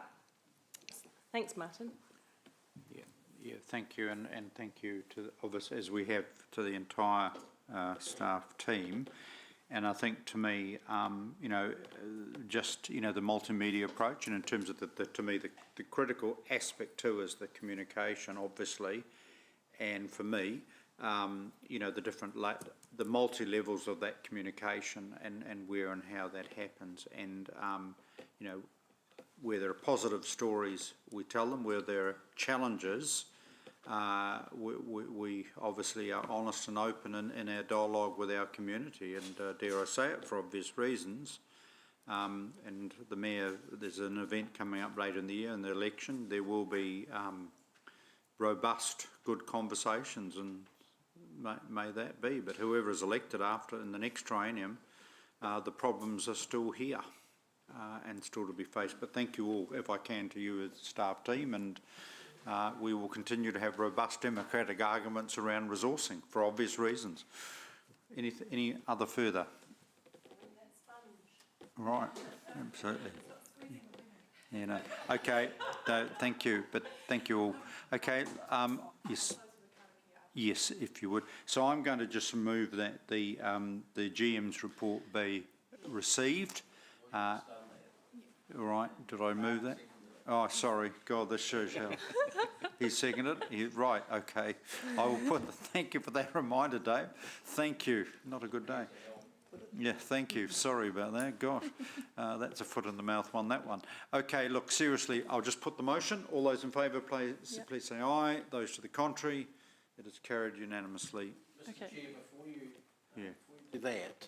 Thanks, Martin. Yeah, thank you, and thank you to, obviously, as we have, to the entire staff team. And I think, to me, you know, just, you know, the multimedia approach, and in terms of to me, the critical aspect too is the communication, obviously, and for me, you know, the multi-levels of that communication, and where and how that happens, and, you know, where there are positive stories, we tell them. Where there are challenges, we obviously are honest and open in our dialogue with our community, and dare I say it, for obvious reasons. And the Mayor, there's an event coming up later in the year in the election. There will be robust, good conversations, and may that be. But whoever is elected after, in the next triennium, the problems are still here and still to be faced. But thank you all, if I can, to you as the staff team, and we will continue to have robust democratic arguments around resourcing for obvious reasons. Any other further? Right, absolutely. You know, okay, thank you, but thank you all. Okay, yes, yes, if you would. So I'm going to just move that the GM's report be received. All right, did I move that? Oh, sorry, God, this shows how. He seconded it? Right, okay. I will put, thank you for that reminder, Dave. Thank you, not a good day. Yeah, thank you. Sorry about that. Gosh, that's a foot in the mouth one, that one. Okay, look, seriously, I'll just put the motion. All those in favour, please say aye. Those to the contrary, it is carried unanimously. Okay. Mr. Chair, before you do that,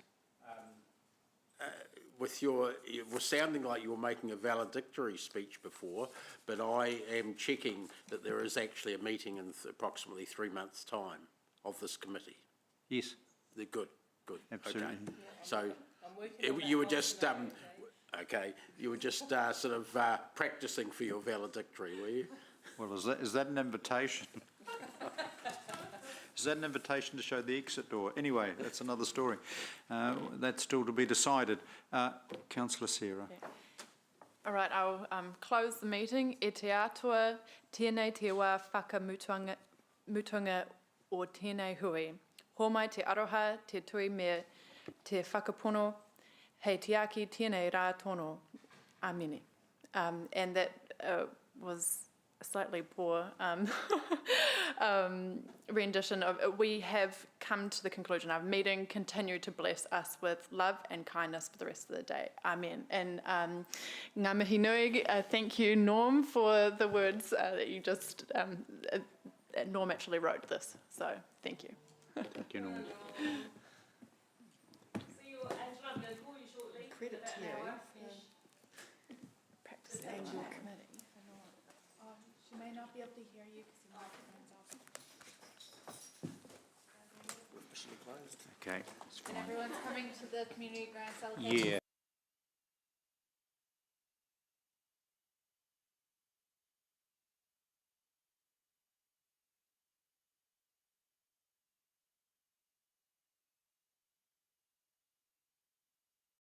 with it was sounding like you were making a valedictory speech before, but I am checking that there is actually a meeting in approximately 3 months' time of this committee. Yes. They're good. Good. Absolutely. Okay. So you were just okay. You were just sort of practicing for your valedictory, were you? Well, is that an invitation? Is that an invitation to show the exit door? Anyway, that's another story. That's still to be decided. Councillor Sarah. Yeah. All right, I'll close the meeting. E te atua, tēnei te wā whakamutunga o tēnei hui. Homai te aroha, te tui me te whakapono, hei te aki tēnei rā tono. Amene. And that was a slightly poor rendition of, we have come to the conclusion of meeting, continue to bless us with love and kindness for the rest of the day. Amen. And ngā mihi nui, thank you, Norm, for the words that you just, Norm actually wrote this, so thank you. Thank you, Norm. See you, Angela, I'm going to call you shortly. Credit to you for practicing on your committee. She may not be able to hear you because your microphone's off. Okay. And everyone's coming to the community grant celebration. Yeah.